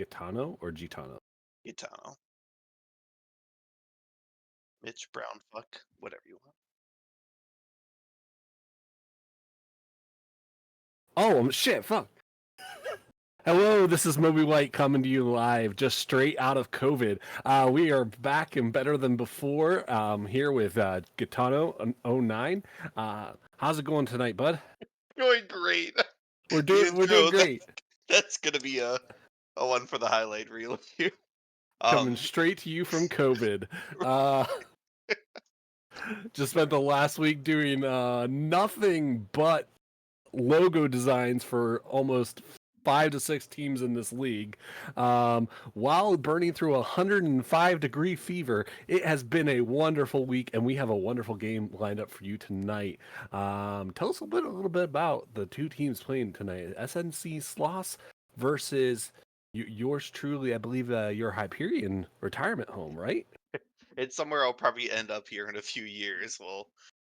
Gitano or Gitano? Gitano. Mitch Brown, fuck, whatever you want. Oh, shit, fuck. Hello, this is Moby White coming to you live, just straight out of COVID. We are back and better than before. Here with Gitano 09. How's it going tonight, bud? Going great. We're The doing intro, great. that's gonna be a one for the highlight reel here. Coming straight to you from COVID. Just spent the last week doing nothing but logo designs for almost 5 to 6 teams in this league. While burning through 105-degree fever, it has been a wonderful week, and we have a wonderful game lined up for you tonight. Tell us a little bit about the two teams playing tonight: SNC Sloths versus yours truly. I believe your Hyperion retirement home, right? It's somewhere I'll probably end up here in a few years.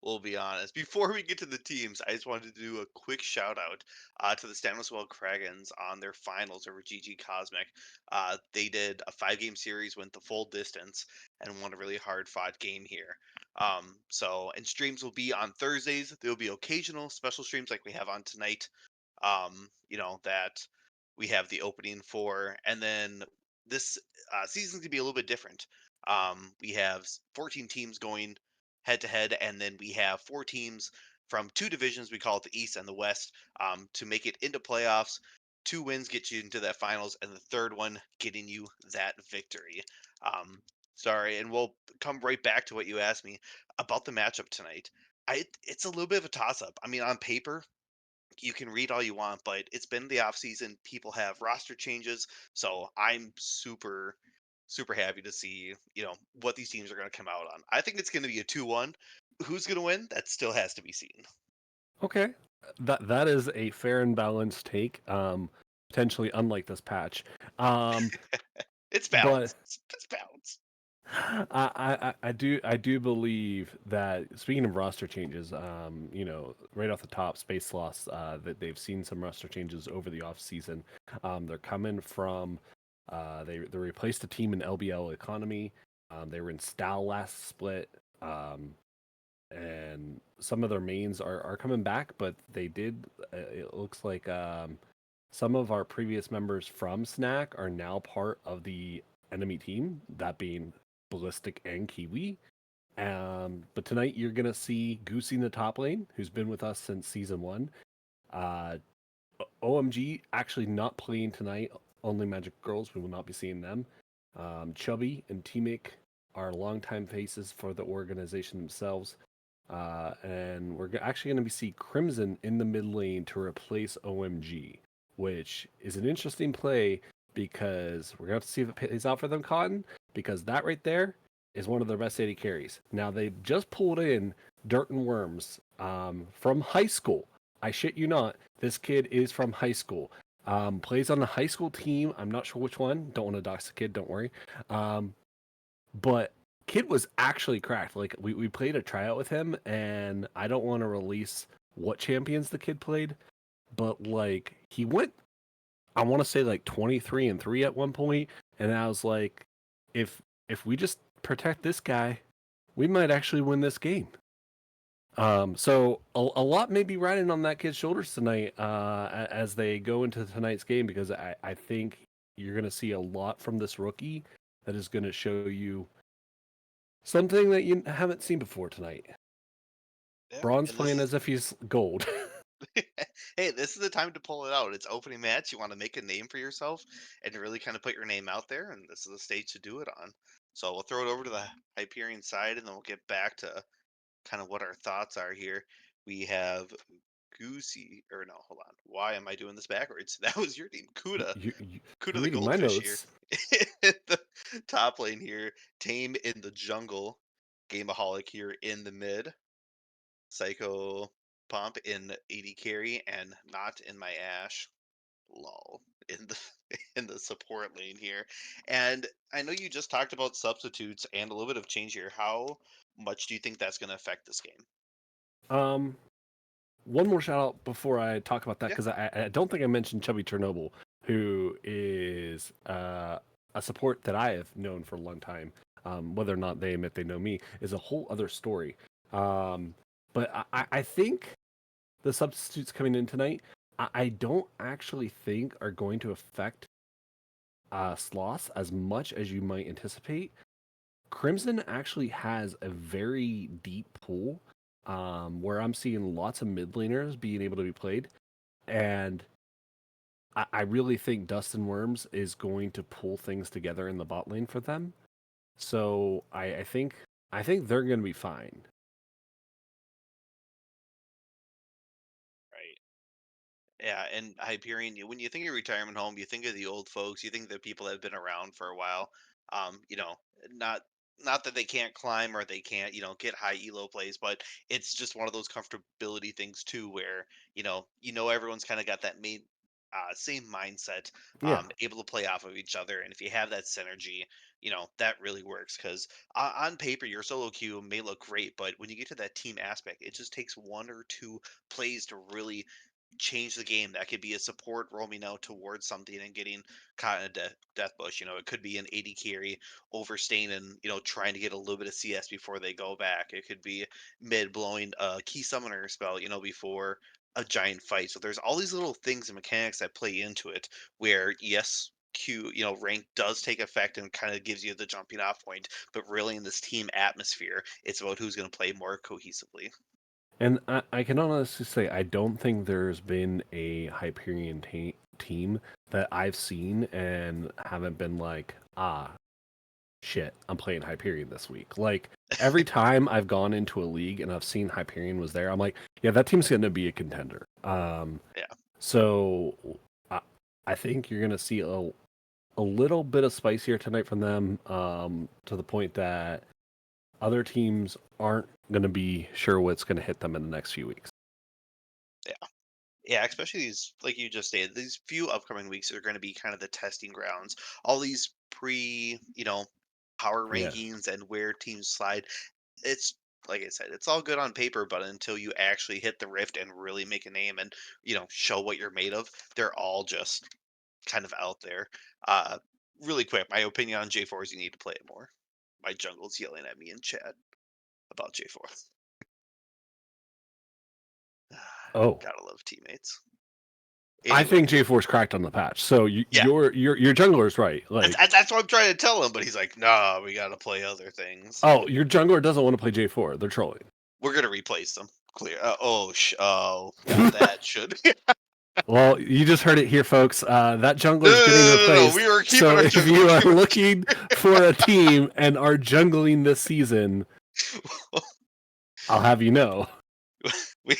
We'll be honest. Before we get to the teams, I just wanted to do a quick shout out to the Staniswell Kragans on their finals over GG Cosmic. They did a 5 game series, went the full distance, and won a really hard fought game here. And streams will be on Thursdays. There will be occasional special streams like we have on tonight. That we have the opening for, and then this season's gonna be a little bit different. We have 14 teams going head to head, and then we have 4 teams from 2 divisions. We call it the East and the West, to make it into playoffs. 2 wins get you into that finals, and the third one getting you that victory. Um, Sorry, and we'll come right back to what you asked me about the matchup tonight. It's a little bit of a toss up. I mean, on paper, you can read all you want, but it's been the off season. People have roster changes, so I'm super happy to see what these teams are going to come out on. I think it's going to be a 2-1. Who's going to win? That still has to be seen. Okay, that is a fair and balanced take. Potentially unlike this patch. It's But balanced. It's balanced. I do believe that, speaking of roster changes, right off the top, Space Loss, that they've seen some roster changes over the off season. They're coming from they replaced a team in LBL Economy. They were in Stal last split. And some of their mains are coming back, but they did. It looks like some of our previous members from Snack are now part of the enemy team, that being Ballistic and Kiwi. But tonight you're gonna see Goosey in the top lane, who's been with us since season 1. Uh, OMG actually not playing tonight. Only Magic Girls. We will not be seeing them. Chubby and T-Mick are longtime faces for the organization themselves. And we're actually going to see Crimson in the mid lane to replace OMG, which is an interesting play because we're going to have to see if it pays out for them, Cotton, because that right there is one of their best AD carries. Now, they've just pulled in Dirt and Worms from high school. I shit you not. This kid is from high school. Plays on the high school team. I'm not sure which one. Don't want to dox the kid. Don't worry. But kid was actually cracked. Like we played a tryout with him, and I don't want to release what champions the kid played, but like he went, I want to say like 23-3 at one point, and I was like, if we just protect this guy, we might actually win this game. So a lot may be riding on that kid's shoulders tonight as they go into tonight's game, because I think you're going to see a lot from this rookie that is going to show you something that you haven't seen before tonight. Yeah, Braun's and this playing is as if he's gold. hey, this is the time to pull it out. It's opening match. You want to make a name for yourself and really kind of put your name out there, and this is the stage to do it on. So we'll throw it over to the Hyperion side, and then we'll get back to kind of what our thoughts are here. We have Goosey, or no, hold on. Why am I doing this backwards? That was your team, Kuda. You're Kuda the reading my Goldfish here. notes. The top lane here. Tame in the jungle. Gameaholic here in the mid. Psycho Pump in AD carry, and not in my Ash. Lol. In the in the support lane here. And I know you just talked about substitutes and a little bit of change here. How much do you think that's going to affect this game? Um, One more shout out before I talk about that, Yeah. because I don't think I mentioned Chubby Chernobyl. who is a support that I have known for a long time. Whether or not they admit they know me is a whole other story. But I think the substitutes coming in tonight, I don't actually think are going to affect Sloths as much as you might anticipate. Crimson actually has a very deep pool where I'm seeing lots of mid laners being able to be played. And I really think Dustin Worms is going to pull things together in the bot lane for them. So I think they're going to be fine. Right. Yeah, and Hyperion, when you think of retirement home, you think of the old folks, you think of the people that have been around for a while. You know, not not that they can't climb or they can't, get high elo plays, but it's just one of those comfortability things too, where everyone's kind of got that same mindset, Yeah. able to play off of each other, and if you have that synergy, that really works. Because on paper, your solo queue may look great, but when you get to that team aspect, it just takes one or two plays to really change the game. That could be a support roaming out towards something and getting caught in a death bush. It could be an AD carry overstaying and trying to get a little bit of CS before they go back. It could be mid blowing a key summoner spell, before a giant fight. So there's all these little things and mechanics that play into it. Where yes. Rank does take effect and kind of gives you the jumping off point, but really in this team atmosphere, it's about who's going to play more cohesively. And I can honestly say I don't think there's been a Hyperion team that I've seen and haven't been like, shit, I'm playing Hyperion this week. Like every time I've gone into a league and I've seen Hyperion was there, I'm like, yeah, that team's going to be a contender. Yeah. So I, I think you're going to see a little bit of spice here tonight from them, to the point that other teams aren't going to be sure what's going to hit them in the next few weeks. Yeah. Yeah, especially these, like you just stated, these few upcoming weeks are going to be kind of the testing grounds. All these power Yeah. rankings and where teams slide. It's like I said, it's all good on paper, but until you actually hit the rift and really make a name and show what you're made of, they're all just kind of out there. Uh, Really quick, my opinion on J4 is you need to play it more. My jungle's yelling at me in chat about J4. Oh, Gotta love teammates. I think Anyways, J4's cracked on the patch. So yeah, your jungler's right. That's Like, that's what I'm trying to tell him, but he's like, "Nah, we gotta play other things. oh, your jungler doesn't want to play J4. They're trolling. We're gonna replace them." Clear. Got that. Should. Well, you just heard it here, folks. That No, jungler's no, getting no, no, no. replaced. We were keeping So our if you are jungle. looking for a team and are jungling this season, I'll have you know. we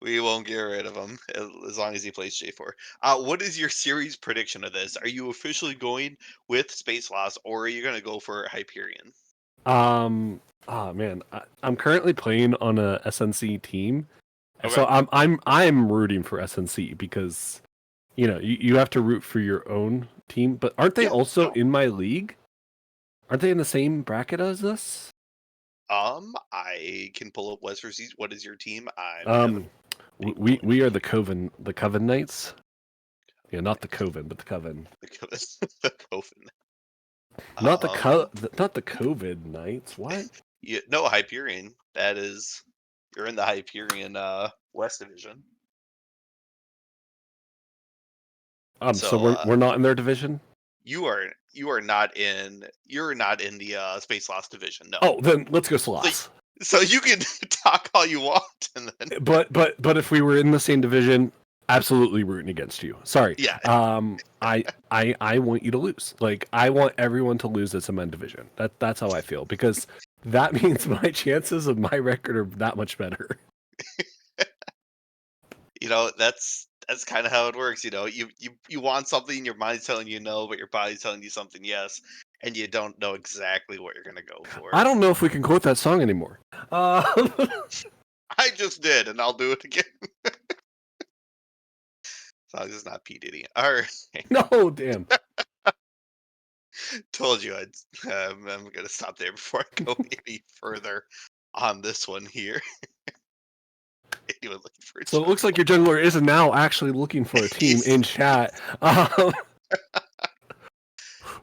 we won't get rid of him as long as he plays J4. What is your series prediction of this? Are you officially going with Space Loss, or are you gonna go for Hyperion? Oh man, I'm currently playing on a SNC team, Okay. so I'm rooting for SNC because you have to root for your own team. But aren't they Yeah. also No. in my league? Aren't they in the same bracket as us? I can pull up West versus East. What is your team? I'm gonna have a Um, big we are the Coven Knights. Yeah, not the Coven, but the Coven. the Coven. Not the Um, not the COVID Knights. What? no, Hyperion. That is, you're in the Hyperion West Division. So So we're not in their division. you're not in the Space Lost Division. No. Oh, then let's go So Sloths. so you can talk all you want, and then But if we were in the same division, absolutely rooting against you. Sorry. yeah, I want you to lose. Like I want everyone to lose that's in my division. That's how I feel because that means my chances of my record are that much better. that's kind of how it works. You want something, your mind's telling you no, but your body's telling you something yes, and you don't know exactly what you're gonna go for. I don't know if we can quote that song anymore. I just did, and I'll do it again. As long as it's not P Diddy. All right. No, damn. Told you I'm gonna stop there before I go any further on this one here. anyone looking for a So it looks like jungle. your jungler is now actually looking for a team He's- in chat.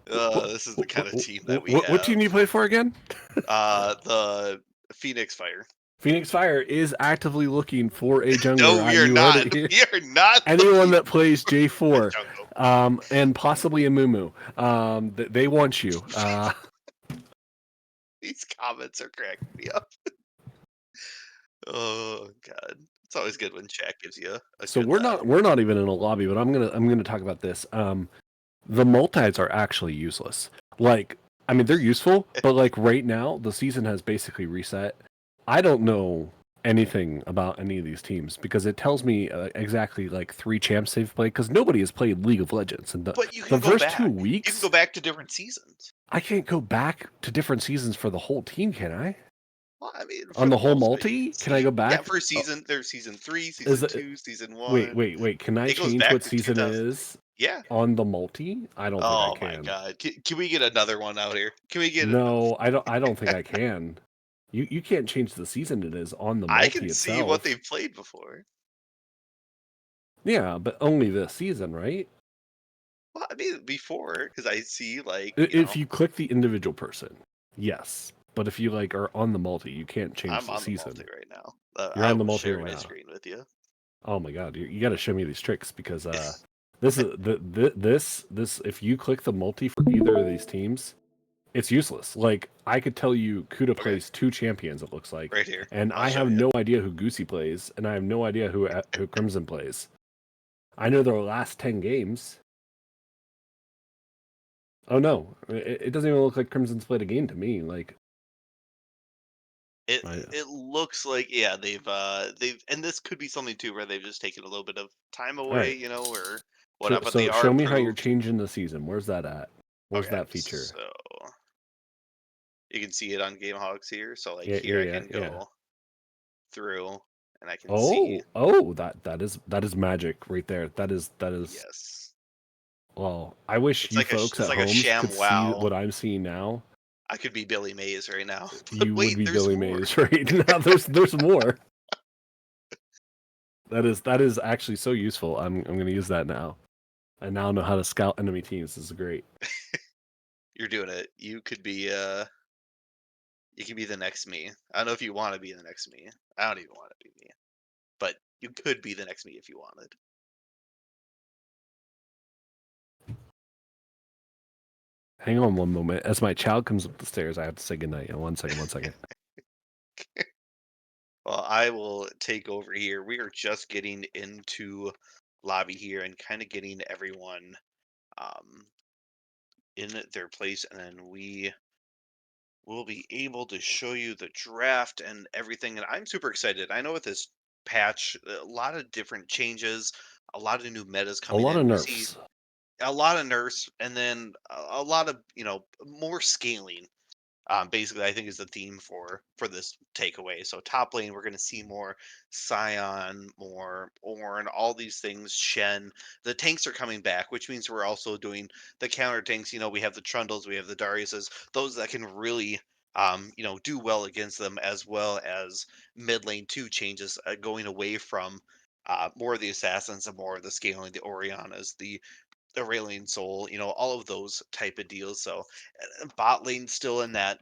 this is the kind of team that we What team have. do you play for again? The Phoenix Fire. Phoenix Fire is actively looking for a jungler. No, we are You heard not. it here. We are not Anyone looking that plays for a J4, jungle. and possibly a Mumu, they want you. These comments are cracking me up. Oh god, it's always good when chat gives you a So good laugh. we're not even in a lobby, but I'm gonna talk about this. The multis are actually useless. Like, I mean, they're useful, but like right now, the season has basically reset. I don't know anything about any of these teams because it tells me exactly like 3 champs they've played because nobody has played League of Legends. And But you the can go first 2 back. You can weeks, go back to different seasons. I can't go back to different seasons for the whole team, can I? Well, I mean, On for the the whole most of it, you multi, can can I see. go Yeah, back? for season, there's season 3, Is season it? 2, season Wait, 1. wait, wait. Can I It goes change back what to season 2000. is Yeah. on the multi? I don't think I Oh my can. god. Can we get another one out here? Can we get? No, I don't. I don't think I can. You can't change the season it is on the I multi can see what itself. they've played before. Yeah, but only this season, right? Well, I mean, before because I see like If you click the individual person, yes. But if you like are on the multi, you can't change I'm the on the multi season. right now. You're I on the will multi share right my now. screen with you. Oh my god, you got to show me these tricks because this is this if you click the multi for either of these teams, it's useless. Like I could tell you Kuda Okay, plays 2 champions it looks like, right here. and I'll I show have you. no idea who Goosey plays, and I have no idea who Crimson plays. I know their last 10 games. Oh no, it doesn't even look like Crimson's played a game to me. Like, It I, it looks like yeah they've and this could be something too where they've just taken a little bit of time all away, right. or So, whatnot, but they so are show me how you're improved. changing the season. Where's that at? Where's Okay, that feature? so you can see it on GameHogs here. So like Yeah, yeah, here I yeah, can yeah. go through and I can see. Oh, that is magic right there. That is. Yes, Well, I wish you folks it's at like a homes sham could see wow. what I'm seeing now. I could be Billy Mays right now. But You would wait, be there's Billy more. Mays right now. There's more. That is actually so useful. I'm gonna use that now. I now know how to scout enemy teams. This is great. You're doing it. You can be the next me. I don't know if you want to be the next me. I don't even want to be me. But you could be the next me if you wanted. Hang on one moment. As my child comes up the stairs, I have to say goodnight. One second, one second. Well, I will take over here. We are just getting into lobby here and kind of getting everyone um, in their place, and then we will be able to show you the draft and everything. And I'm super excited. I know with this patch, a lot of different changes, a lot of new metas A coming lot of in. We see nerfs. a lot of nerfs, and then a lot of more scaling. Basically, I think is the theme for this takeaway. So top lane, we're going to see more Scion, more Ornn, all these things. Shen, the tanks are coming back, which means we're also doing the counter tanks. We have the Trundles, we have the Dariuses, those that can really do well against them, as well as mid lane two changes, going away from more of the assassins and more of the scaling, the Orianas, the Aurelion Soul, all of those type of deals. So bot lane still in that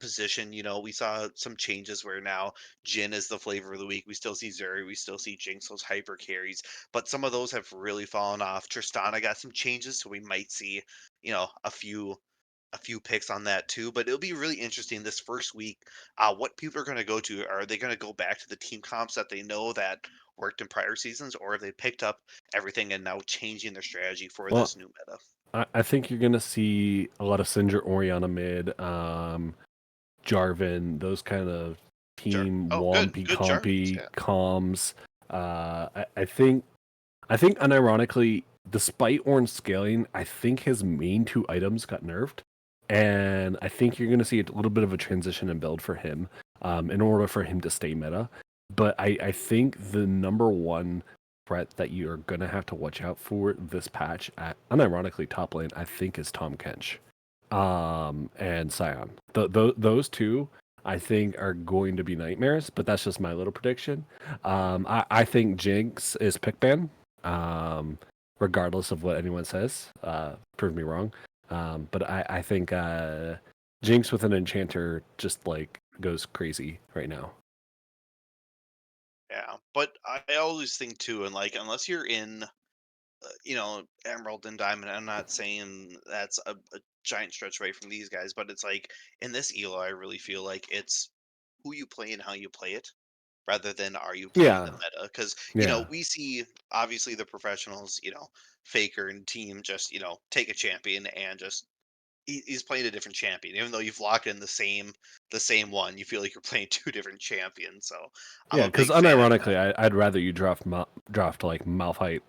position. We saw some changes where now Jin is the flavor of the week. We still see Zuri, we still see Jinx, those hyper carries, but some of those have really fallen off. Tristana got some changes, so we might see, a few picks on that too. But it'll be really interesting this first week. What people are going to go to? Are they going to go back to the team comps that they know that worked in prior seasons, or have they picked up everything and now changing their strategy for Well, this new meta? I think you're gonna see a lot of Cinder Oriana mid, Jarvan, those kind of team Oh, wompy good Jarvans, compy yeah. comms. I think unironically, despite Ornn scaling, I think his main 2 items got nerfed, and I think you're gonna see a little bit of a transition in build for him, in order for him to stay meta. But I think the number one threat that you are gonna have to watch out for this patch, unironically top lane, I think is Tom Kench, and Scion. Those two, I think are going to be nightmares, but that's just my little prediction. I think Jinx is pick ban, regardless of what anyone says. Prove me wrong. But I think Jinx with an enchanter just like goes crazy right now. Yeah, but I always think too, and like unless you're in, Emerald and Diamond, I'm not saying that's a giant stretch away from these guys, but it's like in this elo, I really feel like it's who you play and how you play it, rather than are you playing the Yeah, meta? Because yeah, we see obviously the professionals, Faker and team just take a champion and just he's playing a different champion, even though you've locked in the same one. You feel like you're playing two different champions. So I'm yeah. a Because big fan of unironically, that. I'd rather you draft like Malphite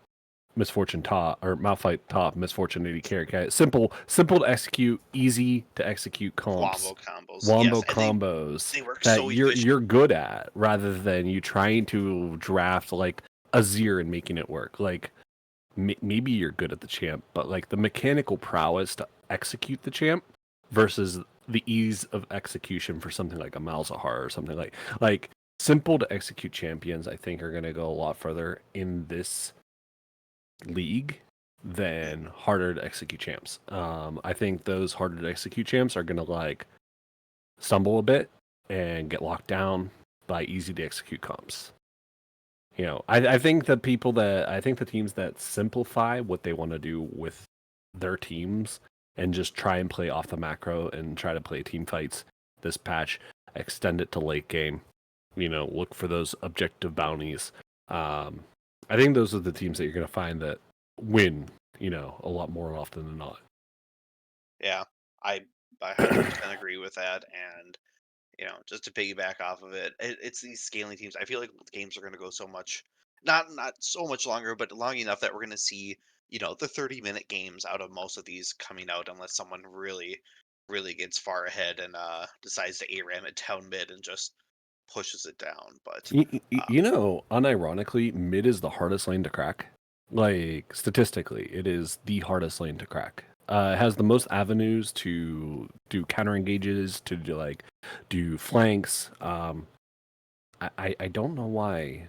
Misfortune top or Malphite top Misfortune 80 carry guy. Simple to execute, easy to execute comps, Wombo combos, yes, wombo and they combos they work that so you're efficient. good at, rather than you trying to draft like Azir and making it work. Like maybe you're good at the champ, but like the mechanical prowess to execute the champ versus the ease of execution for something like a Malzahar or something like simple to execute champions, I think are going to go a lot further in this league than Mhm. harder to execute champs. I think those harder to execute champs are gonna like stumble a bit and get locked down by easy to execute comps. I think I think the teams that simplify what they want to do with their teams and just try and play off the macro and try to play team fights this patch, extend it to late game, look for those objective bounties. Um, I think those are the teams that you're going to find that win, a lot more often than not. Yeah, I 100% agree with that. And just to piggyback off of it, it's these scaling teams. I feel like the games are going to go so much, not so much longer, but long enough that we're going to see the 30-minute games out of most of these coming out, unless someone really, really gets far ahead and decides to ARAM it down mid and just pushes it down. But Unironically, mid is the hardest lane to crack. Like statistically, it is the hardest lane to crack. It has the most avenues to do counter engages, to do flanks. I don't know why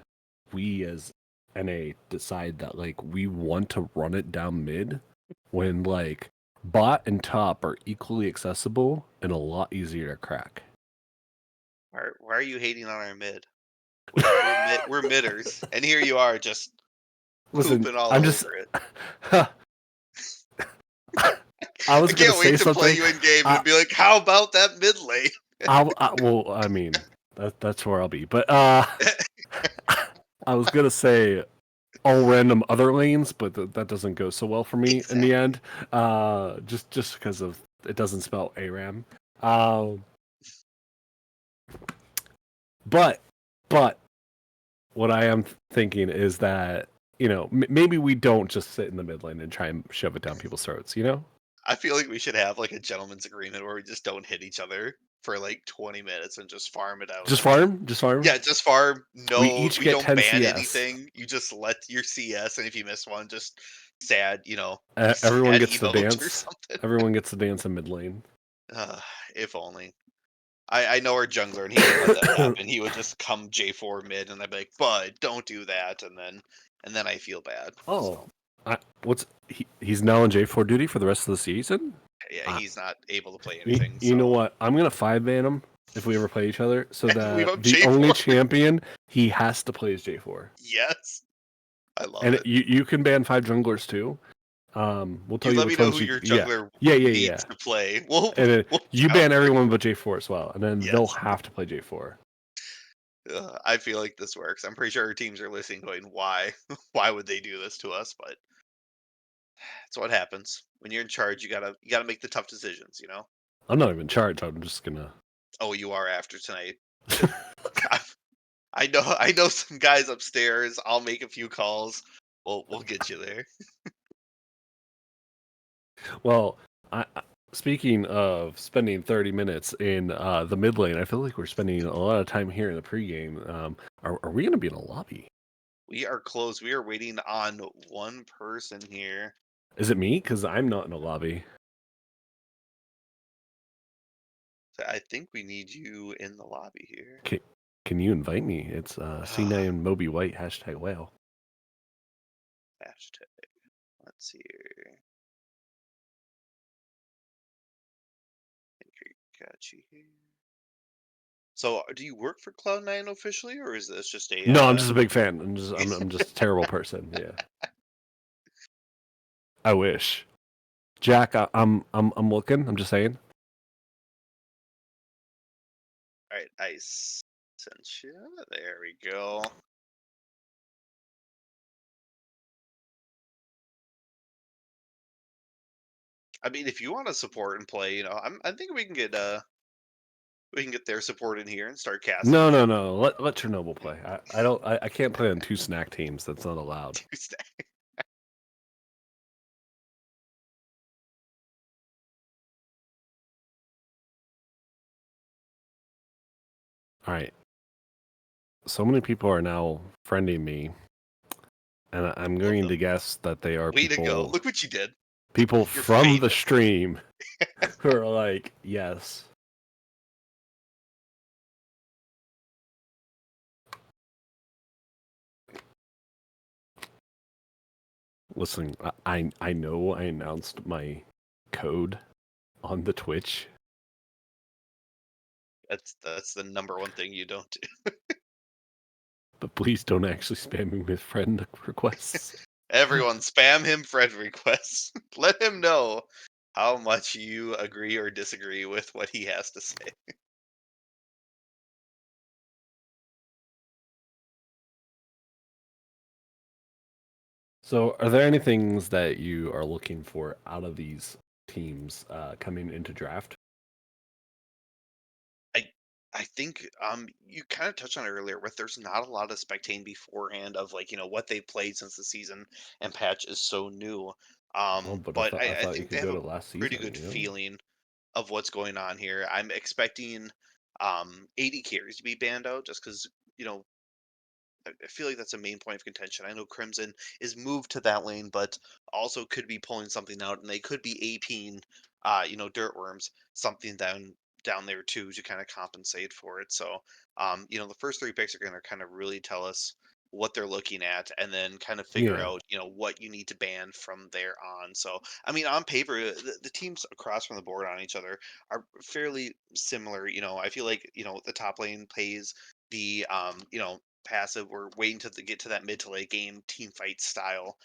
we as NA decide that like we want to run it down mid when like bot and top are equally accessible and a lot easier to crack. why are you hating on our mid? We're midders, and here you are just Listen, pooping all I'm just over it. I I was gonna can't say wait to play something. you in game I, and be like, "How about that mid lane?" well, I mean, that's where I'll be. But I was gonna say all random other lanes, but that doesn't go so well for me in the Exactly. end. Just because of it doesn't spell ARAM. Um, but but what I am thinking is that maybe we don't just sit in the mid lane and try and shove it down people's throats. I feel like we should have like a gentleman's agreement where we just don't hit each other for like 20 minutes and just farm it out. Just farm, just farm. Yeah, just farm. We No, each we get don't 10 ban CS. anything. You just let your CS, and if you miss one, just sad, Everyone sad gets to emote or dance. something. Everyone gets to dance in mid lane. Uh, if only. I know our jungler, and he would let that happen. He would just come J4 mid, and I'd be like, "Bud, don't do that," and then I feel bad. Oh, So he's now on J4 duty for the rest of the season? yeah, Uh, he's not able to play you, anything. you know So what? I'm gonna five ban him if we ever play each other, so and leave that up the only J4. champion he has to play is J4. Yes, I love And it. you can ban five junglers too. We'll tell You you let me which know ones who you. your Yeah, jungler yeah, yeah, yeah. needs to play. We'll And we'll you ban counter. everyone but J4 as well, and then they'll Yes. have to play J4. I feel like this works. I'm pretty sure our teams are listening, going, "Why? Why would they do this to us?" But it's what happens when you're in charge. You gotta make the tough decisions. I'm not even charged. I'm just gonna. Oh, you are after tonight. I know some guys upstairs. I'll make a few calls. We'll get you there. Well, speaking of spending 30 minutes in the mid lane, I feel like we're spending a lot of time here in the pregame. Are we going to be in a lobby? We are close. We are waiting on one person here. Is it me? Because I'm not in a lobby. So I think we need you in the lobby here. Can, can you invite me? It's C9 Moby White hashtag whale. Hashtag. Let's see here. I think I got you here. So, do you work for Cloud9 officially, or is this just a? No, I'm just a big fan. I'm just a terrible person. Yeah, I wish. Jack, I'm looking. I'm just saying. All right, I sent you. There we go. I mean, if you want to support and play, I think we can get their support in here and start casting a few No. Let Chernobyl play. I don't. I can't play on two snack teams. That's not allowed. Tuesday. All right. So many people are now friending me, and I'm Love going them. to guess that they are Way to go! people Look what you did. You're from the famous. stream who are like, yes. Listen, I know I announced my code on the Twitch. That's the number one thing you don't do. But please don't actually spam me with friend requests. Everyone spam him friend requests. Let him know how much you agree or disagree with what he has to say. So, are there any things that you are looking for out of these teams coming into draft? I I think you kind of touched on it earlier, but there's not a lot of spectating beforehand of like, what they've played since the season and patch is so new. Oh, but But I I thought you think they could have go a to last pretty season. good feeling of what's going on here. I'm expecting 80 carries to be banned out just because, you know, I feel like that's a main point of contention. I know Crimson is moved to that lane, but also could be pulling something out, and they could be APing, Dirtworms something down there too to kind of compensate for it. So, the first three picks are going to kind of really tell us what they're looking at, and then kind of figure Yeah. out, what you need to ban from there on. So, I mean, on paper, the teams across from the board on each other are fairly similar. I feel like the top lane plays the passive. We're waiting to get to that mid to late game team fight style.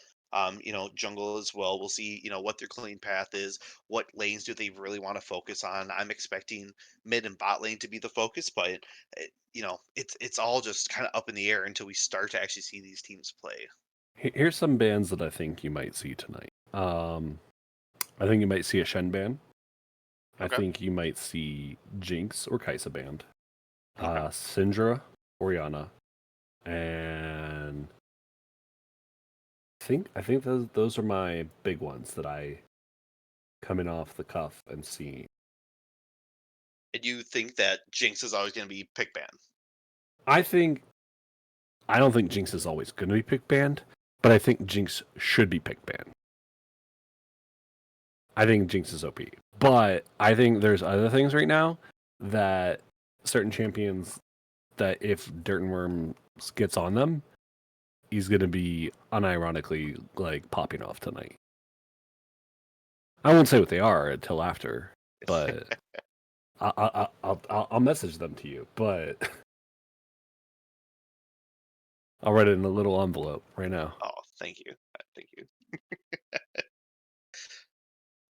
Jungle as well. We'll see, what their clean path is. What lanes do they really want to focus on? I'm expecting mid and bot lane to be the focus, but it's all just kind of up in the air until we start to actually see these teams play. Here's some bands that I think you might see tonight. I think you might see a Shen ban. I Okay. think you might see Jinx or Kaisa banned. Okay. Syndra, Oriana, and I think those are my big ones that I coming off the cuff and see. And you think that Jinx is always going to be pick ban? I think I don't think Jinx is always going to be pick banned, but I think Jinx should be pick banned. I think Jinx is OP, but I think there's other things right now that certain champions that if Dirt and Worm gets on them, he's going to be unironically like popping off tonight. I won't say what they are until after, but I'll message them to you. But I'll write it in a little envelope right now. Oh, thank you. Thank you.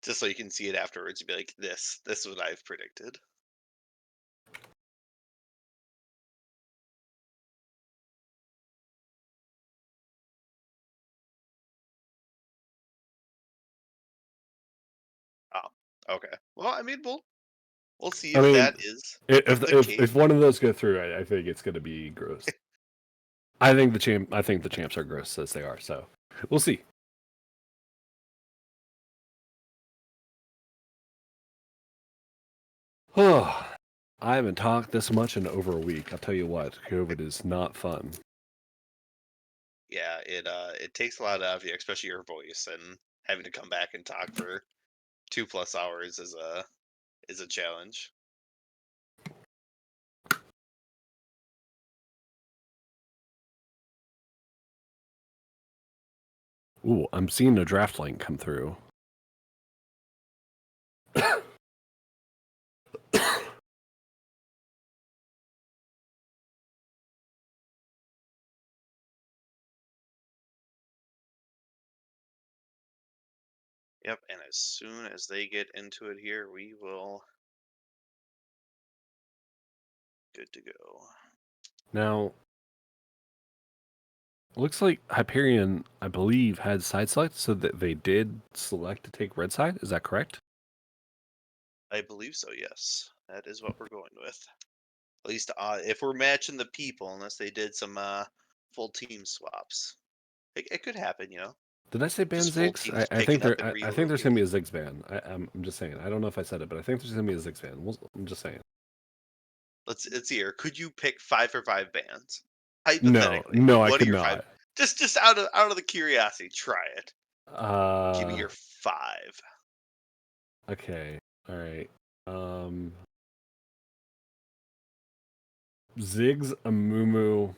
Just so you can see it afterwards and be like, this is what I've predicted. Oh, okay. Well, I mean, we'll see I if mean, that is if the case. if one of those go through, I think it's going to be gross. I think the champs are gross as they are. So we'll see. Oh, I haven't talked this much in over a week. I'll tell you what, COVID is not fun. Yeah, it takes a lot out of you, especially your voice, and having to come back and talk for 2+ hours is a challenge. Ooh, I'm seeing a draft link come through. Yep, and as soon as they get into it here, we will good to go. Now, looks like Hyperion, I believe, had side select, so that they did select to take red side. Is that correct? I believe so, yes. That is what we're going with. At least if we're matching the people, unless they did some full team swaps. It could happen, you know. Did I say ban Just full Ziggs? teams I think picking up there. and I think there's gonna be relocating. a Ziggs ban. I'm just saying. I don't know if I said it, but I think there's gonna be a Ziggs ban. I'm just saying. Let's see here. Could you pick 5 for 5 bands? No, Hypothetically, no, I what are could your 5? not. Just out of the curiosity, try it. Give me Uh, your 5. okay, all right. Um, Ziggs, Amumu,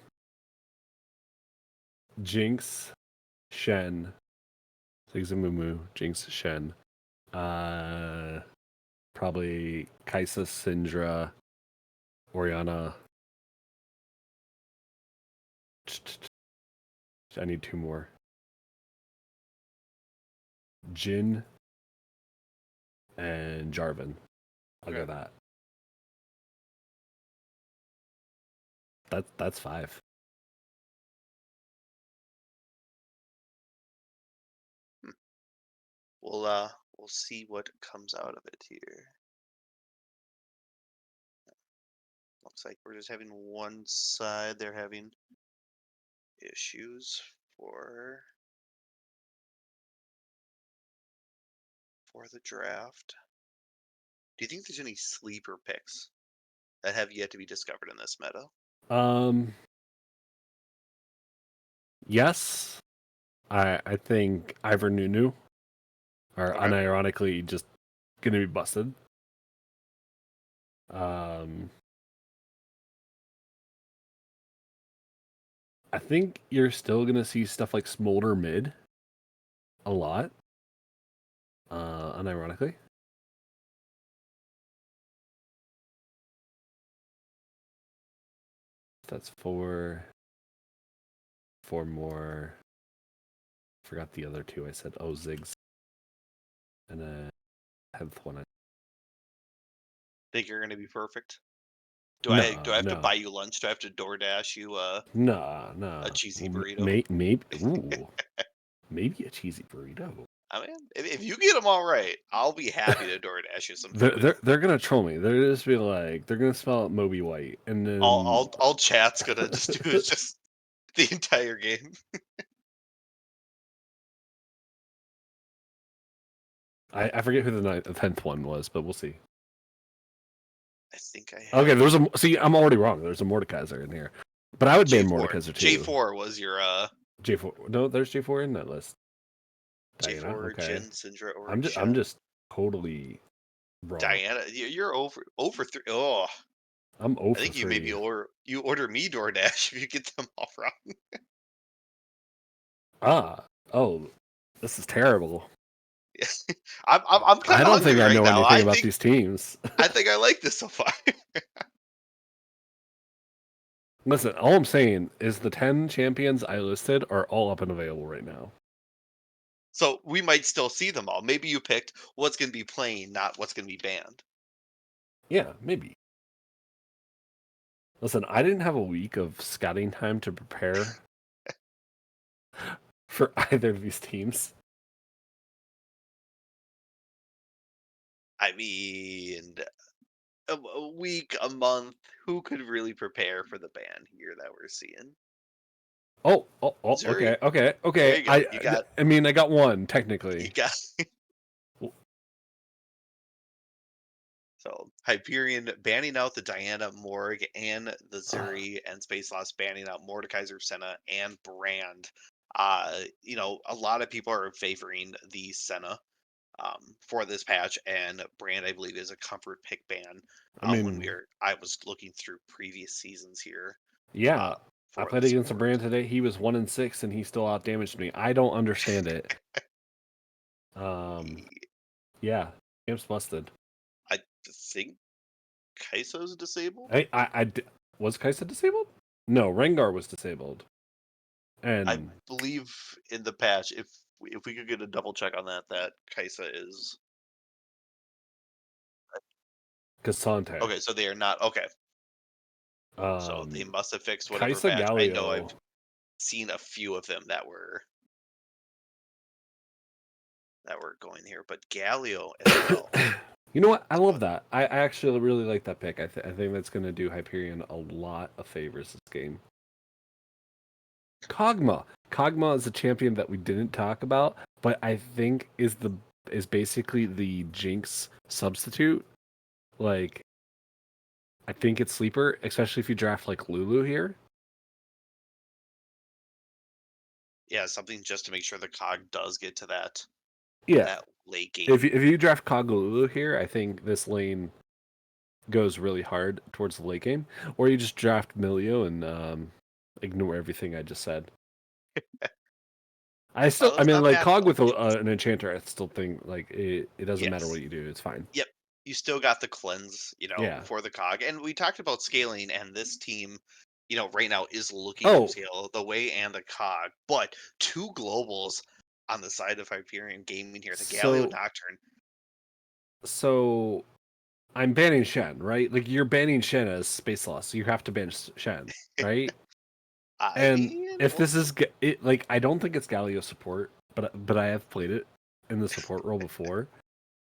Jinx, Shen. Ziggs, Amumu, Jinx, Shen. Uh, Probably Kaisa, Syndra, Oriana. I need 2 more. Jin and Jarvan. I'll go Okay. that. That's 5. Hmm. We'll see what comes out of it here. Looks like we're just having one side. They're having issues for the draft. Do you think there's any sleeper picks that have yet to be discovered in this meta? Um, yes. I think Ivor Nunu are Okay. unironically just gonna be busted. Um, I think you're still gonna see stuff like Smolder mid a lot. Unironically. That's 4. 4 more. Forgot the other 2 I said. Oh, Ziggs. And then 10th one. Think you're gonna be perfect? Do I No, have to no. buy you lunch? Do I have to DoorDash you No, a no. cheesy Well, burrito? maybe. Ooh, maybe a cheesy burrito. I mean, if you get them all right, I'll be happy to DoorDash you some food. They're gonna troll me. They're just be like they're gonna spell out Moby White, and then All chat's gonna just do is just the entire game. I forget who the 10th one was, but we'll see. I think I Okay, have there's a see. I'm already wrong. There's a Mordekaiser in here, but I would ban J4. Mordekaiser too. J4 was your J4. No, there's J4 in that list. Diana. J4, Okay. Jin, Syndra, or I'm Shen. just totally wrong. Diana, you're over 3. Oh, I'm 0 I for think you maybe 3. order me DoorDash if you get them all wrong. Ah. Oh, this is terrible. Yeah. I'm kind I of don't hungry think I right know now. anything about these teams. I think I like this so far. Listen, all I'm saying is the 10 champions I listed are all up and available right now. So we might still see them all. Maybe you picked what's going to be playing, not what's going to be banned. Yeah, maybe. Listen, I didn't have a week of scouting time to prepare for either of these teams. I mean, a week, a month. Who could really prepare for the ban here that we're seeing? Okay, Zuri. There okay. you go. You got. I mean, I got one You technically. got. So Hyperion banning out the Diana, Morg, and the Zuri, and Space Lost banning out Mordekaiser, Senna, and Brand. A lot of people are favoring the Senna for this patch, and Brand, I believe, is a comfort pick ban. I When mean, I was looking through previous seasons here, uh, yeah. I for played the against a support. brand today. He was 1-6, and he still outdamaged me. I don't understand it. Yeah, game's busted. I think Kaiso's disabled. Was Kaisa disabled? No, Rengar was disabled. I And believe in the patch, if we could get a double check on that, that Kaisa is Cassante. okay. So they are not okay. So they must have fixed whatever Kaisa patch. I know Galio. I've seen a few of them that were going here, but Galio as well. You know what? I love that. I actually really like that pick. I think that's going to do Hyperion a lot of favors this game. Kog'Maw. Kog'Maw is a champion that we didn't talk about, but I think is basically the Jinx substitute. Like, I think it's sleeper, especially if you draft like Lulu here. Yeah, something just to make sure the cog does get to that Yeah. late game. If you draft Kog Lulu here, I think this lane goes really hard towards the late game. Or you just draft Milio and ignore everything I just said. Well, I it's mean, not like bad Cog though. with an enchanter, I still think like it doesn't matter Yes. what you do, it's fine. Yep. You still got the cleanse, Yeah. for the cog. And we talked about scaling, and this team, right now is looking to Oh, scale the way and the cog. But two globals on the side of Hyperion Gaming here, the Galio Nocturne. so I'm banning Shen, right? Like you're banning Shen as space loss, so you have to ban Shen, right? I And mean, if this is it, like I don't think it's Galio support, but I have played it in the support role before.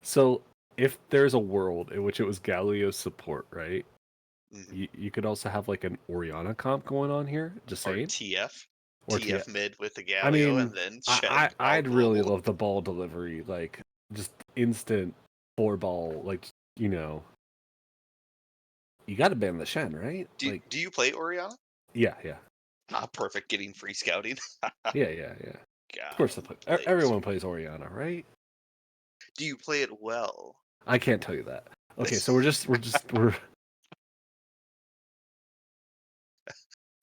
So if there's a world in which it was Galio support, right? You could also have like an Oriana comp going on here. Just or saying. TF. Or TF mid with the I Galio, mean, and then Shen all I'd really global. love the ball delivery, like just instant 4 ball, like you know, you got to ban the Shen, right? Do Like, do you play Oriana? yeah, Ah, perfect. Getting free scouting. yeah. Of course, God, plays. everyone plays Oriana, right? Do you play it well? I can't tell you that. Okay, so we're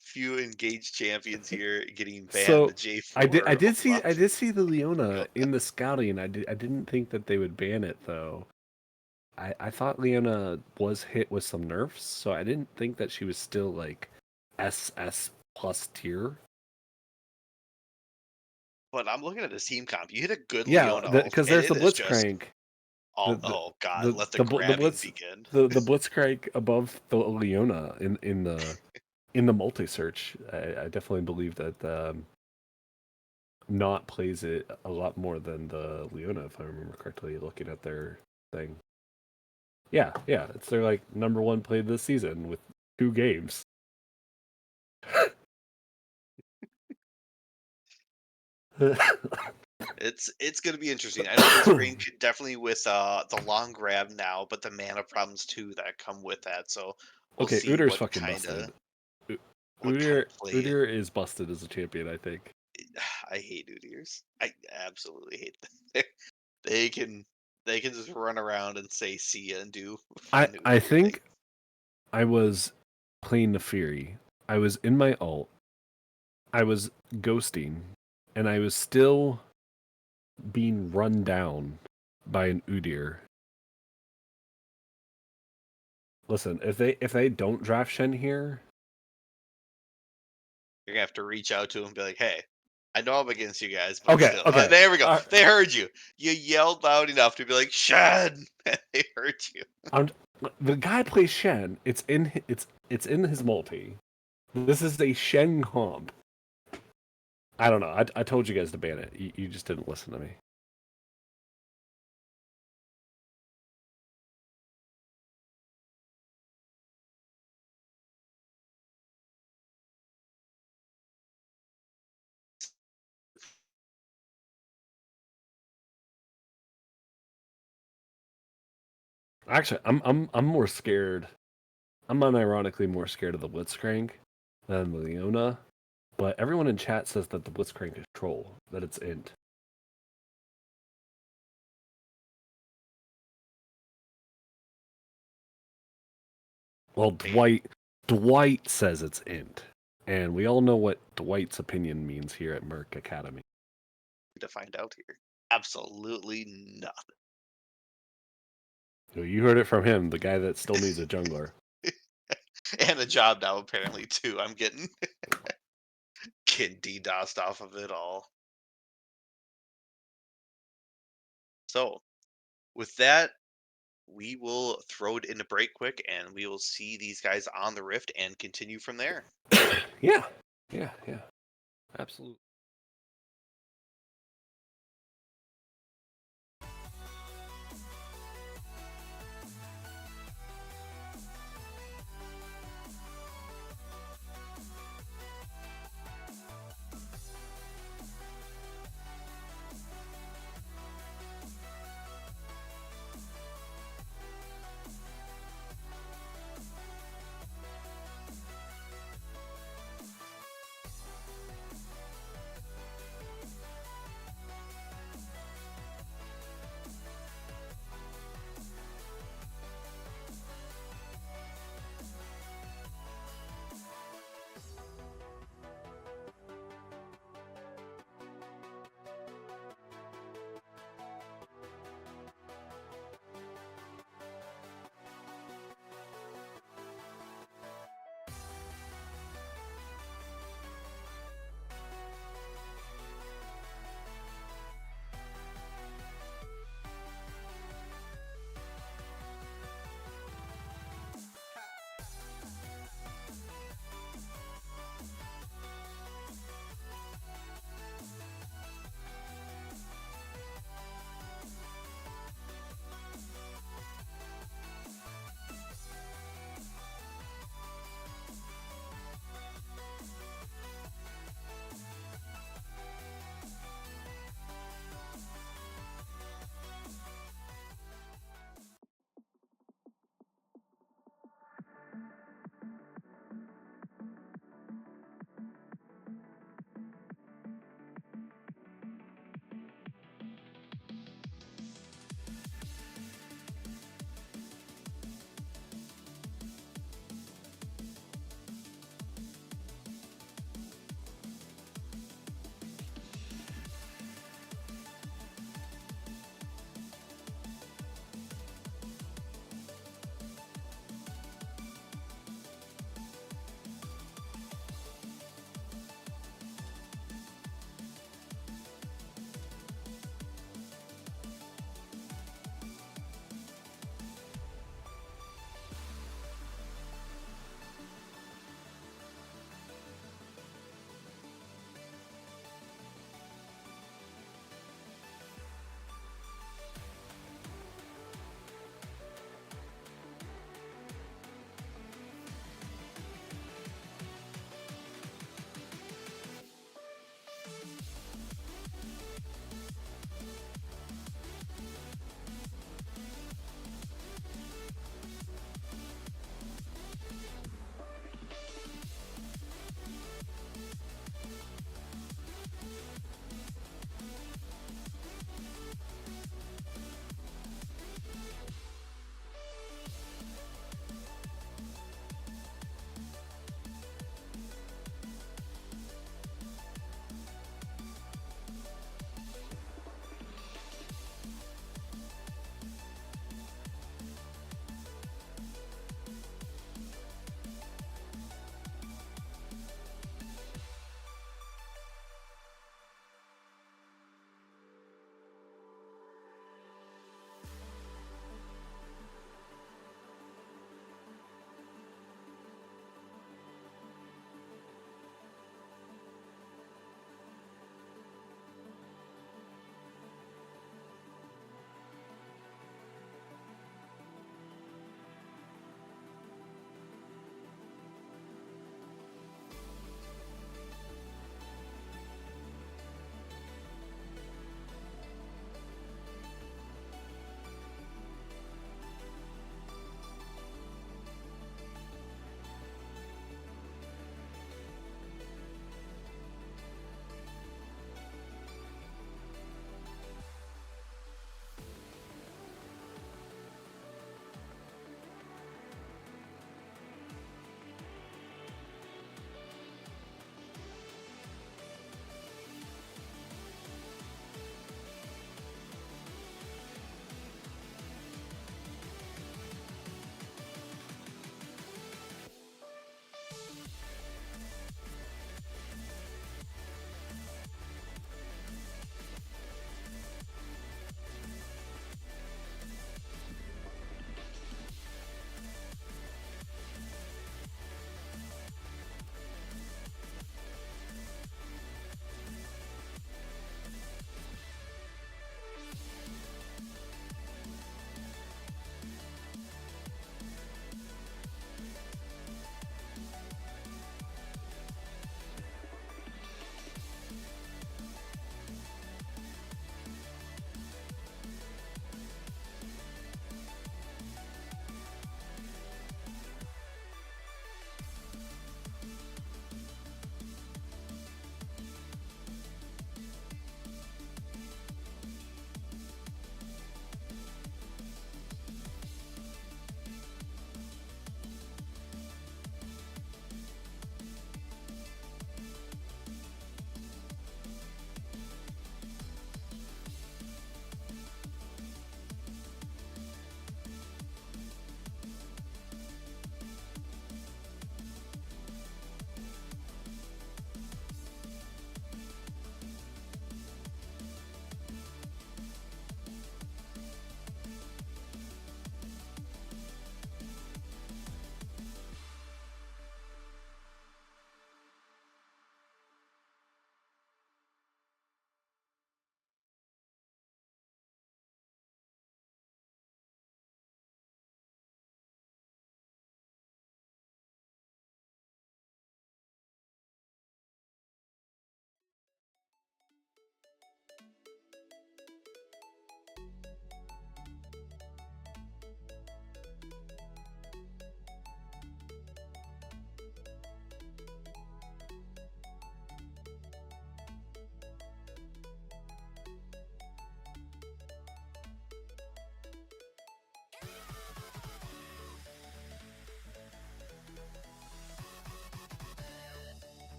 Few engaged champions here getting banned. so The J4 I Olaf. did see the Leona in the scouting. I didn't think that they would ban it though. I thought Leona was hit with some nerfs, so I didn't think that she was still like SS plus tier. But I'm looking at his team comp. You hit a good Yeah, Leona off, because and there's it the is just Blitzcrank, all. the Oh God, let the the grabbing blitz begin. the Blitzcrank above the Leona in the multi search. I definitely believe that Not plays it a lot more than the Leona, if I remember correctly. Looking at their thing, yeah, it's their like number one played this season with 2 games. It's gonna be interesting. I know Blitzcrank definitely with the long grab now, but the mana problems too that come with that. So we'll Okay, see Udir's fucking what kind of play it. Udyr is busted as a champion, I think. I hate Udyrs. I absolutely hate them. They can just run around and say see ya and do fun I Udyr things. think I was playing the Fury. I was in my ult. I was ghosting, and I was still being run down by an Udyr. Listen, if they don't draft Shen here, You're gonna have to reach out to him and be like, hey, I know I'm against you guys, but okay, still. okay. There we go. They heard you. You yelled loud enough to be like, Shed! And they heard you. The guy plays Shen. It's in his multi. This is a Shen comp. I don't know. I told you guys to ban it. You just didn't listen to me. Actually, I'm more scared. I'm unironically more scared of the Blitzcrank than the Leona. But everyone in chat says that the Blitzcrank is troll, that it's int. Well, Dwight says it's int. And we all know what Dwight's opinion means here at Merc Academy. To find out here. Absolutely nothing. You heard it from him, the guy that still needs a jungler. And a job now, apparently, too. I'm getting DDoSed off of it all. So, with that, we will throw it in a break quick, and we will see these guys on the Rift and continue from there. Yeah, absolutely.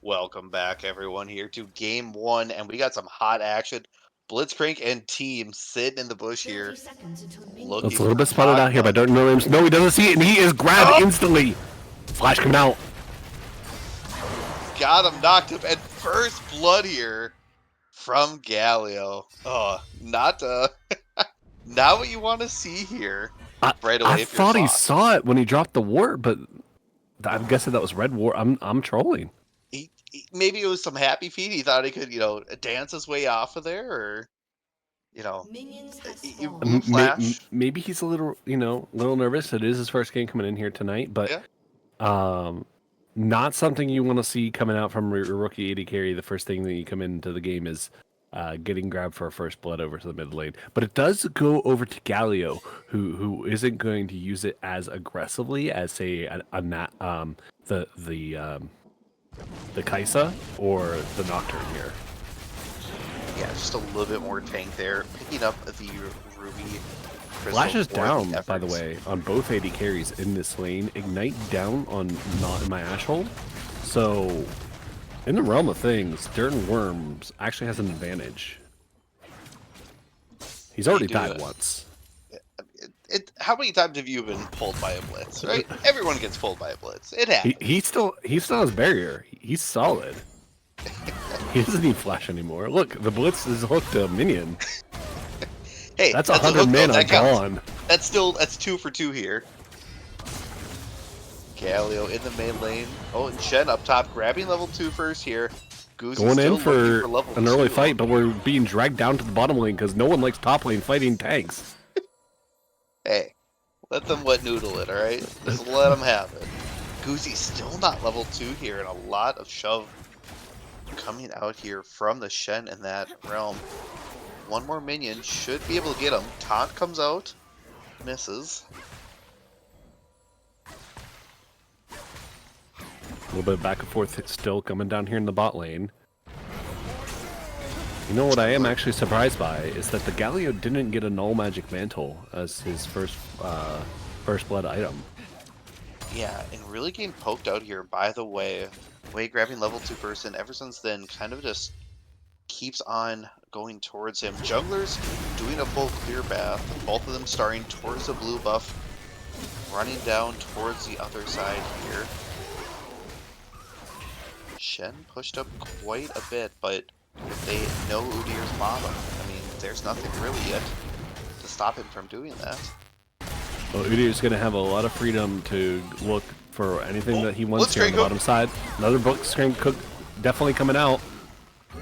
Welcome back, everyone, here to game one, and we got some hot action. Blitzcrank and team sitting in the bush 30 here, seconds until minions It's a looking little for bit spotted out here, but I don't know him. No, he doesn't see it, and he is grabbed Oh! instantly. Flash coming out. Got him, knocked him, and first blood here from Galio. Oh, not not what you want to see here right away. I If you're thought he Sloth. saw it when he dropped the ward, but I'm guessing that was red ward. I'm trolling. Maybe it was some happy feet. He thought he could, dance his way off of there, or minions have you spawned. blue flash. Maybe he's a little, little nervous. It is his first game coming in here tonight, but Yeah. not something you want to see coming out from your rookie AD carry. The first thing that you come into the game is getting grabbed for a first blood over to the mid lane. But it does go over to Galio, who isn't going to use it as aggressively as say the Kaisa or the Nocturne here. Yeah, just a little bit more tank there. Picking up the Ruby crystal. Flash is for down, the by the efforts. way, on both AD carries in this lane. Ignite down on Not in My Ashhold. So, in the realm of things, Dirt and Worms actually has an advantage. He's already died once. How many times have you been pulled by a blitz, right? Everyone gets pulled by a blitz. It happens. He still has barrier. He's solid. He doesn't need flash anymore. Look, the blitz is hooked to a minion. Hey, That's a 100 hook, though. mana That counts. gone. That's 2 for 2 here. Galio in the main lane. Oh, and Shen up top, grabbing level 2 first here. Goose Going is in still looking for level an early 2. fight, but we're being dragged down to the bottom lane because no one likes top lane fighting tanks. Hey, let them wet noodle it, alright? Just let them have it. Goozy's still not level 2 here, and a lot of shove coming out here from the Shen in that realm. One more minion should be able to get him. Taunt comes out, misses. A little bit back and forth still coming down here in the bot lane. You know what I am actually surprised by is that the Galio didn't get a null magic mantle as his first blood item. Yeah, and really getting poked out here by the way grabbing level 2 person ever since then kind of just keeps on going towards him. Junglers doing a full clear path, both of them starting towards the blue buff, running down towards the other side here. Shen pushed up quite a bit, but they know Udyr's bottom. I mean, there's nothing really yet to stop him from doing that. Well, Udyr's going to have a lot of freedom to look for anything that he wants here on the Blitzcrank bottom side. Another Blitzcrank cook definitely coming out.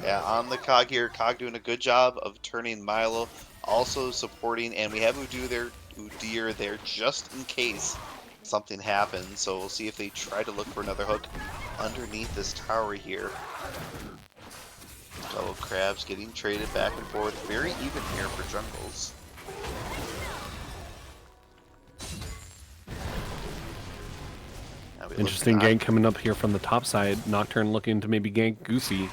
Yeah, on the Cog here. Cog doing a good job of turning Milo, also supporting, and we have Udyr there just in case something happens. So we'll see if they try to look for another hook underneath this tower here. So crabs getting traded back and forth. Very even here for jungles. Interesting gank coming up here from the top side. Nocturne looking to maybe gank Goosey.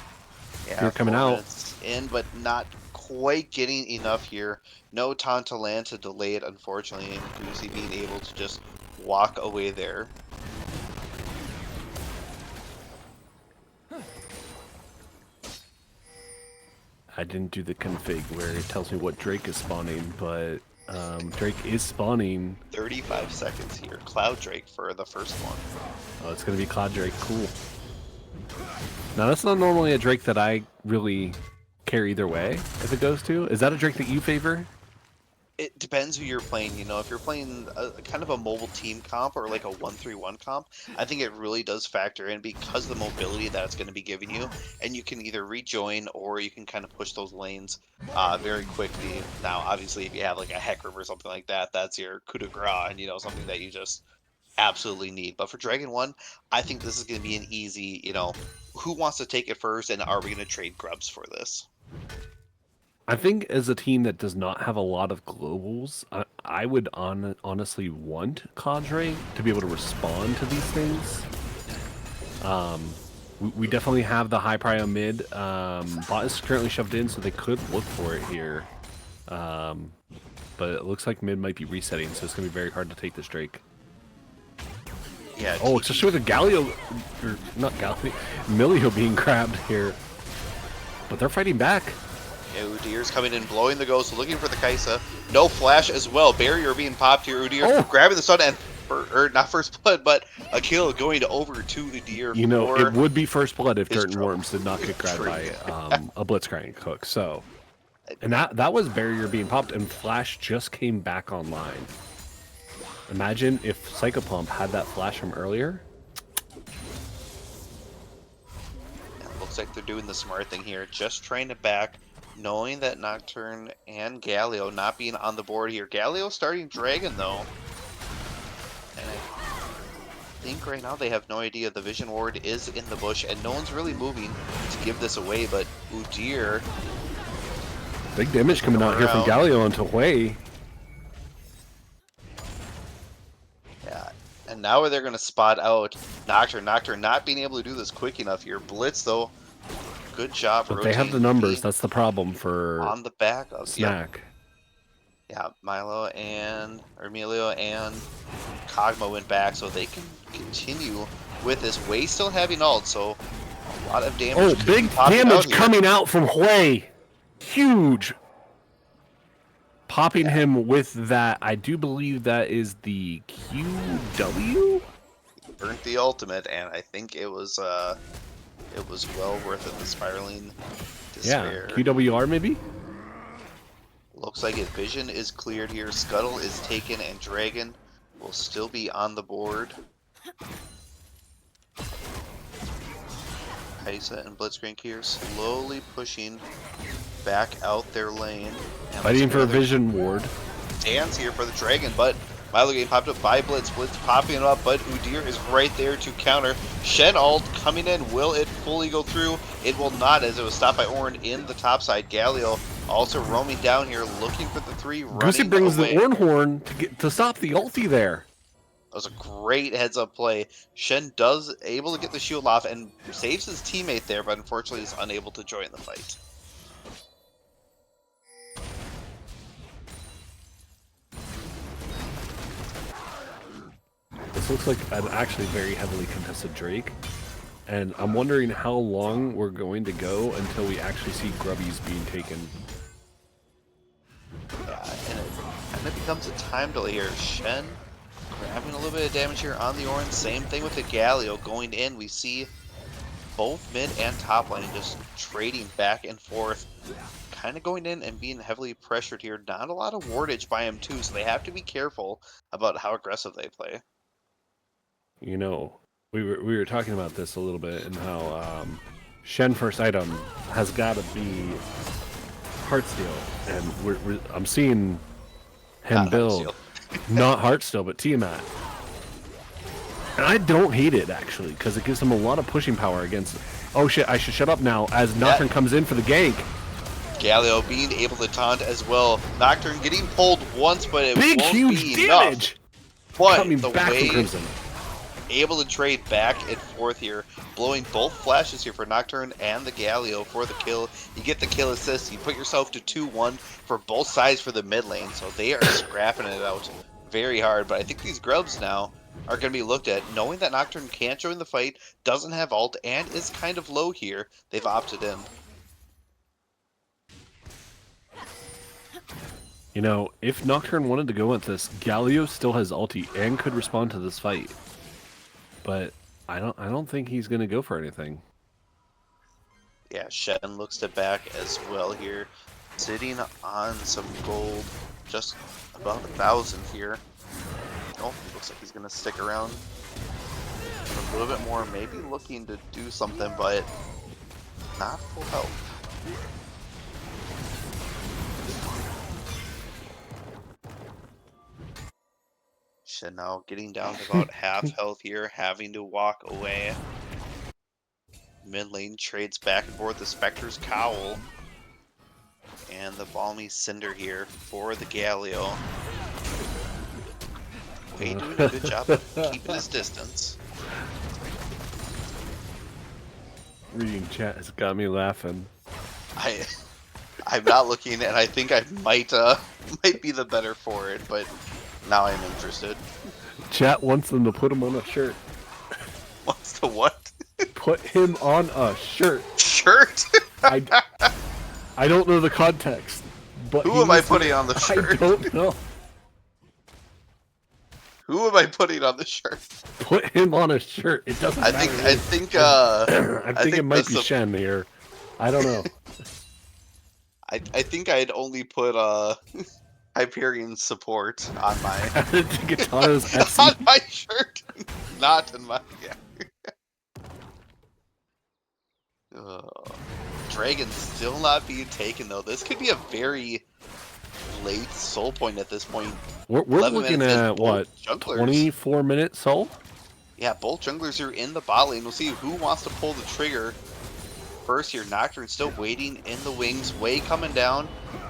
Yeah, Here coming out. In, but not quite getting enough here. No taunt to land to delay it, unfortunately, and Goosey being able to just walk away there. I didn't do the config where it tells me what Drake is spawning, but Drake is spawning. 35 seconds here. Cloud Drake for the first one. Oh, it's going to be Cloud Drake. Cool. Now, that's not normally a Drake that I really care either way if it goes to. Is that a Drake that you favor? It depends who you're playing. You know, if you're playing a kind of a mobile team comp or like a 1-3-1 comp, I think it really does factor in because of the mobility that it's going to be giving you, and you can either rejoin or you can kind of push those lanes very quickly. Now, obviously, if you have like a Hecarim or something like that, that's your coup de grace, and something that you just absolutely need. But for Dragon 1, I think this is going to be an easy, who wants to take it first, and are we going to trade grubs for this? I think as a team that does not have a lot of globals, I would honestly want Cadre to be able to respond to these things. We definitely have the high prio mid. Bot is currently shoved in, so they could look for it here. But it looks like mid might be resetting, so it's going to be very hard to take this Drake. Yeah. Oh, especially with the Galio, or not Galio, Milio being grabbed here. But they're fighting back. Yeah, Udyr's coming in, blowing the ghost, looking for the Kaisa. No flash as well. Barrier being popped here. Udyr grabbing the stun, and or not first blood, but a kill going over to Udyr. You know, it would be first blood if Dirt and trouble. Worms did not get grabbed by a Blitzcrank hook. So, and that was Barrier being popped, and Flash just came back online. Imagine if Psychopomp had that flash from earlier. Looks like they're doing the smart thing here, just trying to back, knowing that Nocturne and Galio not being on the board here. Galio starting Dragon though, and I think right now they have no idea the Vision Ward is in the bush, and no one's really moving to give this away. But Udyr, big damage coming out here from Galio onto Hui. And now they're going to spot out Nocturne. Nocturne not being able to do this quick enough here. Blitz, though, good job. But they have the numbers. That's the problem for on the back of Snack. Yeah, Emilio and Kog'Maw went back, so they can continue with this. Wei still having ult, so a lot of damage. Oh, big damage coming out from Hui. Huge. Popping him with that, I do believe that is the QW? Burnt the ultimate, and I think it was well worth it, the Spiraling Despair. Yeah, QWR maybe? Looks like it. Vision is cleared here, Scuttle is taken, and Dragon will still be on the board. Kaisa and Blitzcrank here slowly pushing back out their lane. Fighting for a Vision Ward. Dance here for the Dragon, but Milo getting popped up by Blitz. Blitz popping him up, but Udyr is right there to counter. Shen ult coming in. Will it fully go through? It will not, as it was stopped by Ornn in the top side. Galio also roaming down here, looking for the three. Goosey brings the Ornn Horn to stop the ulti there. That was a great heads-up play. Shen does able to get the shield off and saves his teammate there, but unfortunately is unable to join the fight. This looks like an actually very heavily contested Drake, and I'm wondering how long we're going to go until we actually see Grubbies being taken. Yeah, and it becomes a time delay here. Shen grabbing a little bit of damage here on the Ornn. Same thing with the Galio going in. We see both mid and top lane just trading back and forth, kind of going in and being heavily pressured here. Not a lot of wardage by him too, so they have to be careful about how aggressive they play. You know, we were talking about this a little bit, and how Shen first item has got to be Heartsteel, and I'm seeing him build not Heartsteel but Tiamat, and I don't hate it actually because it gives him a lot of pushing power against. Oh shit! I should shut up now as Nocturne comes in for the gank. Galio being able to taunt as well. Nocturne getting pulled once, but it big won't huge be damage. Enough. But coming the back way from Crimson. Able to trade back and forth here, blowing both flashes here for Nocturne and the Galio for the kill. You get the kill assist, you put yourself to 2-1 for both sides for the mid lane, so they are scrapping it out very hard. But I think these grubs now are going to be looked at, knowing that Nocturne can't join the fight, doesn't have ult, and is kind of low here. They've opted in. You know, if Nocturne wanted to go with this, Galio still has ulti and could respond to this fight. But I don't think he's gonna go for anything. Yeah, Shen looks to back as well here, sitting on some gold, just about 1,000 here. Oh, looks like he's gonna stick around a little bit more, maybe looking to do something, but not full health. Shen now getting down to about half health here, having to walk away. Mid lane trades back and forth the Spectre's Cowl and the Balmy Cinder here for the Galio. Wei doing a good job of keeping his distance. Reading chat has got me laughing. I'm not looking, and I think I might be the better for it, but now I'm interested. Chat wants them to put him on a shirt. What? Put him on a shirt. Shirt? I don't know the context. But Who am I putting on the shirt? I don't know. Who am I putting on the shirt? Put him on a shirt. It doesn't matter. I think it might be Shen here. I don't know. I think I'd only put Hyperion support on my Katana's Etsy. on my shirt, not in my Dragon still not being taken though. This could be a very late soul point at this point. We're looking at what, 24 minutes soul? Yeah, both junglers are in the bot lane. We'll see who wants to pull the trigger first here. Nocturne still waiting in the wings, way coming down,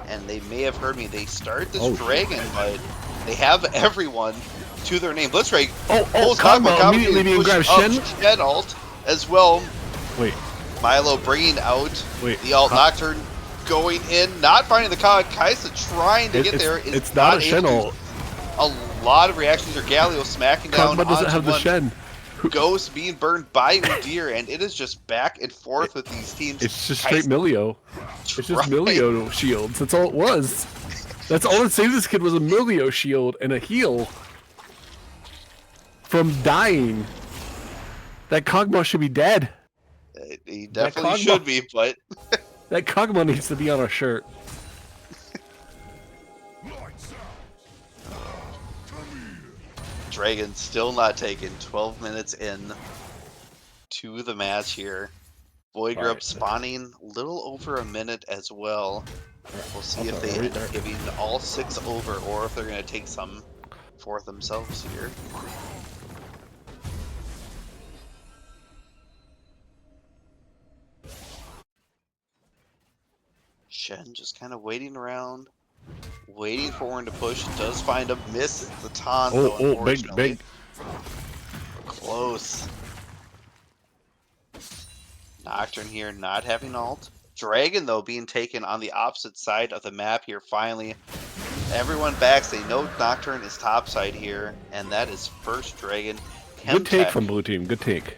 and they may have heard me. They start this dragon, but they have everyone to their name. Blitzcrank pulls Kog'Maw immediately being grabbed. Shen ult as well. Wait. Milo bringing out the alt. Nocturne going in, not finding the Kog. Kaisa trying to get there. It's not a Shen ult. A lot of reactions are Galio smacking down. Kog'Maw doesn't have the Shen. Ghost being burned by Udyr, and it is just back and forth with these teams. It's just straight Milio. It's just Milio shields. That's all it was. That's all that saved this kid was a Milio shield and a heal from dying. That Kog'Maw should be dead. He definitely should be, but that Kog'Maw needs to be on a shirt. Dragon still not taken. 12 minutes in to the match here. Void Grub spawning a little over a minute as well. We'll see if they end up giving all 6 over or if they're going to take some for themselves here. Shen just kind of waiting around. Waiting for him to push, does find him, misses the taunt though, unfortunately. Big. Close. Nocturne here not having ult. Dragon though being taken on the opposite side of the map here finally. Everyone backs, they know Nocturne is topside here, and that is first Dragon. Good take from blue team, good take.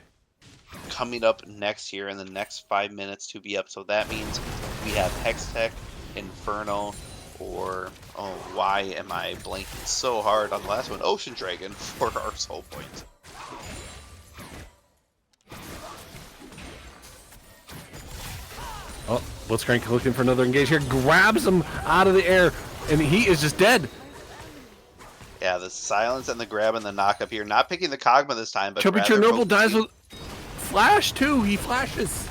Coming up next here in the next 5 minutes to be up, so that means we have Hextech, Inferno, or, oh, why am I blanking so hard on the last one? Ocean Dragon for our soul point. Oh, Blitzcrank looking for another engage here. Grabs him out of the air, and he is just dead. Yeah, the silence and the grab and the knock up here. Not picking the Kog'Maw this time, but Chubby Chernobyl dies with flash too. He flashes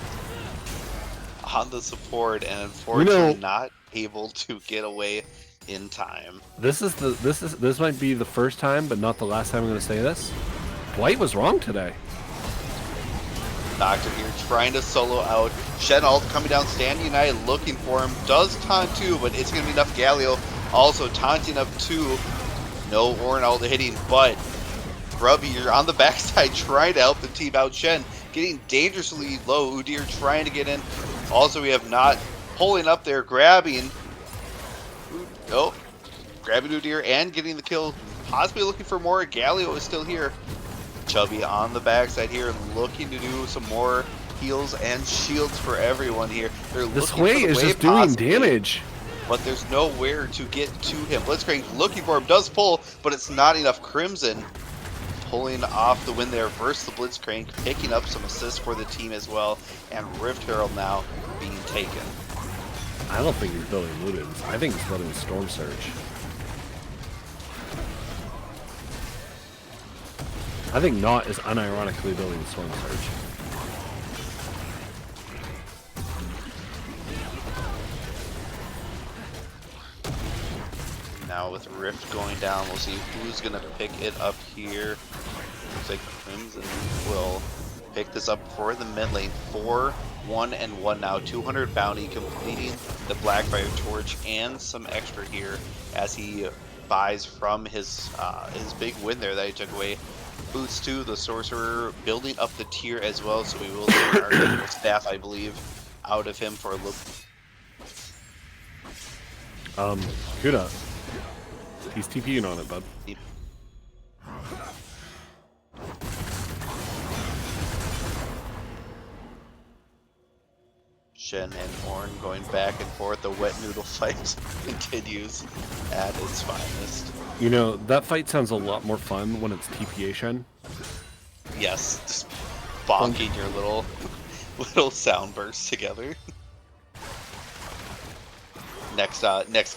on the support, and unfortunately not able to get away in time. This might be the first time, but not the last time I'm going to say this. Blight was wrong today. Nocturne here trying to solo out. Shen ult coming down, standing united, looking for him. Does taunt too, but it's going to be enough. Galio also taunting up too. No Ornn ult hitting, but Grubby, you're on the backside trying to help the team out. Shen getting dangerously low. Udyr trying to get in. Also, we have not pulling up there, grabbing. Oh, grabbing Udyr and getting the kill. Possibly looking for more. Galio is still here. Chubby on the backside here, looking to do some more heals and shields for everyone here. This way is just doing damage, but there's nowhere to get to him. Blitzcrank looking for him, does pull, but it's not enough. Crimson pulling off the win there versus the Blitzcrank, picking up some assists for the team as well, and Rift Herald now being taken. I don't think he's building Ludens. I think he's building Storm Surge. I think Naught is unironically building Storm Surge. Now with Rift going down, we'll see who's going to pick it up here. Looks like Crimson will pick this up for the mid lane. 4-1-1 now. 200 bounty, completing the Blackfire Torch and some extra here as he buys from his big win there that he took away. Boots to the Sorcerer, building up the tier as well, so we will see our staff, I believe, out of him for a look. Kuda. He's TPing on it, bud. Shen and Ornn going back and forth. The wet noodle fight continues at its finest. You know, that fight sounds a lot more fun when it's TPA Shen. Yes, just bonking your little sound bursts together. Next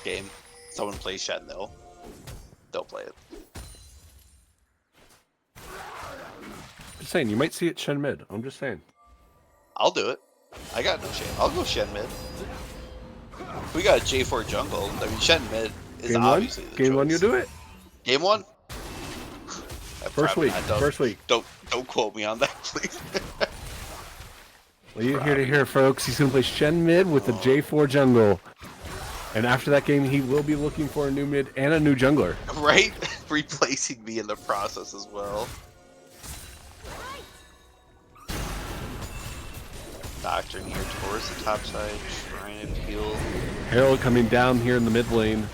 game, someone plays Shen though. They'll play it. Just saying, you might see it Shen mid. I'm just saying. I'll do it. I got no Shen. I'll go Shen mid. We got J4 jungle. I mean, Shen mid is Game obviously one? the Game choice. one, you do it? Game one? First week. First week. Don't quote me on that, please. Well, you're here to hear, folks. He's going to play Shen mid with the J4 jungle. And after that game, he will be looking for a new mid and a new jungler. Right? Replacing me in the process as well. Doctor near towards the top side, trying to heal. Herald coming down here in the mid lane.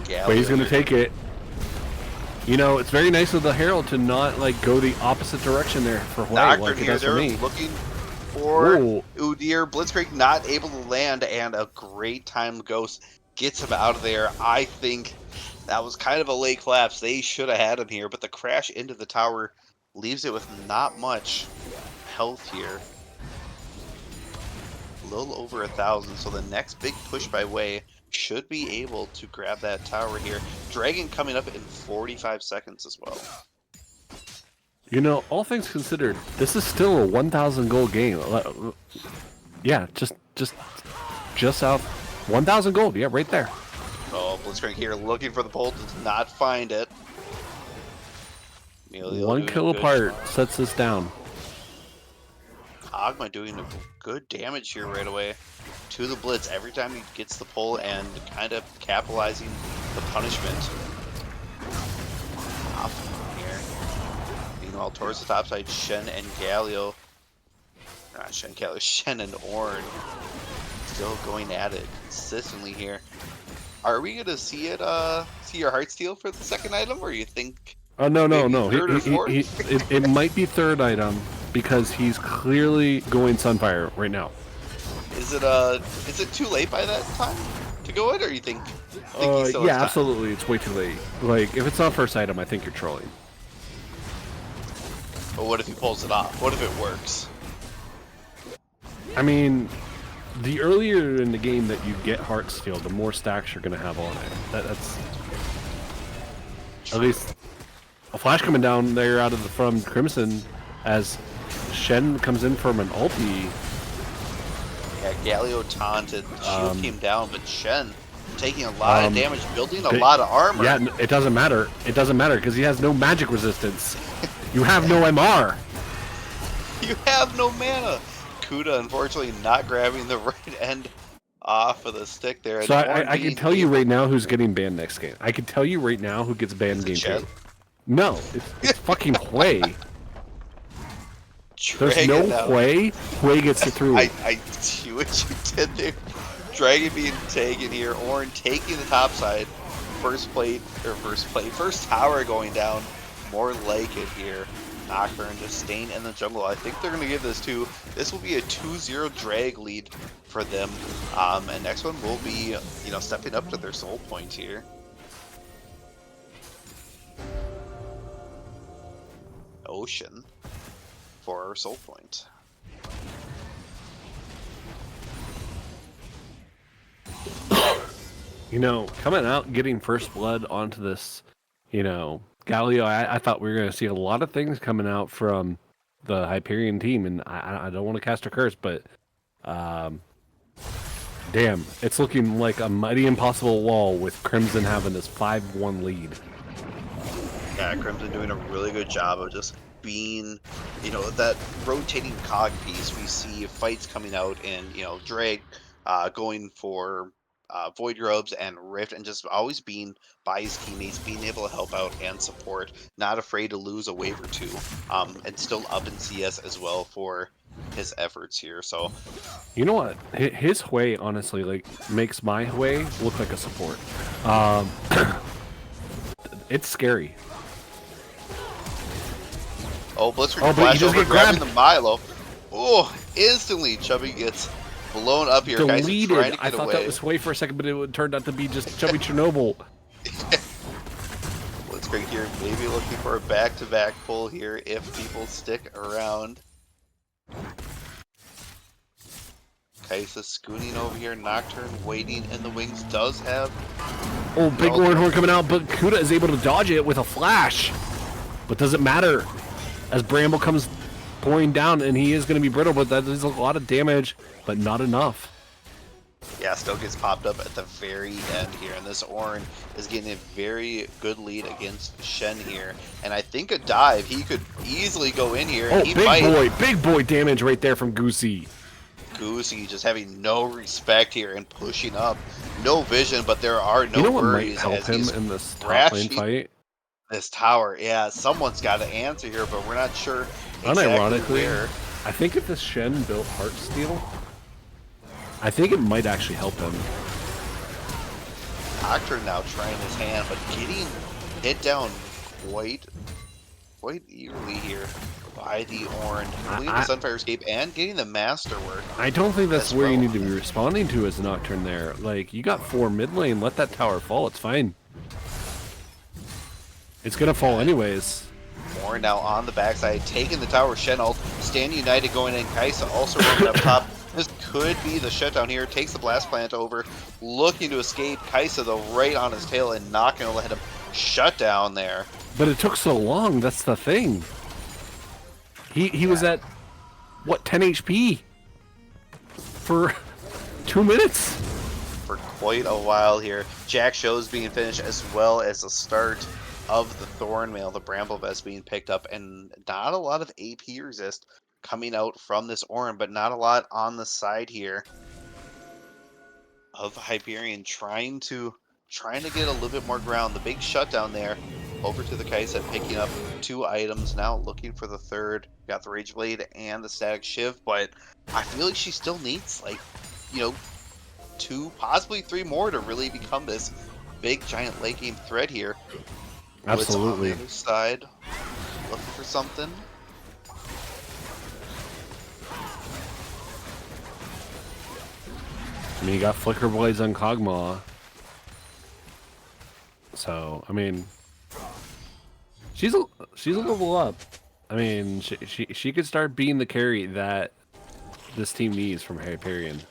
Yeah. But he's going to take it. You know, it's very nice of the Herald to not like go the opposite direction there for Hwei. Doctor like here, for they're me. looking for Ooh. Udyr. Blitzcrank not able to land, and a great time Ghost gets him out of there. I think that was kind of a late collapse. They should have had him here, but the crash into the tower leaves it with not much health here. A little over 1,000, so the next big push by Hwei should be able to grab that tower here. Dragon coming up in 45 seconds as well. You know, all things considered, this is still a 1,000 gold game. Yeah, just south 1,000 gold. Yeah, right there. Oh, Blitzcrank here looking for the pole, does not find it. Emilio 1 doing a kill good apart job. sets this down. Agma doing a good damage here right away to the Blitz every time he gets the pull and kind of capitalizing the punishment. Off here. Meanwhile, towards the top side, Shen and Galio. Not Shen, Galio, Shen and Ornn still going at it consistently here. Are we gonna see it? See your heart steal for the second item, or you think? Oh no. Third or fourth? It might be third item because he's clearly going Sunfire right now. Is it too late by that time to go it, or you think he still has Yeah, time? absolutely. It's way too late. Like if it's not first item, I think you're trolling. But what if he pulls it off? What if it works? I mean, the earlier in the game that you get Heartsteel, the more stacks you're gonna have on it. That's at least a flash coming down there out of from Crimson as Shen comes in from an ulti. Yeah, Galio taunted, shield came down, but Shen taking a lot of damage, building a lot of armor. Yeah, it doesn't matter. It doesn't matter because he has no magic resistance. You have no MR. You have no mana. Kuda unfortunately not grabbing the right end off of the stick there. So I can tell you right now who's getting banned next game. I can tell you right now who gets banned game 2. No, it's fucking Hwei. There's no Hwei. Hwei gets it through. I see what you did there. Dragon being taken here. Ornn taking the top side. First tower going down. More like it here. Knockburn just staying in the jungle. I think they're going to give this to. This will be a 2-0 drag lead for them. And next one will be, stepping up to their soul point here. Ocean for our soul point. Coming out, getting first blood onto this, Galio, I thought we were going to see a lot of things coming out from the Hyperion team, and I don't want to cast a curse, but damn, it's looking like a mighty impossible wall with Crimson having this 5-1 lead. Yeah, Crimson doing a really good job of just being, that rotating cog piece. We see fights coming out and, Drake going for Void Robes and Rift, and just always being by his teammates, being able to help out and support, not afraid to lose a wave or two, and still up in CS as well for his efforts here. So, you know what? His Hwei honestly makes my Hwei look like a support. It's scary. Oh, Blitzcrank but he flash just over, get grabbing grabbed. the Milo. Oh, instantly Chubby gets blown up here. Kaiser trying Deleted. to I get thought away. that was Sway for a second, but it turned out to be just Chubby Chernobyl. Blitzcrank here, maybe looking for a back-to-back pull here if people stick around. Kaisa scooting over here, Nocturne waiting in the wings, does have... Oh, big Warhorn coming out, but Kuda is able to dodge it with a flash. But doesn't matter, as Bramble comes pouring down, and he is going to be brittle, but that is a lot of damage, but not enough. Yeah, still gets popped up at the very end here, and this Ornn is getting a very good lead against Shen here. And I think a dive, he could easily go in here. Oh, And he might... big boy damage right there from Goosey. Goosey just having no respect here and pushing up. No vision, but there are no You know what might worries help as him he's in this top lane fight? this tower. Yeah, someone's got to answer here, but we're not sure exactly Unironically, where. I think if this Shen built Heartsteel, I think it might actually help him. Nocturne now trying his hand, but getting hit down quite eagerly here by the Ornn. Completing the Sunfire Escape and getting the Masterwork. I don't think that's where you need to be responding to as Nocturne there. Like, you got 4 mid lane, let that tower fall, it's fine. It's gonna fall anyways. Ornn now on the backside, taking the tower. Shen ult, Stand United going in. Kaisa also running up top. This could be the shutdown here. Takes the blast plant over, looking to escape. Kaisa though right on his tail and not gonna let him shut down there. But it took so long, that's the thing. He was at, what, 10 HP? For 2 minutes? For quite a while here. Jack Show's being finished as well as the start of the Thornmail, the Bramble Vest being picked up, and not a lot of AP resist coming out from this Ornn, but not a lot on the side here of Hyperion trying to get a little bit more ground. The big shutdown there over to the Kaisa, picking up 2 items now, looking for the third. Got the Rage Blade and the Static Shiv, but I feel like she still needs, like, 2, possibly 3 more to really become this big giant late game threat here. Absolutely. On the other side, looking for something. I mean, you got Flicker Blades on Kog'Maw. So, I mean, she's a level up. I mean, she could start being the carry that this team needs from Hyperion.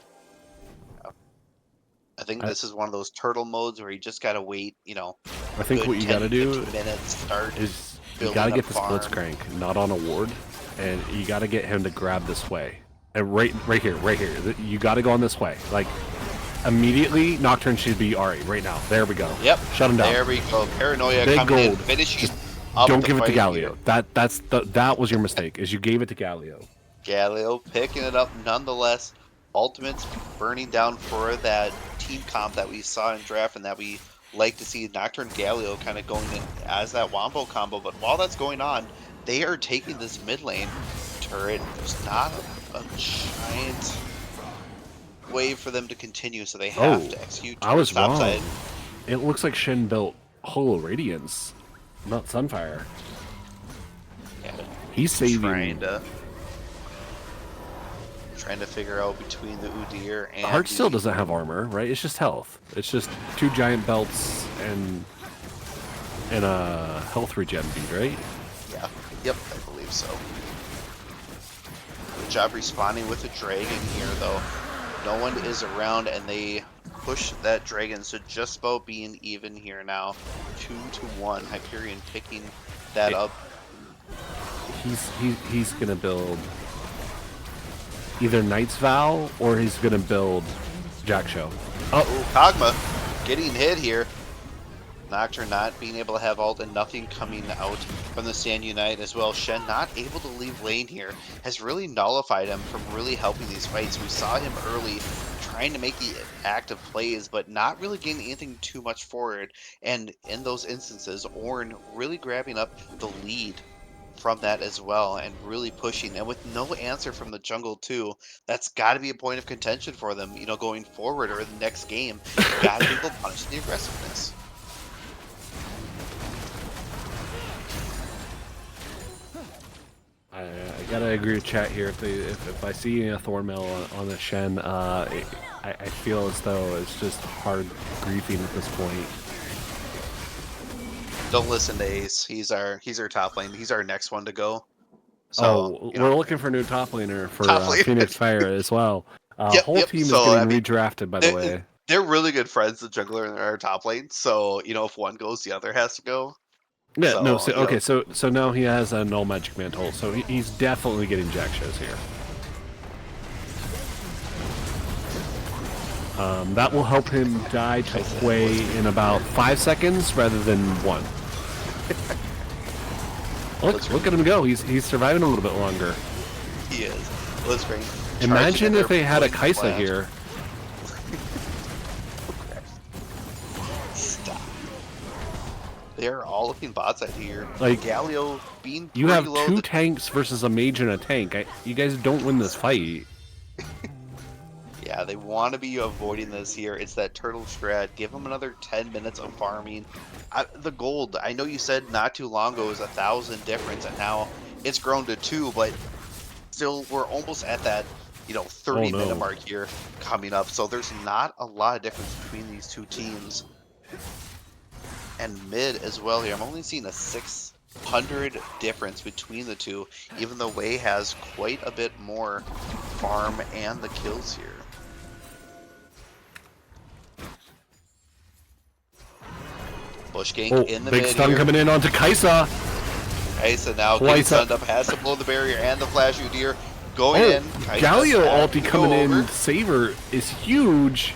I think this is one of those turtle modes where you just gotta wait, I think what you gotta do start is you gotta get the Blitzcrank not on a ward, and you gotta get him to grab this way. And right here. You gotta go on this way. Like, immediately, Nocturne should be Ahri right now. There we go. Yep. Shut him down. There we go. Paranoia Big coming in, gold. finishing Just up don't the give it to fight Galio. here. That was your mistake, is you gave it to Galio. Galio picking it up nonetheless. Ultimates burning down for that team comp that we saw in draft and that we like to see. Nocturne Galio kind of going in as that Wombo combo, but while that's going on, they are taking this mid lane turret. There's not a giant way for them to continue, so they have to execute. I was wrong. Side. It looks like Shen built Holo Radiance, not Sunfire. Yeah, he's saving. Trying to figure out between the Udyr and Heart still doesn't have armor, right? It's just health. It's just 2 giant belts and a health regen bead, right? Yeah. Yep, I believe so. Good job responding with the dragon here, though. No one is around, and they push that dragon, so just about being even here now. 2-1. Hyperion picking that up. He's gonna build either Knight's Vow or he's gonna build Jack Show. Oh, Kog'Maw getting hit here. Nocturne not being able to have ult and nothing coming out from the Stand Unite as well. Shen not able to leave lane here has really nullified him from really helping these fights. We saw him early trying to make the active plays, but not really getting anything too much forward. And in those instances, Ornn really grabbing up the lead from that as well and really pushing, and with no answer from the jungle too, that's got to be a point of contention for them, going forward or the next game. Got to be able to punish the aggressiveness. I gotta agree with chat here. If I see a Thornmail on the Shen, I feel as though it's just hard griefing at this point. Don't listen to Ace. He's our top lane. He's our next one to go. So we're looking for a new top laner for Top laner. Phoenix Fire as well. Yep, Whole yep. team is So, getting I mean, redrafted, by the way. They're really good friends, the jungler and our top lane. So if one goes, the other has to go. Yeah, So, no. So, you know- okay, so now he has a null magic mantle, so he's definitely getting jack shows here. That will help him die to Hui in about 5 seconds rather than 1. Look at him go. He's surviving a little bit longer. He is. Let's bring. Imagine if they had a Kaisa Kaisa here. Stop. They're all looking bot side here. Like, Galio being You pretty have low. 2 tanks versus a mage and a tank. You guys don't win this fight. Yeah, they want to be avoiding this here. It's that turtle strat. Give them another 10 minutes of farming. The gold, I know you said not too long ago was 1,000 difference, and now it's grown to 2, but still we're almost at that 30-minute mark here coming up. So there's not a lot of difference between these two teams. And mid as well here. I'm only seeing a 600 difference between the two, even though Wei has quite a bit more farm and the kills here. Bush gank in the big mid stun here. coming in onto Kaisa. Kaisa now Twice getting stunned up, has to blow the barrier and the flash Udyr going in. Kaisa Galio has ulti to coming go in. over. Saver is huge.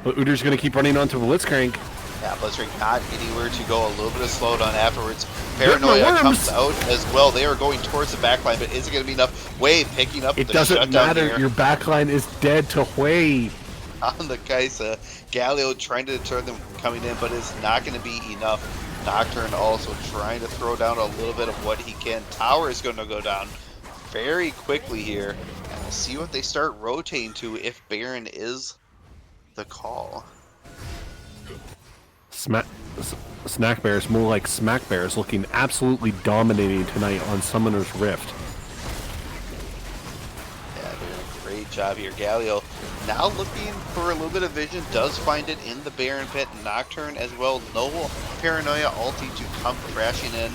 But Udyr's going to keep running onto Blitzcrank. Yeah, Blitzcrank not anywhere to go. A little bit of slowdown afterwards. Get my Paranoia worms. comes out as well. They are going towards the backline, but is it going to be enough? Wei picking up It the doesn't shutdown matter. here Your backline is dead to Hui. on the Kaisa. Galio trying to deter them from coming in, but it's not going to be enough. Nocturne also trying to throw down a little bit of what he can. Tower is going to go down very quickly here. And we'll see what they start rotating to if Baron is the call. Snack Bears, more like Smack Bears, looking absolutely dominating tonight on Summoner's Rift. Yeah, doing a great job here. Galio now looking for a little bit of vision, does find it in the Baron pit. Nocturne as well. No Paranoia ulti to come crashing in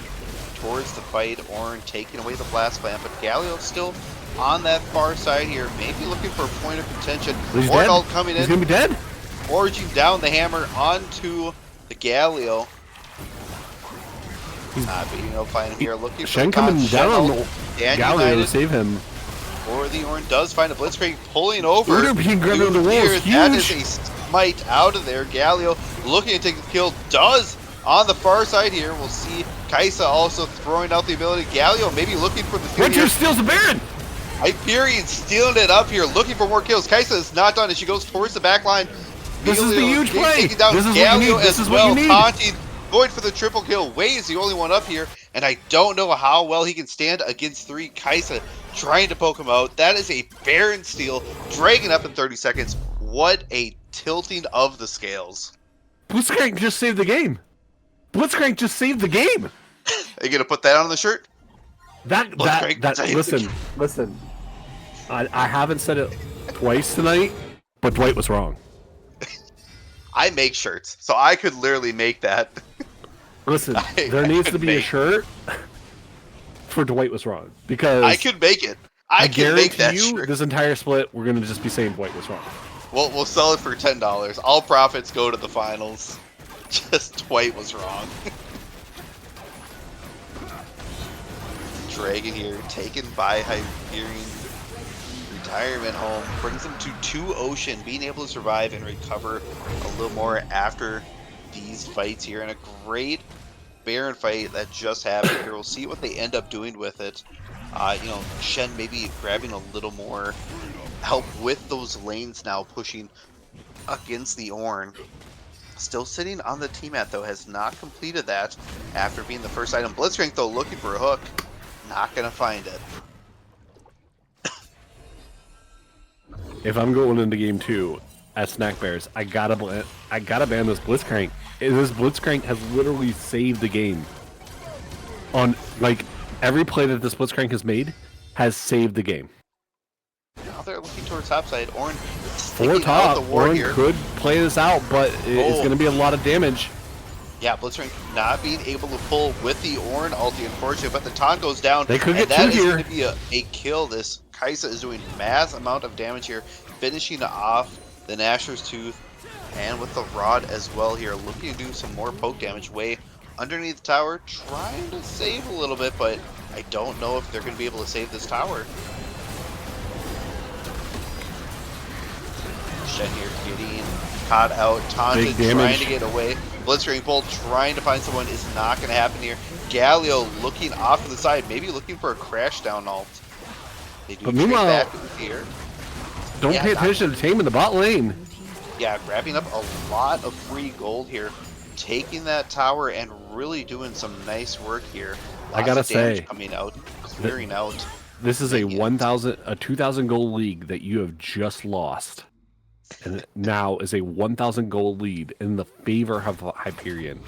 towards the fight. Ornn taking away the blast plant, but Galio still on that far side here, maybe looking for a point of contention. He's Ornn dead. ult coming He's in, gonna be dead. forging down the hammer onto the Galio. He's Not beating no find here, looking Shen for the coming Shen down on ult, and Galio to United. save him. Or the Ornn does find a Blitzcrank pulling over. Udyr being grabbed on the wall is That is huge. a smite out of there. Galio looking to take the kill, does on the far side here. We'll see Kaisa also throwing out the ability. Galio maybe looking for the steal Winter here. steals the Baron. Hyperion stealing it up here, looking for more kills. Kaisa is not done as she goes towards the back line. This is the Galio huge play. taking down This is what you Galio need. This as is what well. you need. Taunting, going for the triple kill. Wei is the only one up here, and I don't know how well he can stand against 3. Kaisa trying to poke him out. That is a Baron steal, dragging up in 30 seconds. What a tilting of the scales. Blitzcrank just saved the game. Blitzcrank just saved the game. Are you gonna put that on the shirt? Blitzcrank saved the Listen. I haven't said it twice tonight, but Dwight was wrong. I make shirts, so I could literally make that. Listen, I there needs to could be a make- shirt for Dwight was wrong, because I could make it. I can make guarantee that you shirt. this entire split we're gonna just be saying Dwight was wrong. We'll sell it for $10. All profits go to the finals. Just Dwight was wrong. Dragon here, taken by Hyperion. Retirement home brings him to 2 Ocean, being able to survive and recover a little more after these fights here. And a great Baron fight that just happened here. We'll see what they end up doing with it. Shen maybe grabbing a little more help with those lanes now, pushing against the Ornn. Still sitting on the T-Mat though, has not completed that after being the first item. Blitzcrank though looking for a hook, not gonna find it. If I'm going into game 2 at Snack Bears, I gotta ban this Blitzcrank. This Blitzcrank has literally saved the game. On like every play that this Blitzcrank has made, has saved the game. Now they're looking towards topside. Ornn For sticking out top, the ward Ornn here. could play this out, but it's going to be a lot of damage. Yeah, Blitzcrank not being able to pull with the Ornn ulti, unfortunately, but the taunt goes down. They could get that two is here. going to be a kill. This Kaisa is doing mass amount of damage here, finishing off the Nashor's Tooth, and with the Rod as well here, looking to do some more poke damage. Way underneath the tower, trying to save a little bit, but I don't know if they're going to be able to save this tower. Shen here getting caught out, taunted, trying to get away. Blitzcrank Bolt trying to find someone is not going to happen here. Galio looking off to the side, maybe looking for a crash down ult. They do But meanwhile, back here. Don't pay attention to Tame in the bot lane. Yeah, grabbing up a lot of free gold here, taking that tower and really doing some nice work here. Lots I gotta of damage say, coming out, clearing out. This is a 2,000 goal league that you have just lost, and it now is a 1,000 goal lead in the favor of Hyperion.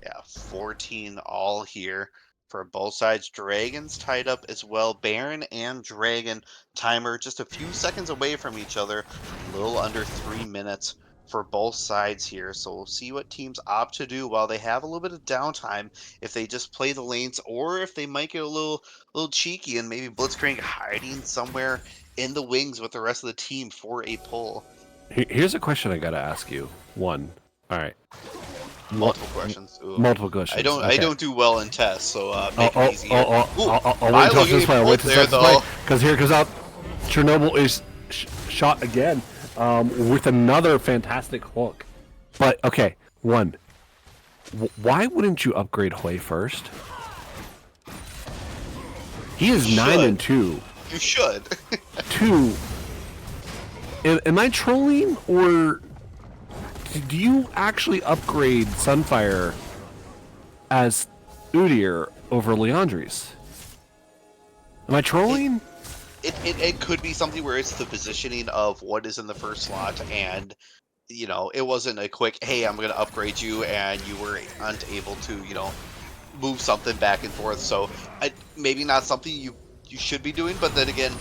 Yeah, 14 all here for both sides. Dragon's tied up as well. Baron and Dragon timer just a few seconds away from each other. A little under 3 minutes for both sides here. So we'll see what teams opt to do while they have a little bit of downtime. If they just play the lanes, or if they might get a little cheeky and maybe Blitzcrank hiding somewhere in the wings with the rest of the team for a pull. Here's a question I gotta ask you. One. All right. Multiple questions. Ooh. Multiple questions. I don't do well in tests, so make it easy. I'll wait till this play. I'll wait till this play. Because here comes out Chernobyl is shot again with another fantastic hook. But okay, one. Why wouldn't you upgrade Hui first? He is 9-2. You should. 2. Am I trolling, or do you actually upgrade Sunfire as Udyr over Leandri's? Am I trolling? It could be something where it's the positioning of what is in the first slot, and you know, it wasn't a quick, hey, I'm going to upgrade you, and you were unable to, you know, move something back and forth. So maybe not something you should be doing, but then again,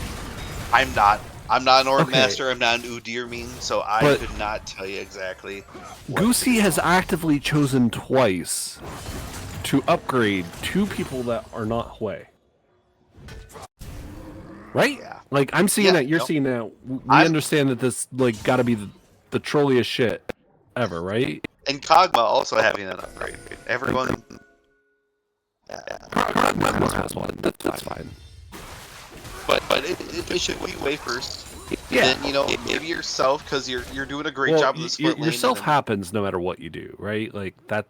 I'm not an Ornn master, I'm not an Udyr main, so I could not tell you exactly. Goosey has actively chosen twice to upgrade 2 people that are not Hui. Right? Yeah. Like, I'm seeing that, you're seeing that. We understand that this, like, gotta be the trolliest shit ever, right? And Kog'Maw also having an upgrade. Everyone... Kog'Maw has one. That's fine. But it should be way first. Yeah. Then, you know, maybe yourself, because you're doing a great job of the split lane. Yourself happens no matter what you do, right? Like, that...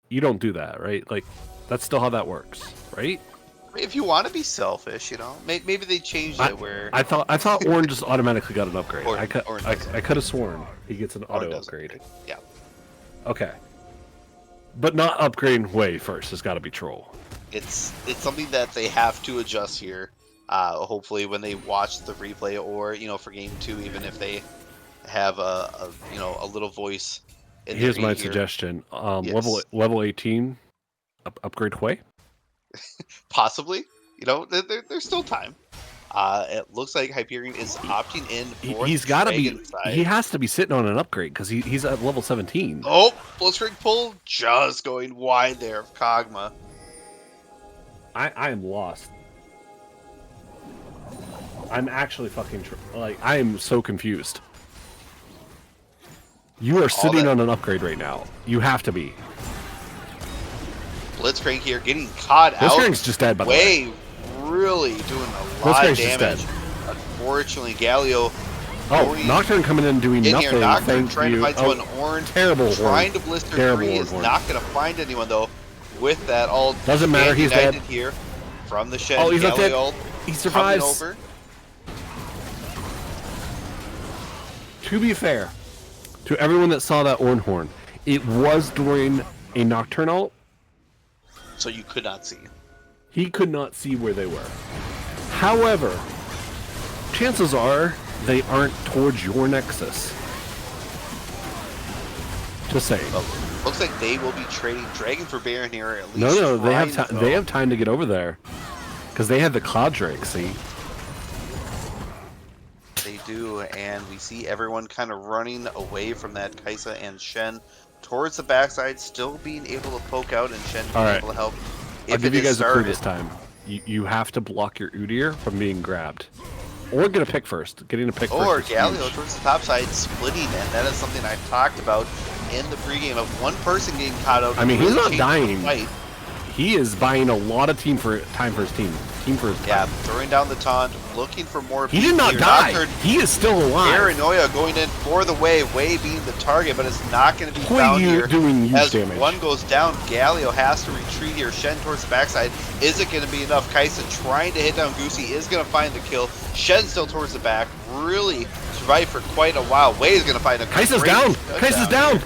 You don't do that, right? Like, that's still how that works, right? If you want to be selfish, you know, maybe they changed it where... I thought Ornn just automatically got an upgrade. I could have sworn he gets an auto upgrade. Yeah. Okay. But not upgrading Hui first has got to be troll. It's something that they have to adjust here. Hopefully when they watch the replay, or you know, for game 2, even if they have a you know, a little voice. Here's my suggestion. Yes. Level 18, upgrade Hui. Possibly. You know, there's still time. It looks like Hyperion is opting in for He's got to be. He has to be sitting on an upgrade because he's at level 17. Oh, Blitzcrank pull just going wide there of Kog'Maw. I am lost. I'm actually fucking I am so confused. You are sitting on an upgrade right now. You have to be. Blitzcrank here getting caught out. Blitzcrank's just dead, by the way. Really doing a lot of damage. Unfortunately, Galio. Nocturne coming in doing nothing. Here, Nocturne Thank trying you. to find someone. Ornn terrible. Trying to blister 3 is not going to find anyone though. With that, all doesn't matter. He's dead here from the shed. Oh, he's not dead. Ult he survives. over. To be fair, to everyone that saw that Ornn horn, it was during a Nocturne ult. So you could not see. He could not see where they were. However, chances are they aren't towards your nexus. Just saying. Well, looks like they will be trading Dragon for Baron here. At least no, they have time to get over there. Because they had the Cloud Drake, see? They do, and we see everyone kind of running away from that Kaisa and Shen towards the backside, still being able to poke out and Shen being able to help. I'll give you guys a clue this time. You have to block your Udyr from being grabbed. Or get a pick first. Getting a pick first. Or Galio towards the top side, splitting, and that is something I've talked about in the pregame of one person getting caught out. I mean, he's not dying. He is buying a lot of time for his team. Yeah, throwing down the taunt, looking for more. He did not die. He is still alive. Paranoia going in for the Way being the target, but it's not going to be found here. Doing huge as damage. One goes down, Galio has to retreat here. Shen towards the backside. Is it going to be enough? Kaisa trying to hit down Goosey is going to find the kill. Shen still towards the back. Really survived for quite a while. Way is going to find a Kaisa's down. Kaisa's down.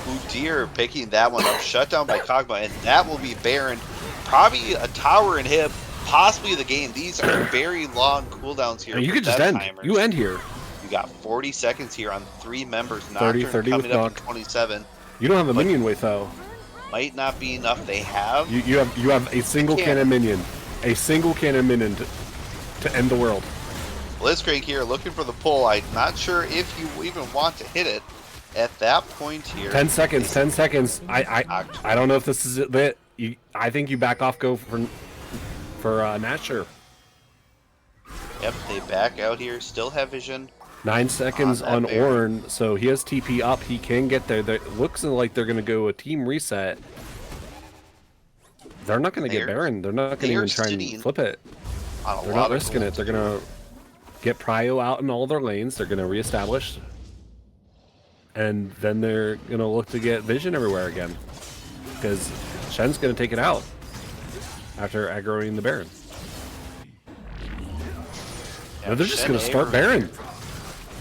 Udyr picking that one up. Shut down by Kog'Maw, and that will be Baron. Probably a tower and hip. Possibly the game. These are very long cooldowns here. You could just end. You end here. You got 40 seconds here on 3 members. 30 coming up in 27. You don't have a minion wave though. Might not be enough. They have. You have a single cannon minion. A single cannon minion to end the world. Blitzcrank here looking for the pull. I'm not sure if you even want to hit it at that point here. 10 seconds. 10 seconds. I don't know if this is it. I think you back off. Go for Natcher. Yep, they back out here. Still have vision. 9 seconds on Ornn, so he has TP up. He can get there. It looks like they're going to go a team reset. They're not going to get Baron. They're not going to even try and flip it. They're not risking it. They're going to get Prio out in all their lanes. They're going to reestablish. And then they're going to look to get vision everywhere again. Because Shen's going to take it out after aggroing the Baron. Yeah, no, they're just going to start Baron.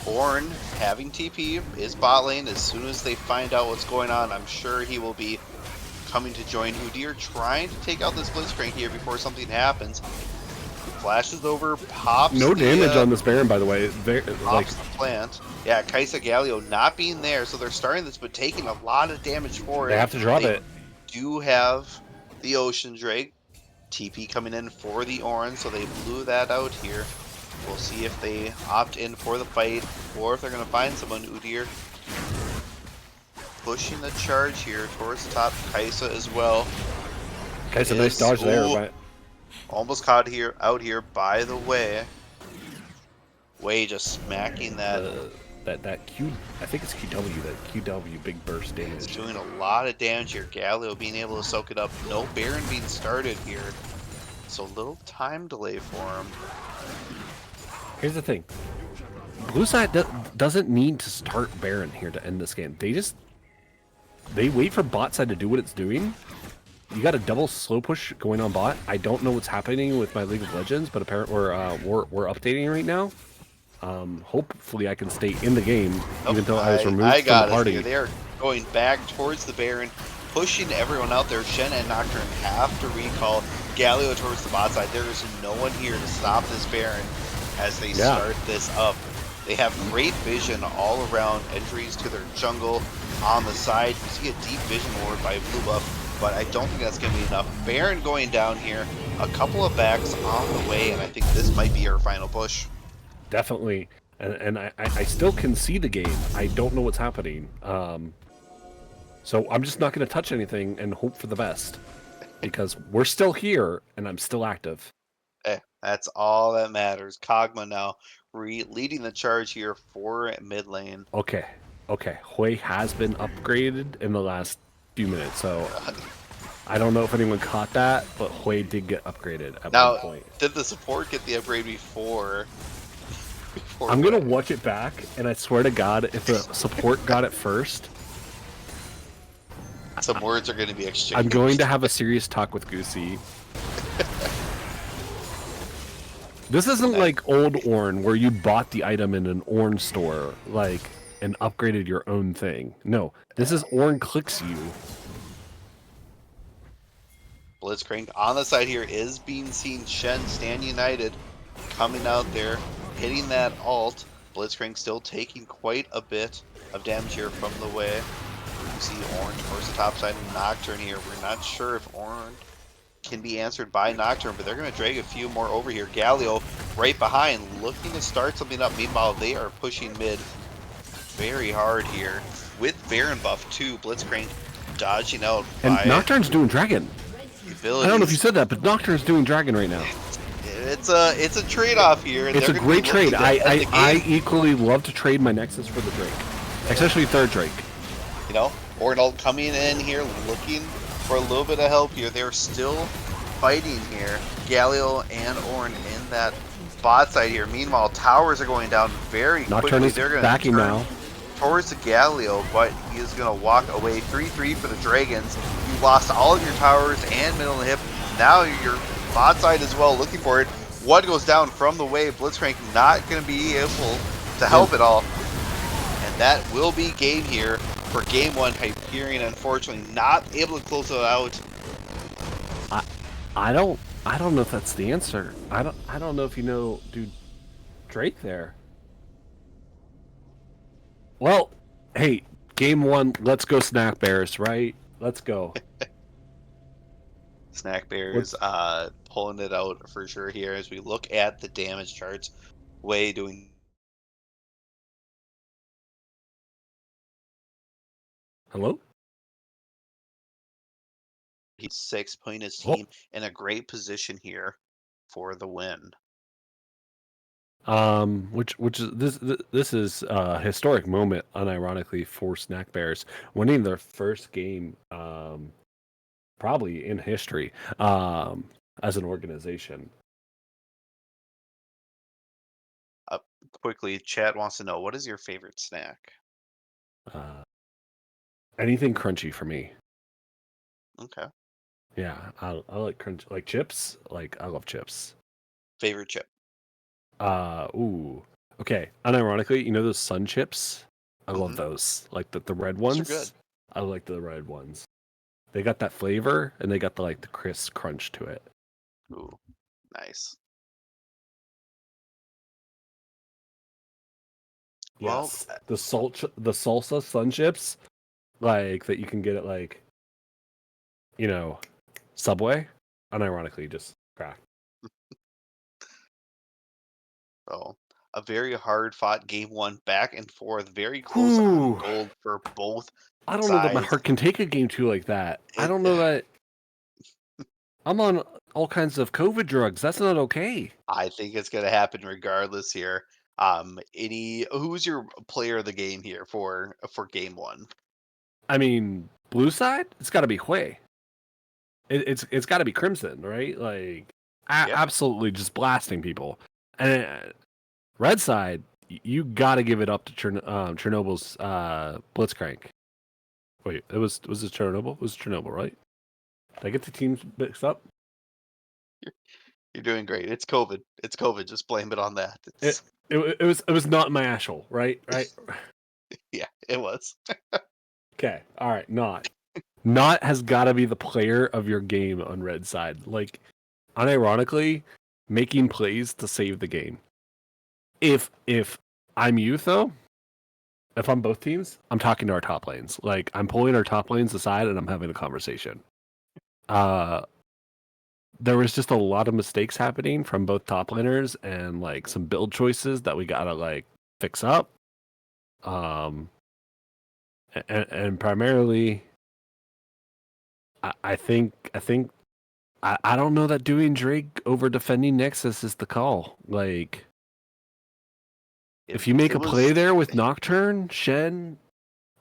Ornn having TP is bot lane. As soon as they find out what's going on, I'm sure he will be coming to join Udyr, trying to take out this Blitzcrank here before something happens. Flashes over, pops. No damage on this Baron, by the way. Pops the plant. Yeah, Kaisa Galio not being there, so they're starting this, but taking a lot of damage for it. They have to drop it. Do have the Ocean Drake. TP coming in for the Ornn, so they blew that out here. We'll see if they opt in for the fight, or if they're going to find someone. Udyr pushing the charge here towards the top. Kaisa as well. Kaisa, nice dodge there. But... almost caught out here by the Way just smacking that. That Q, I think it's QW, that QW big burst damage. It's doing a lot of damage here. Galio being able to soak it up. No Baron being started here. So little time delay for him. Here's the thing. Blue side doesn't need to start Baron here to end this game. They wait for bot side to do what it's doing. You got a double slow push going on bot. I don't know what's happening with my League of Legends, but apparently we're updating right now. Hopefully I can stay in the game, even though I was removed from the party. They're going back towards the Baron, pushing everyone out there. Shen and Nocturne have to recall Galio towards the bot side. There is no one here to stop this Baron as they start this up. They have great vision all around, entries to their jungle on the side. You see a deep vision ward by Blue Buff, but I don't think that's going to be enough. Baron going down here, a couple of backs on the way, and I think this might be our final push. Definitely, and I still can see the game. I don't know what's happening. So I'm just not going to touch anything and hope for the best. Because we're still here, and I'm still active. That's all that matters. Kog'Maw now leading the charge here for mid lane. Okay. Hui has been upgraded in the last few minutes, so I don't know if anyone caught that, but Hui did get upgraded at one point. Did the support get the upgrade before I'm going to watch it back, and I swear to God, if the support got it first... some words are going to be exchanged. I'm going to have a serious talk with Goosey. This isn't like old Ornn, where you bought the item in an Ornn store, and upgraded your own thing. No, this is Ornn clicks you. Blitzcrank on the side here is being seen. Shen, Stand United, coming out there, hitting that ult. Blitzcrank still taking quite a bit of damage here from the Way. You see Ornn towards the top side and Nocturne here. We're not sure if Ornn can be answered by Nocturne, but they're going to drag a few more over here. Galio right behind, looking to start something up. Meanwhile, they are pushing mid very hard here with Baron buff too. Blitzcrank dodging out And by Nocturne's doing Dragon. abilities. I don't know if you said that, but Nocturne's doing Dragon right now. It's a trade-off here. It's They're a gonna be great trade. looking to end the I game, equally love to trade my Nexus for the Drake, especially third Drake. you know, Ornal coming in here looking for a little bit of help here. They're still fighting here. Galio and Ornn in that bot side here. Meanwhile, towers are going down very Nocturne quickly. is They're going backing to now. towards the Galio, but he is going to walk away. 3-3 for the Dragons. You lost all of your towers and middle of the hip. Now your bot side as well looking for it. What goes down from the wave? Blitzcrank not going to be able to help at all. And that will be game here for game one. Hyperion unfortunately not able to close it out. I don't know if that's the answer. I don't know if you know, dude, Drake there. Well, hey, game one, let's go Snack Bears, right? Let's go. Snack Bears pulling it out for sure here as we look at the damage charts. Way doing Hello? he's 6, putting his Oh. team in a great position here for the win. Which is this is a historic moment, unironically, for Snack Bears, winning their first game, probably in history, as an organization. Quickly, chat wants to know, what is your favorite snack? Anything crunchy for me. Okay. Yeah, I like crunch, like chips. Like I love chips. Favorite chip? Ooh. Okay. Unironically, you know those sun chips? I love Mhm. those. Like the red Those ones. are good. I like the red ones. They got that flavor and they got the crisp crunch to it. Ooh, nice. Well, Yes. The salsa sun chips, like that you can get at Subway. Unironically, just crack. so a very hard fought game one, back and forth, very close on Ooh. gold for both I don't know that my sides. heart can take a game two like that. I It- don't know that I'm on all kinds of COVID drugs. That's not okay. I think it's gonna happen regardless here. Who's your player of the game here for game one? I mean, blue side, it's got to be Hui. It's got to be Crimson, right? Like, Yeah. absolutely just blasting people. And red side, you got to give it up to Chernobyl's Blitzcrank. Wait, was it Chernobyl? It was Chernobyl, right? Did I get the teams mixed up? You're doing great. It's COVID. It's COVID. Just blame it on that. It was not Mashal, right? Right. Yeah, it was. Okay. All right. Not has got to be the player of your game on red side. Like, unironically, making plays to save the game. If I'm you though, if I'm both teams, I'm talking to our top lanes. Like, I'm pulling our top lanes aside and I'm having a conversation. There was just a lot of mistakes happening from both top laners and some build choices that we gotta fix up. And primarily, I think I don't know that doing Drake over defending Nexus is the call. Like, if you make a play there with Nocturne, Shen,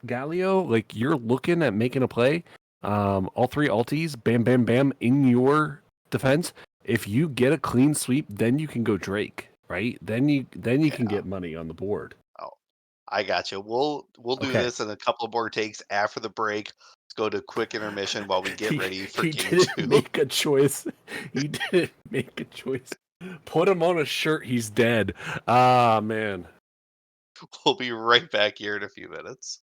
Galio, you're looking at making a play. All three alties, bam, bam, bam, in your defense. If you get a clean sweep, then you can go Drake, right? Then you can get money on the board. Oh, I got you. We'll do Okay. this in a couple more takes after the break. Let's go to a quick intermission while we get ready for he game didn't two. make a choice. He didn't make a choice. Put him on a shirt. He's dead. Ah, man. We'll be right back here in a few minutes.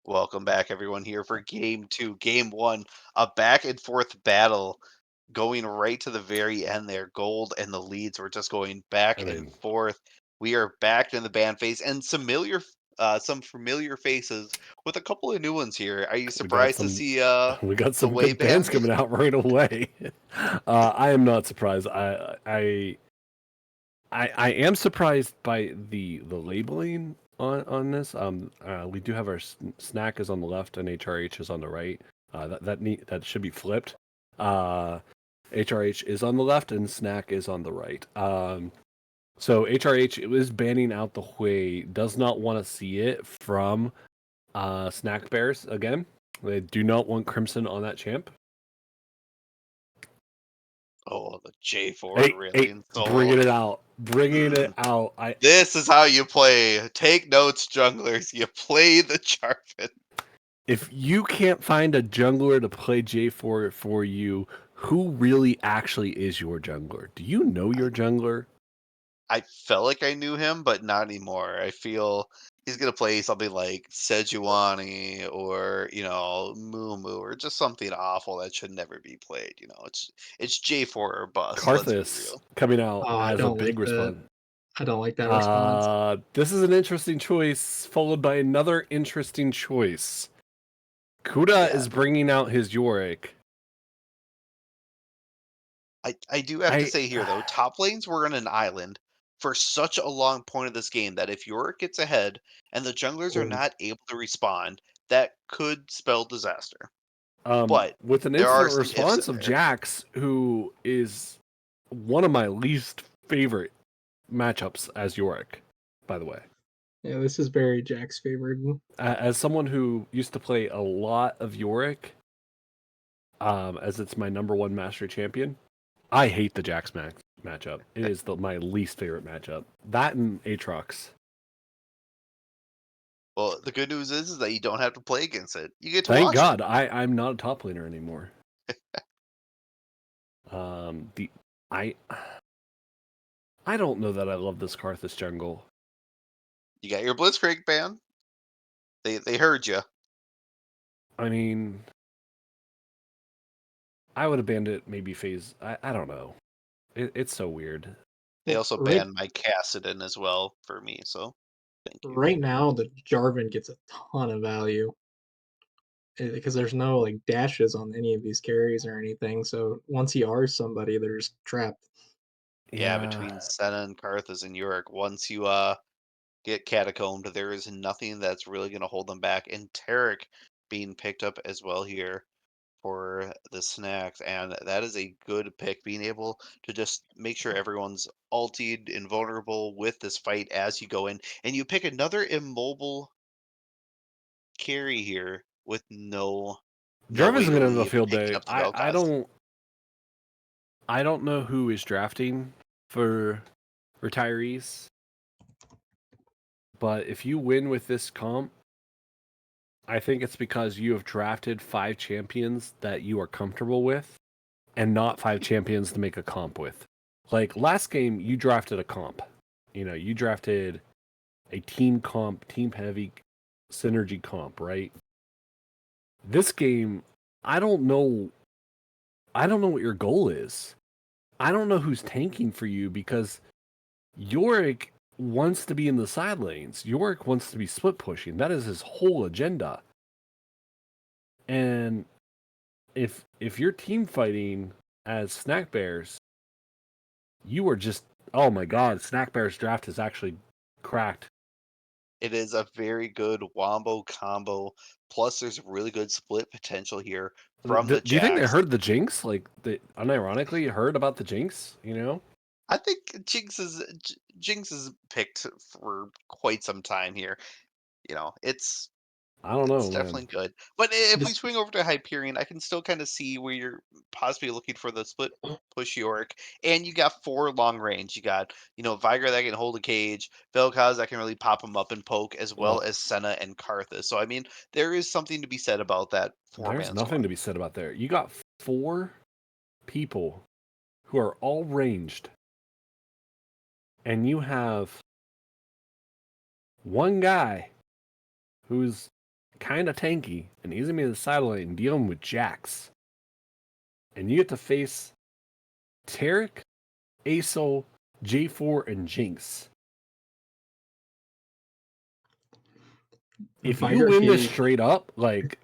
Welcome back, everyone, here for game 2. Game 1, a back and forth battle going right to the very end there. Gold and the leads were just going back I and mean, forth. We are back in the band phase and some familiar faces with a couple of new ones here. Are you we got surprised to some see we got the some way good bands band? coming out right away. I am not surprised. I am surprised by the labeling on this. We do have our snack is on the left and HRH is on the right. That should be flipped. HRH is on the left and snack is on the right. So HRH is banning out the Hui. Does not want to see it from Snack Bears again. They do not want Crimson on that champ. Oh, the J4 Hey, really hey, in soul. bringing it out, bringing it out. This is how you play. Take notes, junglers. You play the Jarvan. If you can't find a jungler to play J4 for you, who really actually is your jungler? Do you know your jungler? I felt like I knew him, but not anymore. I feel he's gonna play something like Sejuani or Moo or just something awful that should never be played. It's J4 or bust. Let's be Karthus real. coming out Oh, I as a don't like big that. response. I don't like that response. This is an interesting choice, followed by another interesting choice. Kuda Yeah, is bringing out his Yorick. I do have to I say here though, top lanes were on an island for such a long point of this game that if Yorick gets ahead and the junglers are Oh, not able to respond, that could spell disaster. But with an there are instant some ifs in response of there. Jax, who is one of my least favorite matchups as Yorick, by the way. yeah, this is very Jack's favorite. As someone who used to play a lot of Yorick, as it's my number one mastery champion, I hate the Jax matchup. It is my least favorite matchup. That and Aatrox. Well, the good news is that you don't have to play against it. You get to Thank watch it. God, I'm not a top laner anymore. The I I don't know that I love this Karthus jungle. You got your Blitzcrank ban. They heard you. I mean, I would have banned it maybe phase. I don't know. It's so weird. They also Right, banned my Cassidon as well for me. So thank you. right now, the Jarvan gets a ton of value because there's no like dashes on any of these carries or anything. So once he R's somebody, they're just trapped. Yeah, Yeah, between Senna and Karthus and Yorick, once you get catacombed, there is nothing that's really going to hold them back. And Tarek being picked up as well here for the snacks, and that is a good pick. Being able to just make sure everyone's ultied, invulnerable with this fight as you go in, and you pick another immobile carry here with no way Jarvan's to gonna have a leave, field picking day. up the Vel'Koz. I don't know who is drafting for retirees, but if you win with this comp, I think it's because you have drafted 5 champions that you are comfortable with, and not 5 champions to make a comp with. Like last game, you drafted a comp. You drafted a team comp, team heavy synergy comp, right? This game, I don't know. I don't know what your goal is. I don't know who's tanking for you because Yorick wants to be in the side lanes. Yorick wants to be split pushing. That is his whole agenda. And if you're team fighting as Snack Bears, you are just, oh my god, Snack Bears draft is actually cracked. It is a very good wombo combo. Plus, there's really good split potential here from the Do you think they Jax. heard the jinx? Like, they unironically heard about the jinx? I think Jinx is picked for quite some time here. It's I don't it's know, man. definitely good. But if we Just swing over to Hyperion, I can still kind of see where you're possibly looking for the split push Yorick, and you got 4 long range. You got Viger that can hold a cage, Vel'Koz that can really pop him up and poke, as well Well, as Senna and Karthus. So I mean, there is something to be said about that there's four-man nothing squad. to be said about there. You got 4 people who are all ranged, and you have one guy who's kind of tanky, and he's gonna be in the side lane dealing with Jax. And you get to face Tarek, Aso, J4, and Jinx. If you win this straight up, like,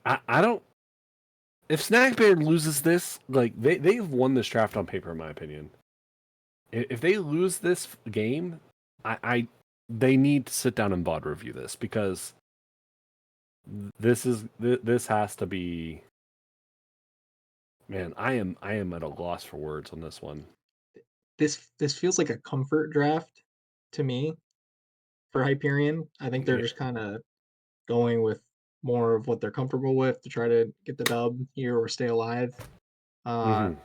I don't. If Snackbear loses this, like, they've won this draft on paper, in my opinion. If they lose this game, they need to sit down and VOD review this, because this has to be. Man, I am at a loss for words on this one. This feels like a comfort draft to me for Hyperion. I think they're just kind of going with more of what they're comfortable with to try to get the dub here or stay alive. The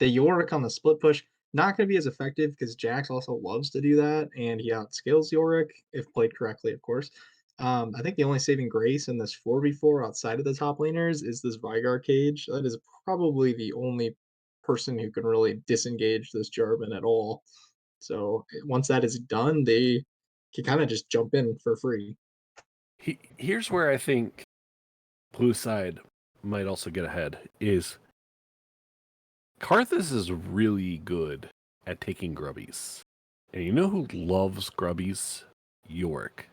Yorick on the split push, not going to be as effective because Jax also loves to do that, and he outskills Yorick if played correctly, of course. I think the only saving grace in this 4v4 outside of the top laners is this Vigar cage. That is probably the only person who can really disengage this Jarvan at all. So once that is done, they can kind of just jump in for free. Here's where I think Blue Side might also get ahead is Karthus is really good at taking grubbies. And you know who loves grubbies? Yorick.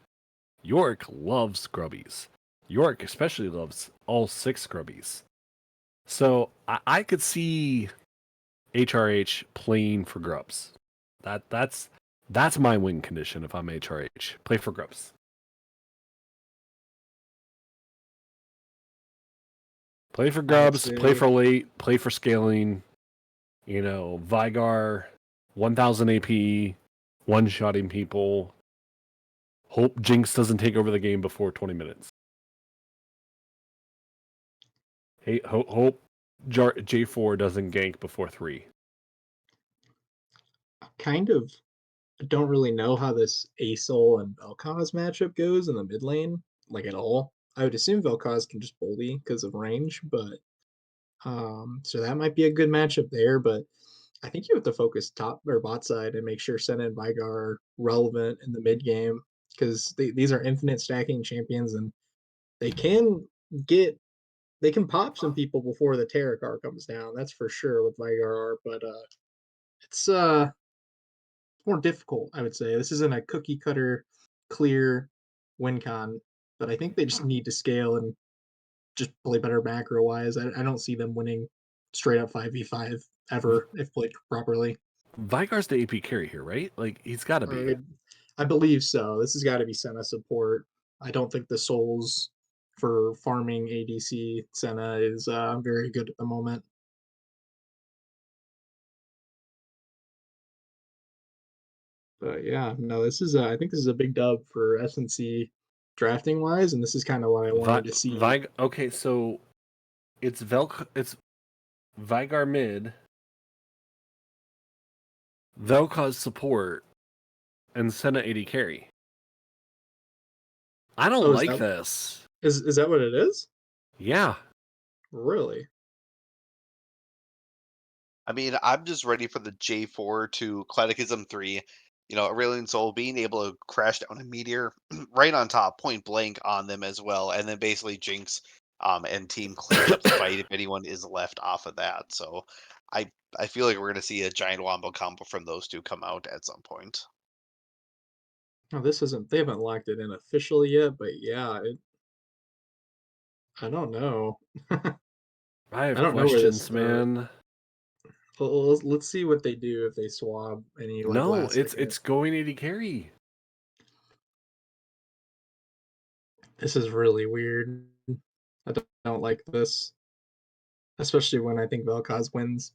Yorick loves grubbies. Yorick especially loves all 6 grubbies. So I could see HRH playing for grubs. That's my win condition if I'm HRH. Play for grubs. Play for grubs, play for late, play for scaling. You know, Vigar, 1000 AP, one-shotting people. Hope Jinx doesn't take over the game before 20 minutes. Hey, hope J4 doesn't gank before 3. Kind of don't really know how this Asol and Vel'Koz matchup goes in the mid lane, like at all. I would assume Vel'Koz can just bully because of range, but so that might be a good matchup there. But I think you have to focus top or bot side and make sure Senna and Vigar are relevant in the mid game, because these are infinite stacking champions, and they can pop some people before the Tarek R comes down. That's for sure with Vigar R, but it's more difficult, I would say. This isn't a cookie cutter clear win con, but I think they just need to scale and just play better macro wise. I don't see them winning straight up 5v5 ever if played properly. Vigar's the AP carry here, right? Like, he's got to be. I believe so. This has got to be Senna support. I don't think the souls for farming ADC Senna is very good at the moment. But yeah, no, this is I think this is a big dub for SNC drafting wise, and this is kind of what I wanted to see. Okay, so it's Vigar mid, Vel'Koz support, and Senna AD carry. I don't like this. Is that what it is? Yeah. Really? I mean, I'm just ready for the J4 to Catechism 3. You know, Aurelion Sol being able to crash down a meteor right on top, point blank on them as well, and then basically Jinx and team cleans up the fight if anyone is left off of that. So I feel like we're going to see a giant wombo combo from those two come out at some point. No, they haven't locked it in officially yet, but yeah, I don't know. I have questions, man. Well, let's see what they do if they swab any. Like, no, it's going AD carry. This is really weird. I don't like this, especially when I think Vel'Koz wins.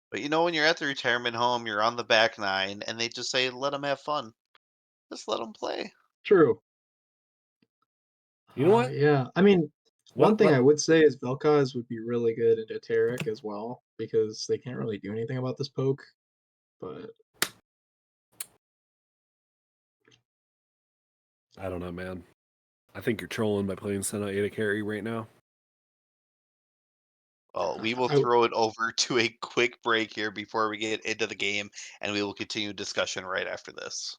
But you know, when you're at the retirement home, you're on the back 9, and they just say, "Let them have fun. Just let them play." True. You know what? Yeah, I mean, one thing I would say is Vel'Koz would be really good into Tarek as well, because they can't really do anything about this poke. But I don't know, man. I think you're trolling by playing Senna AD carry right now. Well, we will throw it over to a quick break here before we get into the game, and we will continue discussion right after this.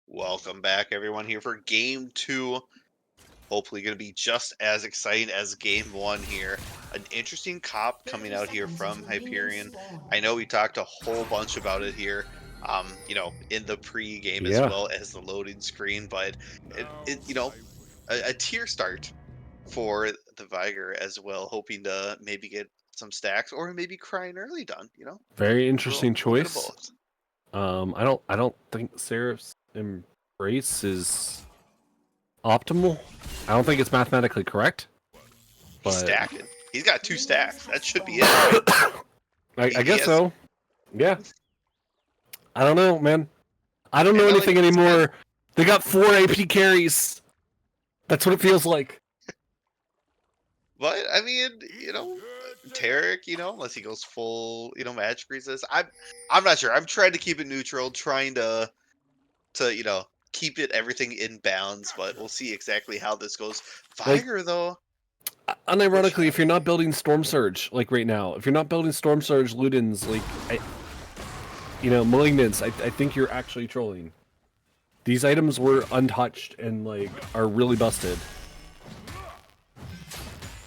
Welcome back, everyone, here for Game 2. Hopefully going to be just as exciting as Game 1 here. An interesting cop coming out here from Hyperion. I know we talked a whole bunch about it here, in the pre-game as Yeah. well as the loading screen, but a tier start for the Viger as well, hoping to maybe get some stacks or maybe crying early done, Very interesting little bit of choice. both. I don't think Seraph's embrace is optimal. I don't think it's mathematically correct. He's But stacking. He's got 2 stacks. That should be it, right? I guess has- so. Yeah. I don't know, man. I don't know And anything like I said- anymore. They got 4 AP carries. That's what it feels like. But I mean, Tarek, unless he goes full, magic resist. I'm not sure. I'm trying to keep it neutral, trying to keep everything in bounds, but we'll see exactly how this goes. Like, Fire though. unironically, if you're not building Storm Surge, like right now, if you're not building Storm Surge, Ludens, like, Malignants, I think you're actually trolling. These items were untouched and, like, are really busted.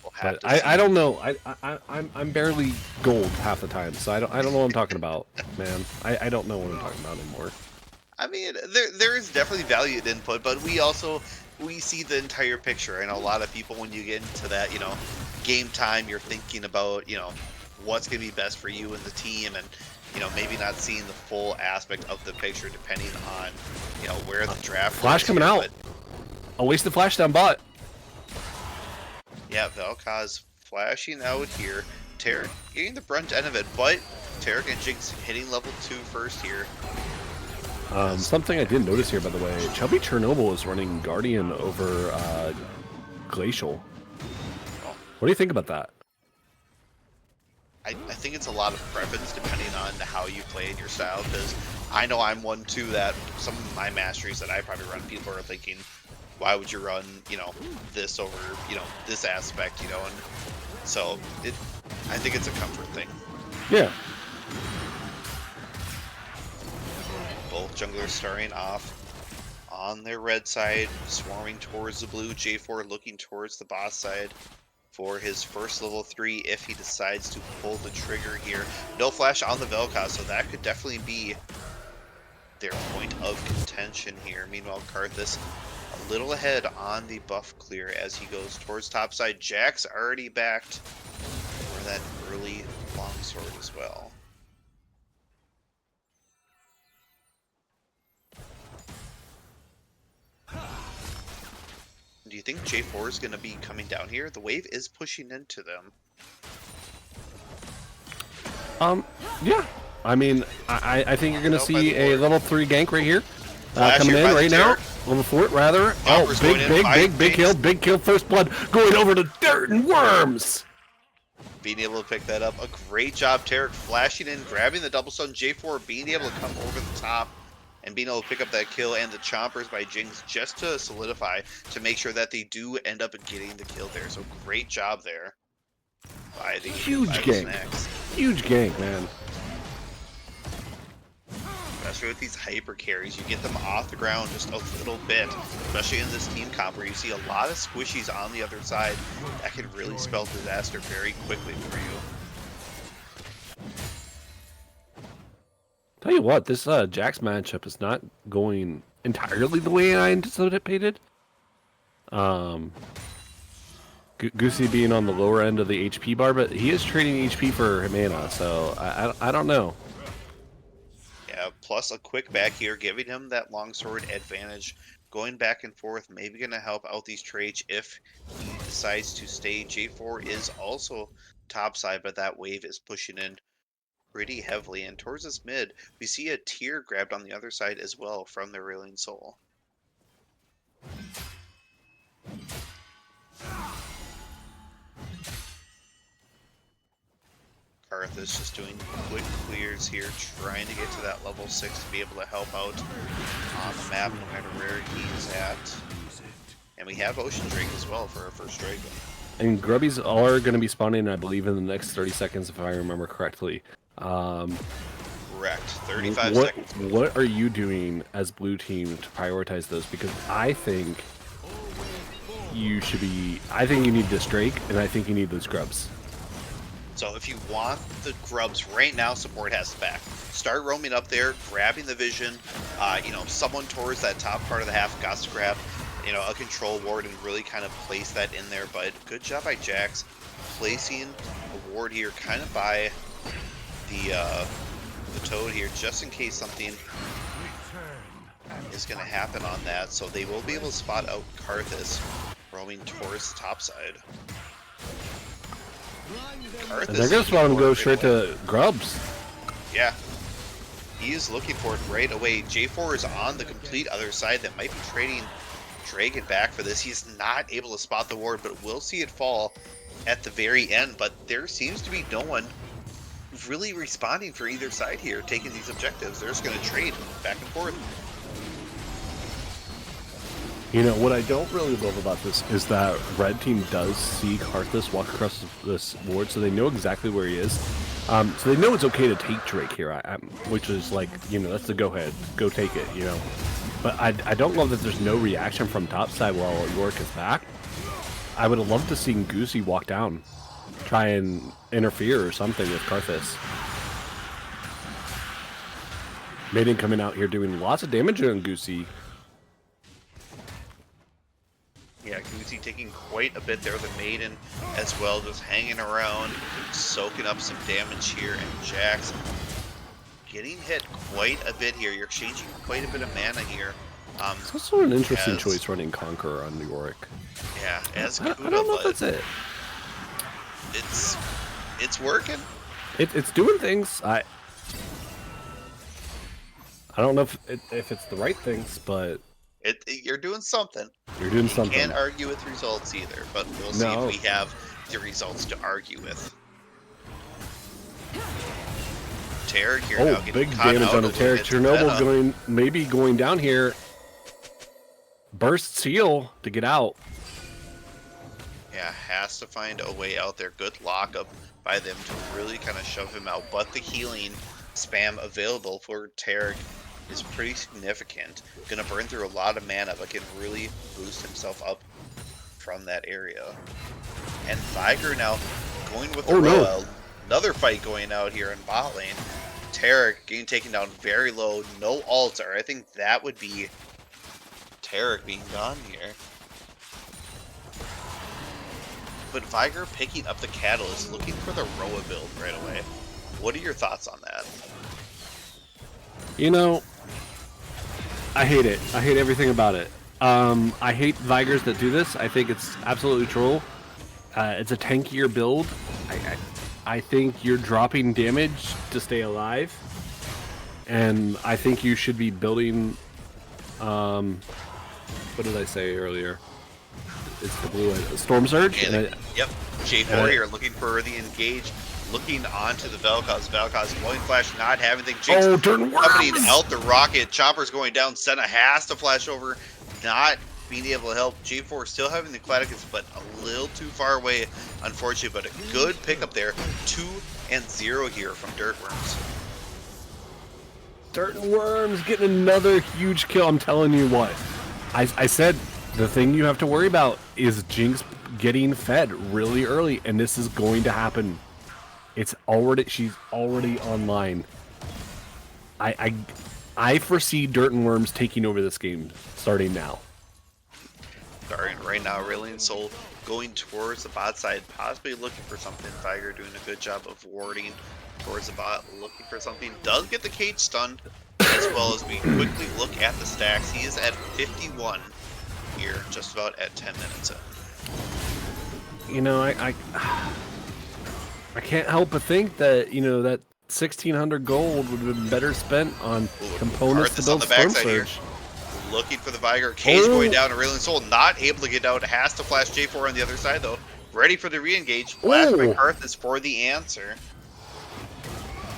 We'll have But to I see. don't know. I'm barely gold half the time, so I don't know what I'm talking about, man. I don't know what I'm talking about anymore. I mean, there is definitely valued input, but we see the entire picture. I know a lot of people, when you get into that, game time, you're thinking about, what's going to be best for you and the team, and maybe not seeing the full aspect of the picture depending on, where the draft. Flash coming out. A wasted flash down bot. Yeah, Vel'Koz flashing out here. Tarek getting the brunt end of it, but Tarek and Jinx hitting level 2 first here. Something I didn't notice here, by the way, Chubby Chernobyl is running Guardian over Glacial. What do you think about that? I think it's a lot of preference depending on how you play in your style, because I know I'm one too that some of my masteries that I probably run, people are thinking, why would you run, this over, this aspect, and so I think it's a comfort thing. Yeah. Both junglers starting off on their red side, swarming towards the blue. J4 looking towards the bot side for his first level 3 if he decides to pull the trigger here. No flash on the Vel'Koz, so that could definitely be their point of contention here. Meanwhile, Karthus a little ahead on the buff clear as he goes towards top side. Jack's already backed for that early longsword as well. Do you think J4 is going to be coming down here? The wave is pushing into them. Yeah. I mean, I think you're going to see a level 3 gank right here. Coming here in by right the now. Tarek. Level 4, rather. Oh, Chopper's going in. big kill, first blood. Going over to Dirt and Worms. Being able to pick that up. A great job, Tarek, flashing in, grabbing the double stun. J4 being able to come over the top and being able to pick up that kill, and the chompers by Jinx just to solidify, to make sure that they do end up getting the kill there. So great job there by the huge gank. Huge gank, man. Especially with these hyper carries, you get them off the ground just a little bit, especially in this team comp where you see a lot of squishies on the other side. That can really spell disaster very quickly for you. Tell you what, this Jax matchup is not going entirely the way I anticipated. Goosey being on the lower end of the HP bar, but he is trading HP for mana, so I don't know. Yeah, plus a quick back here, giving him that longsword advantage. Going back and forth, maybe going to help out these trades if he decides to stay. J4 is also topside, but that wave is pushing in pretty heavily. And towards this mid, we see a tier grabbed on the other side as well from the Railing Soul. Karthus just doing quick clears here, trying to get to that level 6 to be able to help out on the map no matter where he is at. And we have Ocean Drake as well for our first Dragon. And Grubbies are going to be spawning, I believe, in the next 30 seconds, if I remember correctly. Correct. 35 seconds. What are you doing as blue team to prioritize those? Because I think you should be... I think you need this Drake, and I think you need those Grubs. So if you want the Grubs right now, support has to back. Start roaming up there, grabbing the vision. Someone towards that top part of the half got to grab, a control ward and really kind of place that in there. But good job by Jax placing a ward here, kind of by the Toad here, just in case something is going to happen on that. So they will be able to spot out Karthus roaming towards the top side. And they're going to spot him go straight to Grubs. Yeah. He is looking for it right away. J4 is on the complete other side that might be trading Dragon back for this. He's not able to spot the ward, but we'll see it fall at the very end. But there seems to be no one really responding for either side here, taking these objectives. They're just going to trade back and forth. You know, what I don't really love about this is that red team does see Karthus walk across this board, so they know exactly where he is. So they know it's okay to take Drake here, which is like, you know, that's the go-ahead. Go take it, you know. But I don't love that there's no reaction from topside while Yorick is back. I would have loved to see Goosey walk down, try and interfere or something with Karthus. Maiden coming out here doing lots of damage on Goosey. Yeah, Goosey taking quite a bit there. The Maiden as well, just hanging around, soaking up some damage here. And Jax getting hit quite a bit here. You're exchanging quite a bit of mana here. It's also an interesting choice running Conqueror on Yorick. Yeah, as I don't know if that's it. It's working. It's doing things. I don't know if it's the right things, but You're doing something. You're doing something. Can't argue with results either, but we'll see if we have the results to argue with. Tarek here now getting big caught damage out on the a little Tarek. bit. Chernobyl maybe going down here. Burst seal to get out. Yeah, has to find a way out there. Good lockup by them to really kind of shove him out, but the healing spam available for Tarek is pretty significant. Gonna burn through a lot of mana, but can really boost himself up from that area. And Viger now going with the Roa. Another fight going out here in bot lane. Tarek getting taken down very low, no altar. I think that would be Tarek being gone here. But Viger picking up the Catalyst, looking for the Roa build right away. What are your thoughts on that? You know, I hate it. I hate everything about it. I hate Vigers that do this. I think it's absolutely troll. It's a tankier build. I think you're dropping damage to stay alive. And I think you should be building... what did I say earlier? It's the blue Storm Surge. Yep. J4 here looking for the engage. Looking onto the Vel'Koz. Vel'Koz glowing flash, not having anything. Jinx coming out the rocket. Chopper's going down. Senna has to flash over, not being able to help. J4 still having the Claticus, but a little too far away, unfortunately. But a good pickup there. 2-0 here from Dirtworms. Dirtworms getting another huge kill. I'm telling you what. I said the thing you have to worry about is Jinx getting fed really early, and this is going to happen. She's already online. I foresee Dirtworms taking over this game starting now. Starting right now, Aurelion Sol going towards the bot side, possibly looking for something. Viger doing a good job of warding towards the bot, looking for something. Does get the cage stunned, as well as we quickly look at the stacks. He is at 51 here, just about at 10 minutes in. You know, I can't help but think that, you know, that 1,600 gold would have been better spent on components to build Storm Surge. Looking for the Viger. Cage going down. Aurelion Sol not able to get out. Has to flash J4 on the other side, though. Ready for the re-engage. Flash by Karthus for the answer.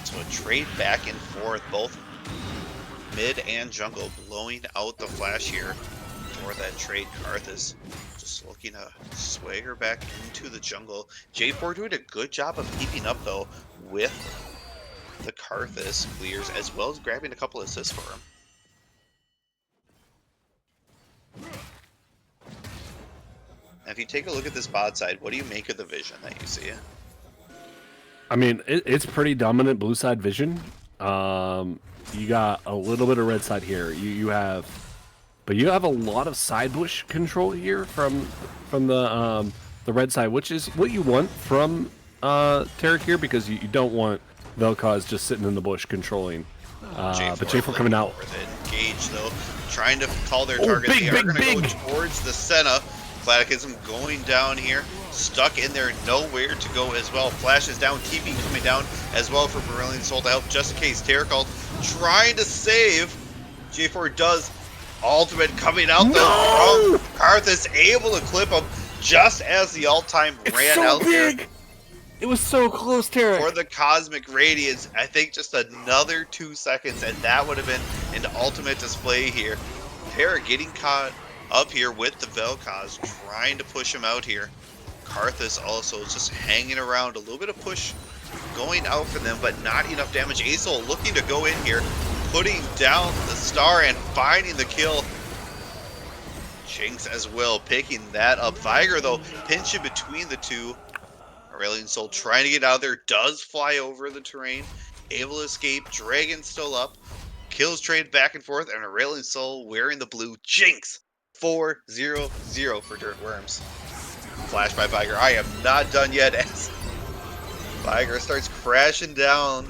So a trade back and forth. Both mid and jungle blowing out the flash here for that trade. Karthus just looking to swagger back into the jungle. J4 doing a good job of keeping up, though, with the Karthus clears, as well as grabbing a couple assists for him. Now, if you take a look at this bot side, what do you make of the vision that you see? I mean, it's pretty dominant blue side vision. You got a little bit of red side here. You have a lot of side bush control here from the red side, which is what you want from Tarek here, because you don't want Vel'Koz just sitting in the bush controlling. But J4 coming out. Engage though, trying to call their target. They are going to go towards the Senna. Claticusm going down here, stuck in there, nowhere to go as well. Flash is down, TP coming down as well for Aurelion Sol to help just in case. Tarek trying to save. J4 does. Ultimate coming out though from Karthus, able to clip him just as the alt time ran out there. It was so close, Tarek. For the Cosmic Radiance, I think just another 2 seconds, and that would have been an ultimate display here. Tarek getting caught up here with the Vel'Koz, trying to push him out here. Karthus also just hanging around, a little bit of push going out for them, but not enough damage. Aesol looking to go in here, putting down the star and finding the kill. Jinx as well, picking that up. Viger, though, pinching between the two. Aurelion Sol trying to get out of there, does fly over the terrain, able to escape. Dragon still up. Kills trade back and forth, and Aurelion Sol wearing the blue. Jinx 4-0-0 for Dirt Worms. Flash by Viger. I am not done yet as Viger starts crashing down,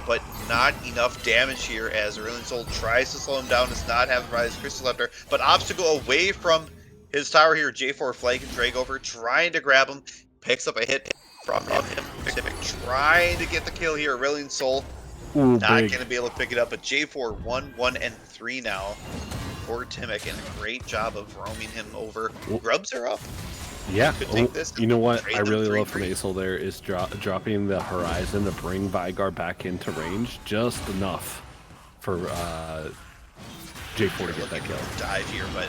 but not enough damage here as Aurelion Sol tries to slow him down, does not have his Crystal Scepter, but opts to go away from his tower here. J4 flank and drag over, trying to grab him, picks up a hit from him. Trying to get the kill here. Aurelion Sol not going to be able to pick it up, but J4 1-1-3 now for Timic, and a great job of roaming him over. Grubs are up. Yeah, This, you know what I really love from Aesol there is dropping the Horizon to bring Veigar back into range just enough for J4 to get that kill. Dive here, but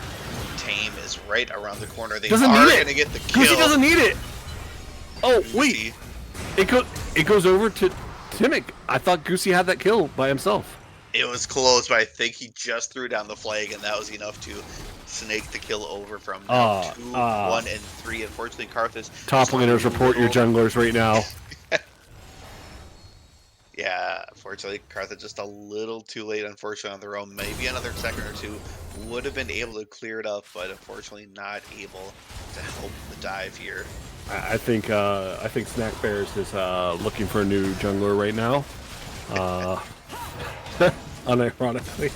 Tame is right around the corner. They doesn't are need it. Gonna get the kill. Goosey doesn't need it. Oh wait, it goes over to Timic. I thought Goosey had that kill by himself. It was close, but I think he just threw down the flag, and that was enough to snake the kill over from 2-1-3. Unfortunately, Karthus. Top laners, report your junglers right now. Yeah, unfortunately, Karthus just a little too late, unfortunately, on their own. Maybe another second or two would have been able to clear it up, but unfortunately not able to help the dive here. I think Snack Bears is looking for a new jungler right now. Unironically.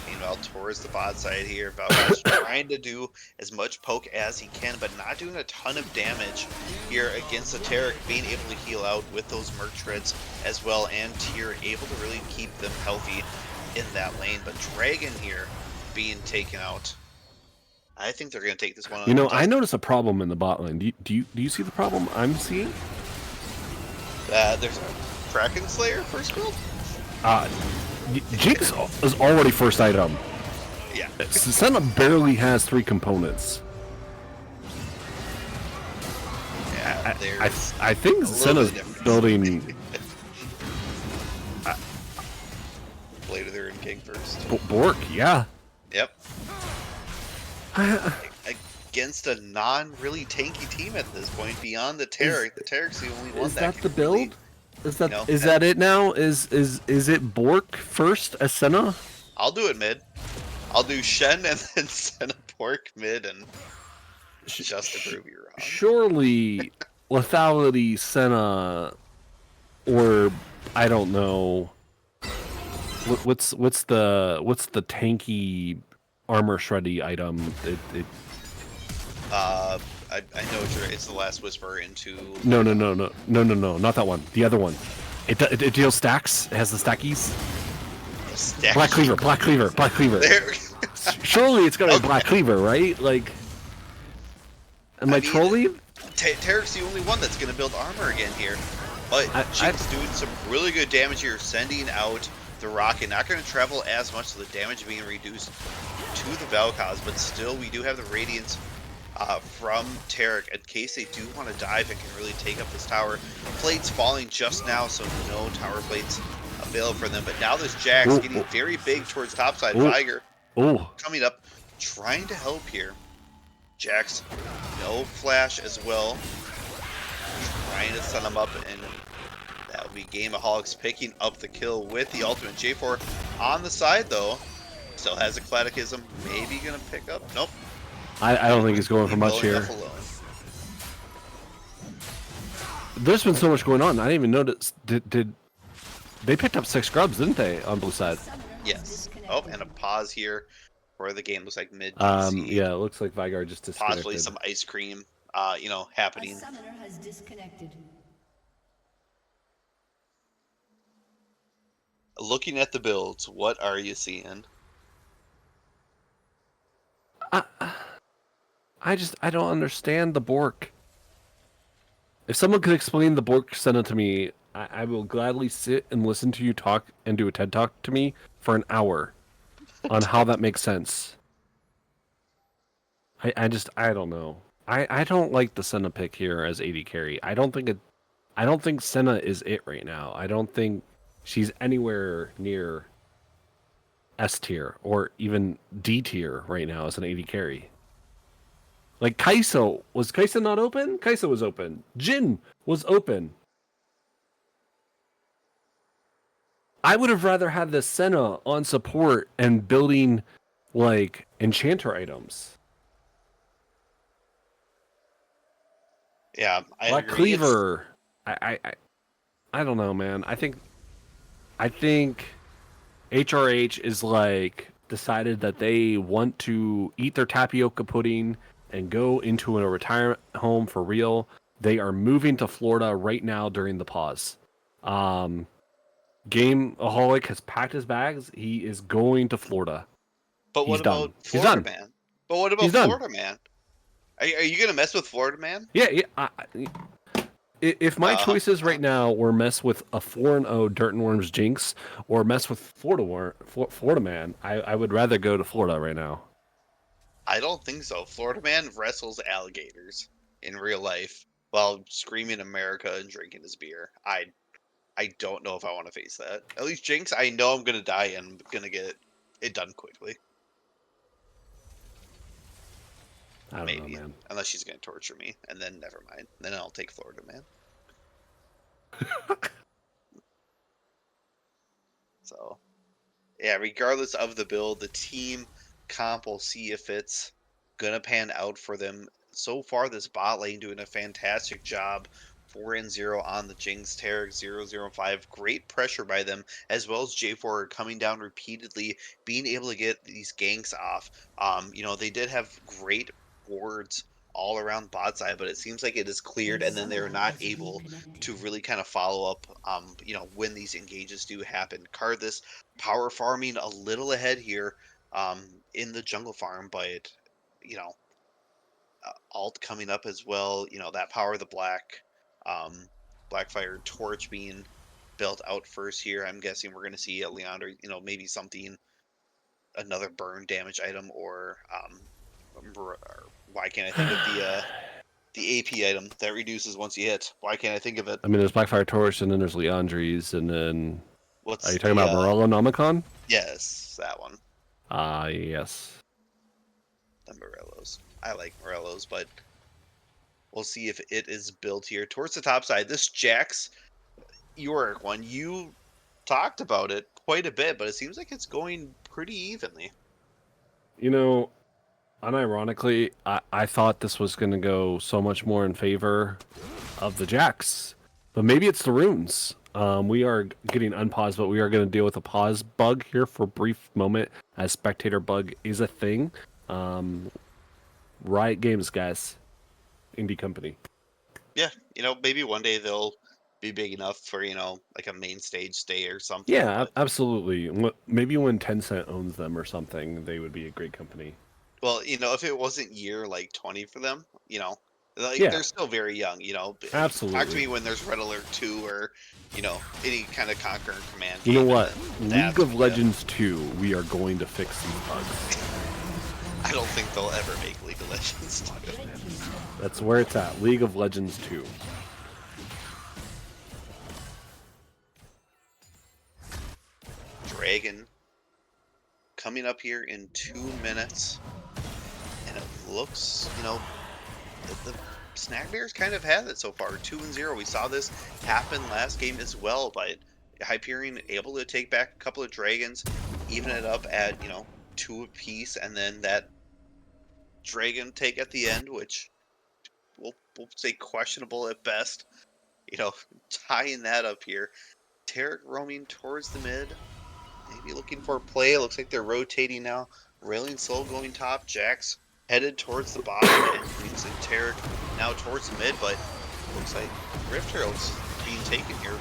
Meanwhile, towards the bot side here, Valky's trying to do as much poke as he can, but not doing a ton of damage here against the Taric, being able to heal out with those Merc Treads as well, and Tyr able to really keep them healthy in that lane. But Dragon here being taken out. I think they're going to take this one on. You know, I notice a problem in the bot lane. Do you see the problem I'm seeing? There's a Kraken Slayer first build? Jinx is already first item. Yeah. Senna barely has 3 components. Yeah, I think Senna's building... Blade of the Iron King first. Bork, yeah. Yep. Against a non-really tanky team at this point, beyond the Taric. The Taric's the only one is that that the can build? really... Is that it now? Is it Bork first as Senna? I'll do it mid. I'll do Shen and then Senna Bork mid, and just to prove you wrong. Surely lethality Senna, or I don't know. What's the tanky armor shreddy item? I know it's the Last Whisper into... No, not that one. The other one. It deals stacks. It has the stackies. Black Cleaver. There. Surely it's gonna be Black Cleaver, right? Like, am I trolling? Taric's the only one that's gonna build armor again here. But Jinx doing some really good damage here, sending out the rocket. Not gonna travel as much, so the damage being reduced to the Vel'Koz, but still we do have the Radiance from Taric in case they do want to dive and can really take up this tower. Plates falling just now, so no tower plates available for them. But now this Jax getting very big towards topside. Viger coming up, trying to help here. Jax, no flash as well. Trying to set him up, and that would be Gameaholics picking up the kill with the ultimate. J4 on the side, though. Still has a Catechism. Maybe going to pick up. Nope. I don't think he's going for much here. There's been so much going on. I didn't even notice. Did they picked up 6 scrubs, didn't they, on blue side? Yes. Oh, and a pause here for the game. Looks like mid. Yeah, it looks like Veigar just disconnected. Possibly some ice cream, happening. Looking at the builds, what are you seeing? I don't understand the Bork. If someone could explain the Bork Senna to me, I will gladly sit and listen to you talk and do a TED Talk to me for an hour on how that makes sense. I don't know. I don't like the Senna pick here as AD carry. I don't think Senna is it right now. I don't think she's anywhere near S tier or even D tier right now as an AD carry. Like Kai'Sa, was Kai'Sa not open? Kai'Sa was open. Jin was open. I would have rather had the Senna on support and building like enchanter items. Yeah, I Black agree. Cleaver. I don't know, man. I think HRH is like decided that they want to eat their tapioca pudding and go into a retirement home for real. They are moving to Florida right now during the pause. Gameaholic has packed his bags. He is going to Florida. But what He's done. about He's Florida done. Man? But what about He's done. Florida Man? Are you gonna mess with Florida Man? Yeah. If my choices right now were mess with a 4-0 Dirt and Worms Jinx or mess with Florida Man, I would rather go to Florida right now. I don't think so. Florida Man wrestles alligators in real life while screaming America and drinking his beer. I don't know if I want to face that. At least Jinx, I know I'm gonna die and I'm gonna get it done quickly. I don't Maybe. know, man. Unless she's gonna torture me, and then never mind. Then I'll take Florida Man. So, yeah, regardless of the build, the team comp will see if it's gonna pan out for them. So far, this bot lane doing a fantastic job. 4-0 on the Jinx, Tarek 0-0-5. Great pressure by them, as well as J4 coming down repeatedly, being able to get these ganks off. They did have great wards all around bot side, but it seems like it is cleared, and then they're not able to really kind of follow up, when these engages do happen. Cardless power farming a little ahead here in the jungle farm, but you know, alt coming up as well. That power of the Blackfire torch being built out first here. I'm guessing we're going to see a Leander, maybe something, another burn damage item, or why can't I think of the AP item that reduces once you hit? Why can't I think of it? I mean, there's Blackfire Torch, and then there's Leandri's, and then What's are you talking the, about Morello Nomicon? Yes, that one. Yes. The Morellos. I like Morellos, but we'll see if it is built here towards the top side. This Jax Yorick one, you talked about it quite a bit, but it seems like it's going pretty evenly. Unironically, I thought this was going to go so much more in favor of the Jax, but maybe it's the runes. We are getting unpaused, but we are going to deal with a pause bug here for a brief moment, as spectator bug is a thing. Riot Games, guys. Indie company. Yeah, maybe one day they'll be big enough for, like a main stage stay or something. Yeah, but... absolutely. Maybe when Tencent owns them or something, they would be a great company. Well, if it wasn't year like 20 for them, Yeah. they're still very young, Absolutely. Talk to me when there's Red Alert 2 or, any kind of Conquer and Command You game. know what? League of Legends 2, we are going to fix these bugs. I don't think they'll ever make League of Legends 2. That's where it's at. League of Legends 2. Dragon coming up here in 2 minutes, and it looks, the Snack Bears kind of have it so far. 2-0. We saw this happen last game as well, but Hyperion able to take back a couple of dragons, even it up at 2 apiece, and then that dragon take at the end, which we'll say questionable at best. Tying that up here. Tarek roaming towards the mid. Maybe looking for a play. It looks like they're rotating now. Railing Soul going top. Jax headed towards the bottom. And Tarek now towards the mid. But looks like Rift Herald's being taken here.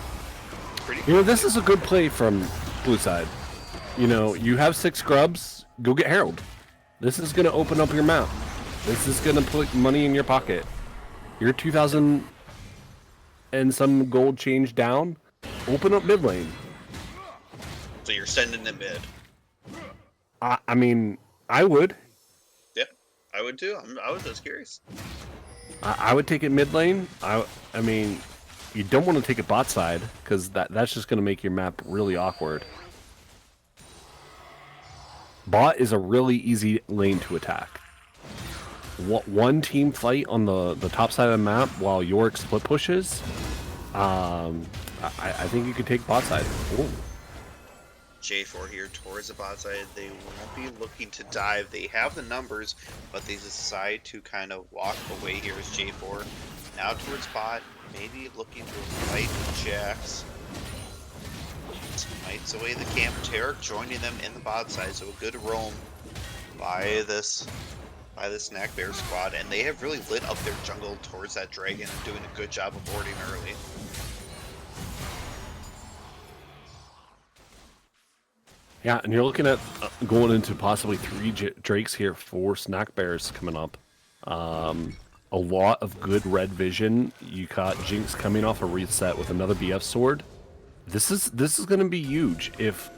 This is a good play from blue side. You have 6 scrubs. Go get Herald. This is going to open up your map. This is going to put money in your pocket. You're 2,000 and some gold change down. Open up mid lane. So you're sending them mid. I mean, I would. Yeah, I would too. I was just curious. I would take it mid lane. I mean, you don't want to take it bot side because that's just going to make your map really awkward. Bot is a really easy lane to attack. One team fight on the top side of the map while Yorick split pushes. I think you could take bot side. Ooh. J4 here towards the bot side. They won't be looking to dive. They have the numbers, but they decide to kind of walk away here as J4. Now towards bot, maybe looking to fight with Jax. Smites away the camp. Tarek joining them in the bot side, so a good roam by this Snack Bear squad, and they have really lit up their jungle towards that dragon and doing a good job of boarding early. Yeah, and you're looking at going into possibly 3 Drakes here for Snack Bears coming up. A lot of good red vision. You got Jinx coming off a reset with another BF sword. This is going to be huge. If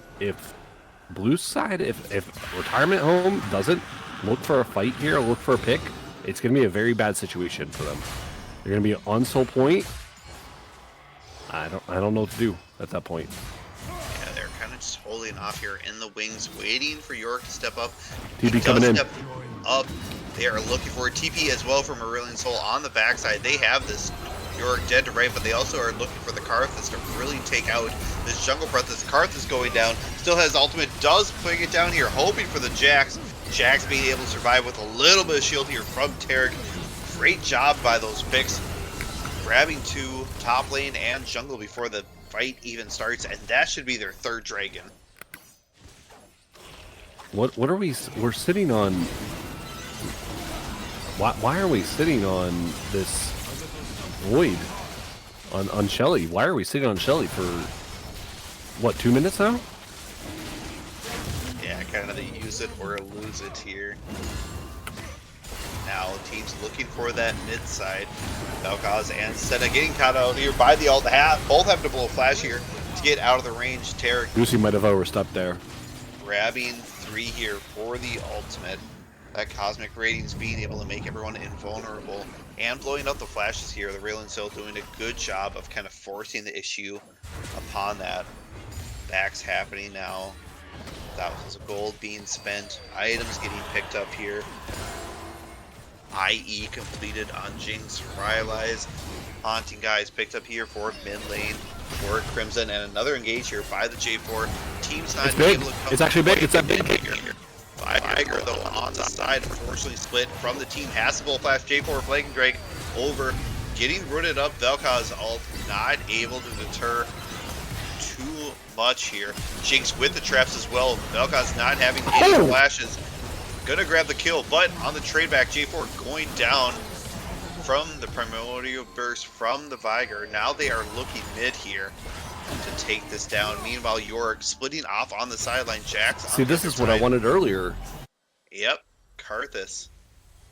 blue side, if Retirement Home doesn't look for a fight here, or look for a pick, it's going to be a very bad situation for them. They're going to be on soul point. I don't know what to do at that point. Yeah, they're kind of just holding off here in the wings, waiting for York to step up. TP coming in. Step up. They are looking for a TP as well from Aurelion Soul on the backside. They have this York dead to right, but they also are looking for the Karthus to really take out this jungle breath as Karthus going down. Still has ultimate, does bring it down here, hoping for the Jax. Jax being able to survive with a little bit of shield here from Tarek. Great job by those picks. Grabbing 2 top lane and jungle before the fight even starts, and that should be their 3rd dragon. What are we're sitting on? Why are we sitting on this void on Shelly? Why are we sitting on Shelly for what, 2 minutes now? Yeah, kind of the use it or lose it here. Now team's looking for that mid side. Vel'Koz and Senna getting caught out here by the ult. Both have to blow a flash here to get out of the range. Tarek Lucy might have overstepped there. grabbing 3 here for the ultimate. That cosmic ratings being able to make everyone invulnerable and blowing up the flashes here. The Aurelion Soul doing a good job of kind of forcing the issue upon that. Back's happening now. Thousands of gold being spent. Items getting picked up here. IE completed on Jinx. Rylai's Haunting Guys picked up here for mid lane for Crimson, and another engage here by the J4. Team's not It's big. able to come. It's actually big. It's that big. Viger though on the side, unfortunately split from the team. Has the bull flash. J4 flanking Drake over, getting rooted up. Vel'Koz ult not able to deter too much here. Jinx with the traps as well. Vel'Koz not having any flashes. Gonna grab the kill, but on the trade back, J4 going down from the Primordial Burst from the Viger. Now they are looking mid here to take this down. Meanwhile, Yorick splitting off on the sideline. Jax. See, this is what I wanted earlier. Yep, Karthus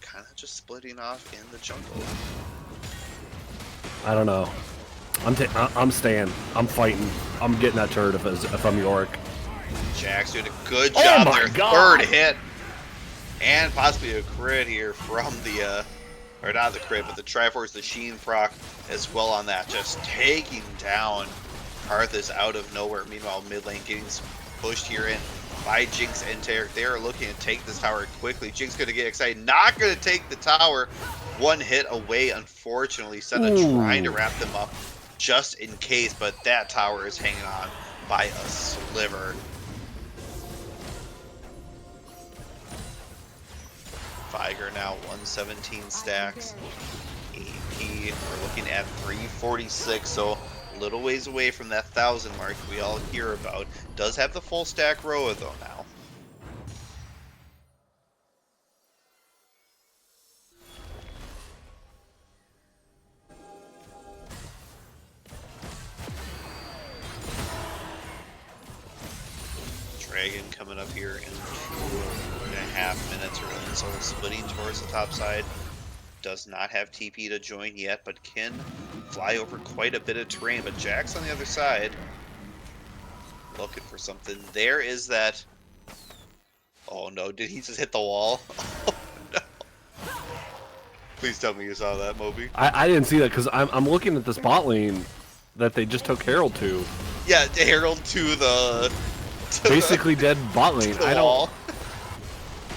kind of just splitting off in the jungle. I don't know. I'm staying. I'm fighting. I'm getting that turret if I'm Yorick. Jax doing a good job my there. God. 3rd hit. And possibly a crit here from the, or not the crit, but the Triforce, the Sheen proc as well on that. Just taking down Karthus out of nowhere. Meanwhile, mid lane getting pushed here in by Jinx and Tarek. They are looking to take this tower quickly. Jinx going to get excited. Not going to take the tower. 1 hit away, unfortunately. Senna trying to wrap them up just in case, but that tower is hanging on by a sliver. Viger now 117 stacks. AP, we're looking at 346, so a little ways away from that 1,000 mark we all hear about. Does have the full stack Roa though now. Dragon coming up here in 2.5 minutes or so, splitting towards the top side. Does not have TP to join yet, but can fly over quite a bit of terrain. But Jax on the other side, looking for something. There is that. Oh no, did he just hit the wall? Oh no. Please tell me you saw that, Moby. I didn't see that because I'm looking at this bot lane that they just took Herald to. Yeah, Herald to the Basically dead bot lane. to the I don't. wall.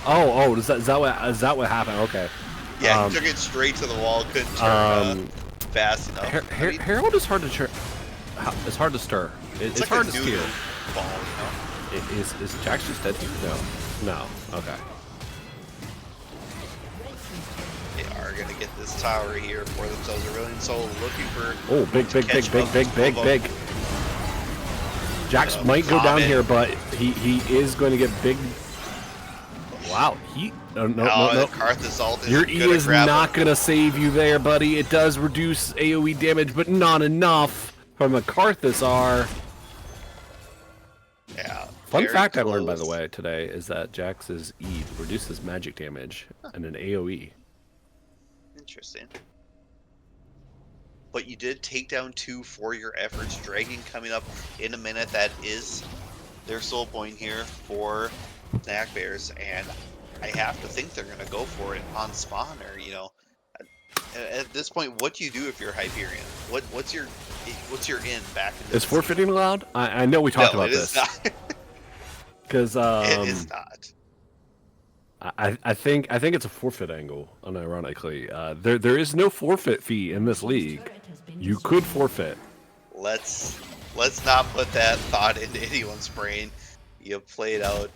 Oh, is that what happened? Okay. Yeah, he took it straight to the wall. Couldn't turn fast enough. Herald is hard to it's hard to stir. It's like hard a to noodle steer. ball, you know? Is Jax just dead? No. Okay. They are gonna get this tower here for themselves. Aurelion Soul looking for. Oh, big. Jax might go down here, but he is going to get big. Wow, no. Karthus ult is Your E gonna is grab not him. going to save you there, buddy. It does reduce AoE damage, but not enough from a Karthus R. Yeah. Fun very fact I learned, by the close. way, today is that Jax's E reduces magic damage and an AoE. Interesting. But you did take down 2 for your efforts. Dragon coming up in a minute. That is their soul point here for Snack Bears, and I have to think they're going to go for it on spawn, or at this point, what do you do if you're Hyperion? What's your in back into Is the forfeiting allowed? I know we talked about this. Not. Because It is not. I think it's a forfeit angle, unironically. There is no forfeit fee in this league. You could forfeit. Let's not put that thought into anyone's brain. You played out.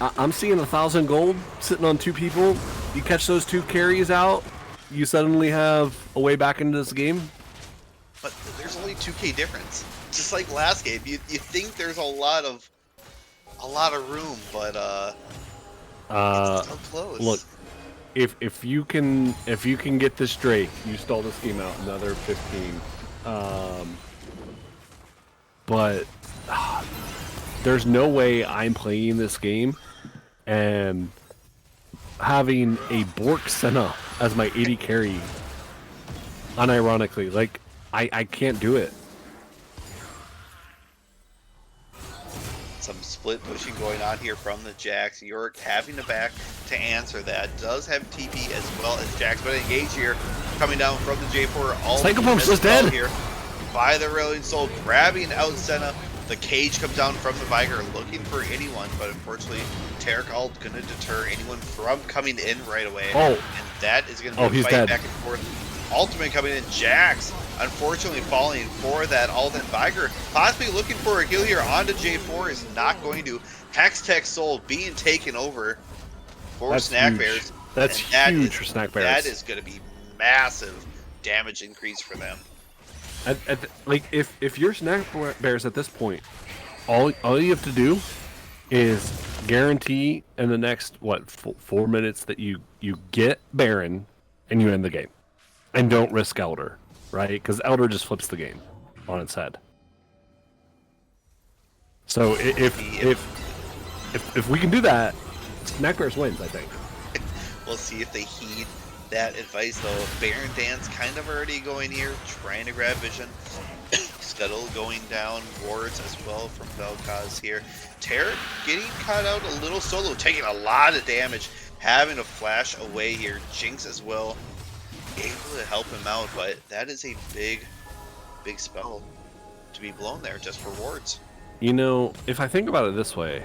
I'm seeing 1,000 gold sitting on 2 people. You catch those 2 carries out, you suddenly have a way back into this game. But there's only 2K difference. Just like last game, you think there's a lot of room, but it's so close. Look, if you can get this straight, you stall this game out another 15. But there's no way I'm playing this game and having a Bork Senna as my 80 carry. Unironically, like I can't do it. Some split pushing going on here from the Jax. York having to back to answer that. Does have TP as well as Jax, but engage here coming down from the J4. All Psycho Pump's just dead here by the Aurelion Soul, grabbing out Senna. The cage comes down from the Viger, looking for anyone, but unfortunately, Terrakal gonna deter anyone from coming in right away. Oh, and that is gonna be a he's fight dead. back and forth. Ultimate coming in, Jax unfortunately falling for that ult, and Viger possibly looking for a kill here onto J4 is not going to. Hextech Soul being taken over for Snack Bears. That's huge for Snack Bears. That is going to be massive damage increase for them. Like if you're Snack Bears at this point, all you have to do is guarantee in the next 4 minutes that you get Baron and you end the game, and don't risk Elder, right? Because Elder just flips the game on its head. So if we can do that, Snack Bears wins, I think. We'll see if they heed that advice, though. Baron Dance kind of already going here, trying to grab vision. Scuttle going down, wards as well from Vel'Koz here. Terra getting caught out a little solo, taking a lot of damage, having to flash away here. Jinx as well, able to help him out, but that is a big spell to be blown there just for wards. You know, if I think about it this way,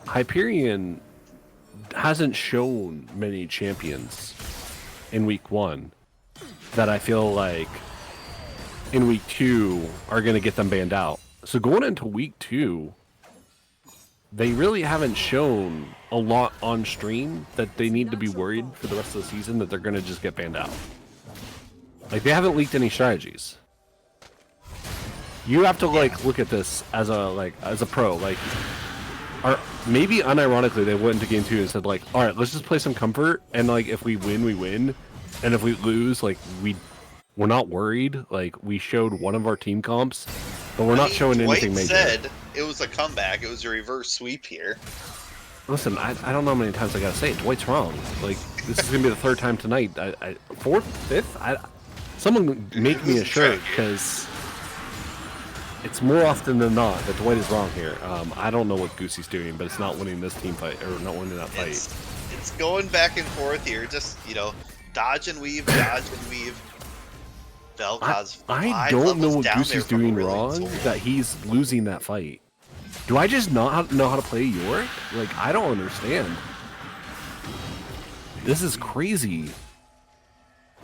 Hyperion hasn't shown many champions in week 1 that I feel like in week 2 are going to get them banned out. So going into week 2, they really haven't shown a lot on stream that they need to be worried for the rest of the season that they're going to just get banned out. Like, they haven't leaked any strategies. You have to look at this as a pro, or maybe unironically they went into game 2 and said all right, let's just play some comfort, and if we win, we win, and if we lose, we're not worried. We showed one of our team comps, but we're not showing anything major. Said it was a comeback. It was a reverse sweep here. Listen, I don't know how many times I gotta say it. Dwight's wrong. This is gonna be the 3rd time tonight. 4th, 5th. Someone make me a shirt, because it's more often than not that Dwight is wrong here. I don't know what Goosey's doing, but it's not winning this team fight, or not winning that fight. It's going back and forth here. Just, dodge and weave, dodge and weave. Vel'Koz I don't know what Goosey's doing wrong that he's losing that fight. Do I just not know how to play Yorick? Like, I don't understand. This is crazy.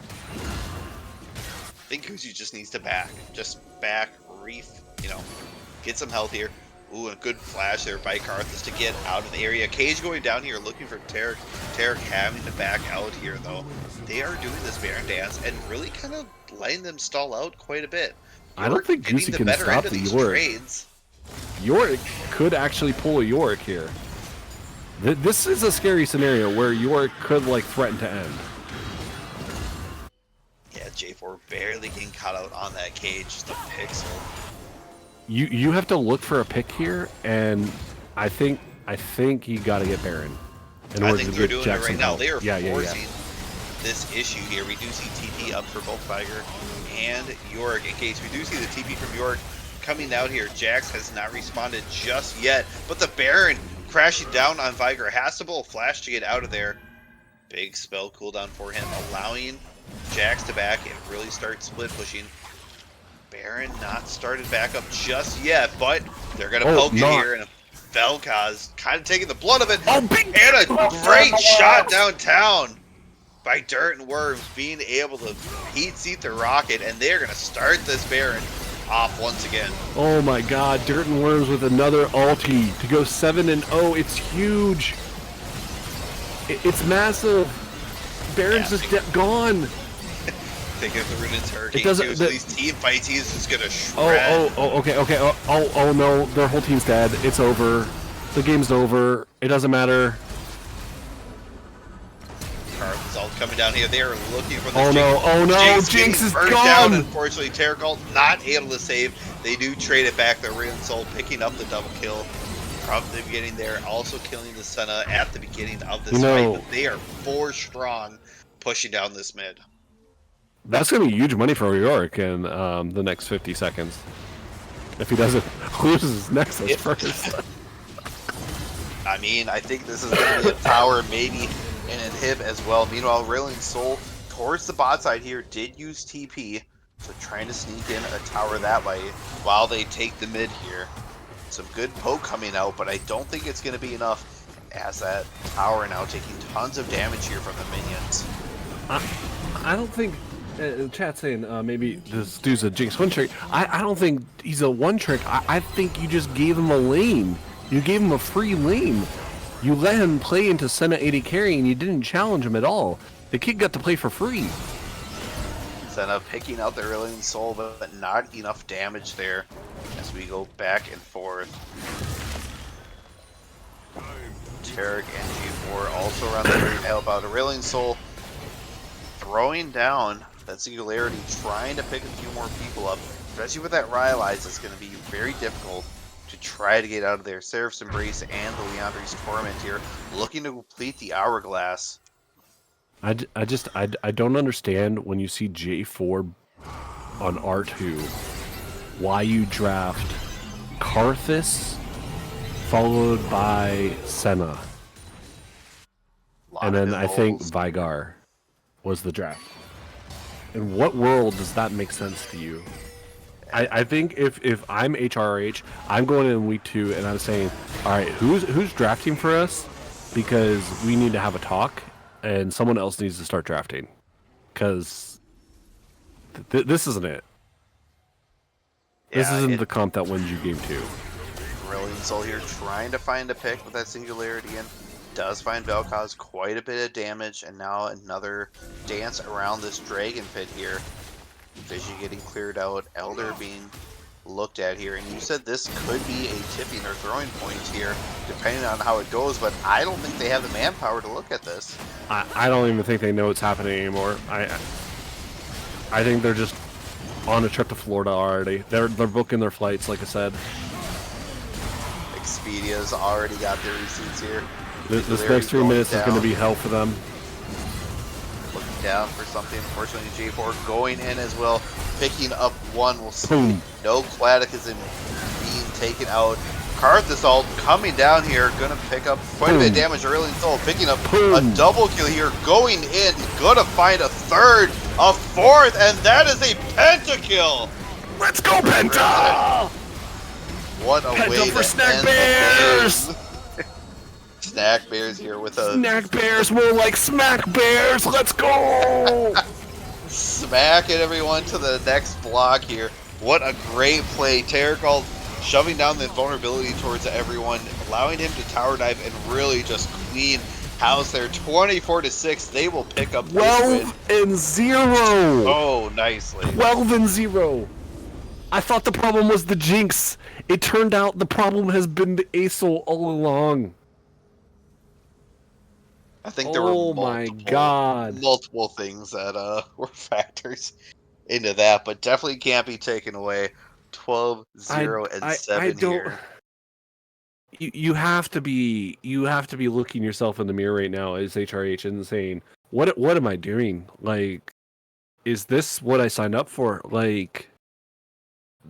I think Goosey just needs to back. Just back, reef, get some health here. Ooh, a good flash there by Karthus to get out of the area. Cage going down here looking for Tarek. Tarek having to back out here, though. They are doing this Baron dance and really kind of letting them stall out quite a bit. I don't think Goosey can stop the Yorick. Yorick could actually pull a Yorick here. This is a scary scenario where Yorick could, like, threaten to end. Yeah, J4 barely getting caught out on that cage, just a pixel. You have to look for a pick here, and I think you got to get Baron. I think they're doing it right now. They are forcing this issue here. We do see TP up for both Viger and Yorick. In case we do see the TP from Yorick coming out here, Jax has not responded just yet, but the Baron crashing down on Viger has to pull a flash to get out of there. Big spell cooldown for him, allowing Jax to back and really start split pushing. Baron not started back up just yet, but they're going to poke it here, and Vel'Koz kind of taking the blood of it, and a great shot downtown by Dirt and Worms, being able to heat seat the rocket, and they're going to start this Baron off once again. Oh my god, Dirt and Worms with another ulti to go 7-0. It's huge. It's massive. Baron's just gone. Thinking of the Ruined Hurricane too, so these team fights, he's just gonna shred. Okay. Oh no, their whole team's dead. It's over. The game's over. It doesn't matter. Karthus all coming down here. They are looking for the Oh no, Jinx is gone! Down. Unfortunately, Terracult not able to save. They do trade it back. The Ruined Soul picking up the double kill from the beginning there. Also killing the Senna at the beginning of this fight. But they are 4 strong pushing down this mid. That's going to be huge money for Yorick in the next 50 seconds. If he doesn't lose his Nexus first. I mean, I think this is going to be a tower, maybe an inhib as well. Meanwhile, Railing Soul towards the bot side here did use TP. So trying to sneak in a tower that way while they take the mid here. Some good poke coming out, but I don't think it's going to be enough, as that tower now taking tons of damage here from the minions. I don't think... chat's saying maybe this dude's a Jinx one trick. I don't think he's a one trick. I think you just gave him a lane. You gave him a free lane. You let him play into Senna 80 carry and you didn't challenge him at all. The kid got to play for free. Senna picking out the Railing Soul, but not enough damage there as we go back and forth. Tarek and G4 also around the ring to help out. A Railing Soul throwing down that Singularity, trying to pick a few more people up, especially with that Rylai's. It's going to be very difficult to try to get out of there. Seraph's Embrace and the Leandri's Torment here, looking to complete the Hourglass. I don't understand when you see J4 on R2 why you draft Karthus followed by Senna. And then I think Vigar was the draft. In what world does that make sense to you? I think if I'm HRH, I'm going in week 2 and I'm saying, all right, who's drafting for us? Because we need to have a talk, and someone else needs to start drafting. Because this isn't it. This isn't the comp that wins you game 2. Brilliant Soul here trying to find a pick with that Singularity in. Does find Vel'Koz quite a bit of damage, and now another dance around this Dragon Pit here. Vision getting cleared out, Elder being looked at here, and you said this could be a tipping or throwing point here, depending on how it goes, but I don't think they have the manpower to look at this. I don't even think they know what's happening anymore. I think they're just on a trip to Florida already. They're booking their flights, like I said. Expedia's already got their receipts here. This next 3 minutes is going to be hell for them. Looking down for something. Unfortunately, J4 going in as well, picking up one. We'll see. Boom. No Quatic is being taken out. Karth Assault coming down here, gonna pick up quite a bit of damage early in soul, picking up a double kill here, going in, gonna find a third, a fourth, and that is a pentakill! Let's go, Penta! What a Penta way for to Snack end Bears! the game. Snack Bears here with a... Snack Bears, more like Smack Bears, let's go! Smacking everyone to the next block here. What a great play. Terragall shoving down the vulnerability towards everyone, allowing him to tower dive and really just clean house there. 24-6, they will pick up this win. 12-0! Oh, nicely. 12-0! I thought the problem was the Jinx. It turned out the problem has been the ASOL all along. I think there were multiple things that were factors into that, but definitely can't be taken away. 12-0-7 here. You have to be looking yourself in the mirror right now as HRH and saying, what am I doing? Like, is this what I signed up for? Like,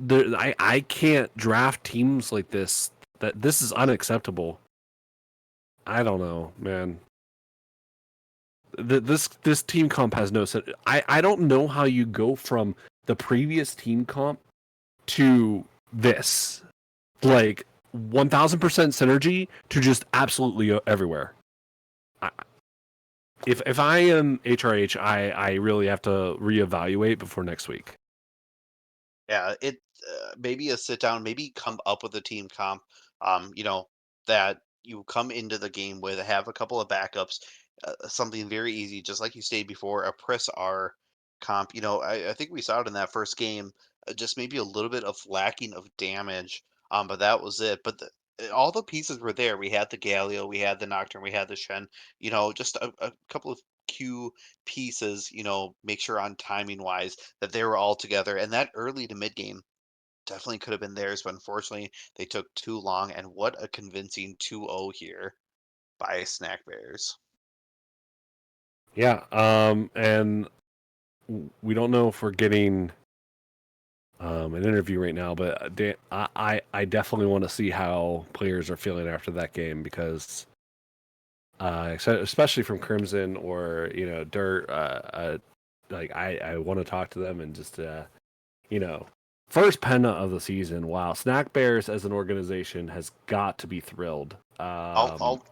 I can't draft teams like this. This is unacceptable. I don't know, man. This team comp has no sense. I don't know how you go from the previous team comp to this, like 1000% synergy to just absolutely everywhere. If I am HRH, I really have to reevaluate before next week. Yeah, it maybe a sit down, maybe come up with a team comp, that you come into the game with, have a couple of backups, something very easy, just like you stated before, a press R comp. I think we saw it in that first game, just maybe a little bit of lacking of damage, but that was it. But all the pieces were there. We had the Galio, we had the Nocturne, we had the Shen. Just a couple of Q pieces. Make sure on timing wise that they were all together. And that early to mid game definitely could have been theirs, but unfortunately they took too long. And what a convincing 2-0 here by Snack Bears. Yeah, and we don't know if we're getting an interview right now, but I definitely want to see how players are feeling after that game, because especially from Crimson or Dirt, like I want to talk to them and just first Penta of the season. Wow, Snack Bears as an organization has got to be thrilled. I'll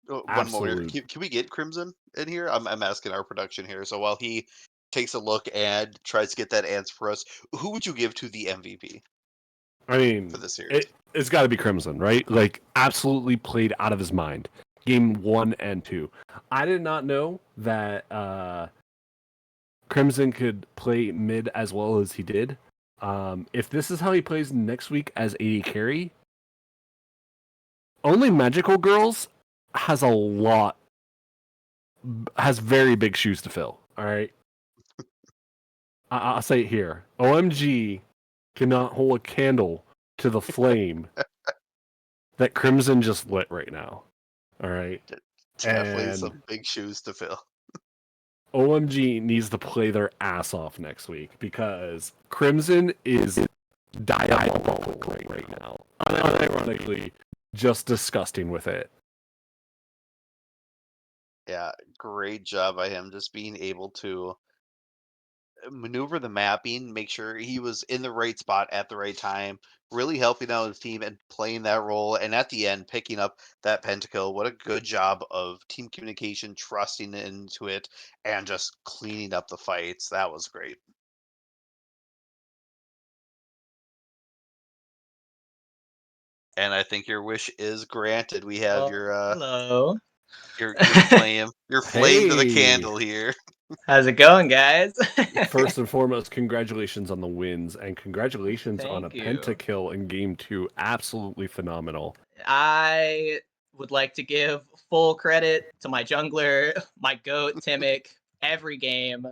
one moment. Can we get Crimson in here? I'm asking our production here. So while he takes a look and tries to get that answer for us, who would you give to the MVP? I mean, for the series, it's got to be Crimson, right? Like, absolutely played out of his mind. Game 1 and 2. I did not know that Crimson could play mid as well as he did. If this is how he plays next week as AD carry, Only Magical Girls has very big shoes to fill. All right, I'll say it here. OMG cannot hold a candle to the flame that Crimson just lit right now. All right, definitely some big shoes to fill. OMG needs to play their ass off next week, because Crimson is diabolical right now. Unironically, just disgusting with it. Yeah, great job by him, just being able to maneuver the mapping, make sure he was in the right spot at the right time, really helping out his team and playing that role. And at the end, picking up that pentakill. What a good job of team communication, trusting into it, and just cleaning up the fights. That was great. And I think your wish is granted. We have hello. Your flame to the Hey. candle here. How's it going, guys? First and foremost, congratulations on the wins, and congratulations on a Thank you. pentakill in game 2. Absolutely phenomenal. I would like to give full credit to my jungler, my goat, Timic, every game.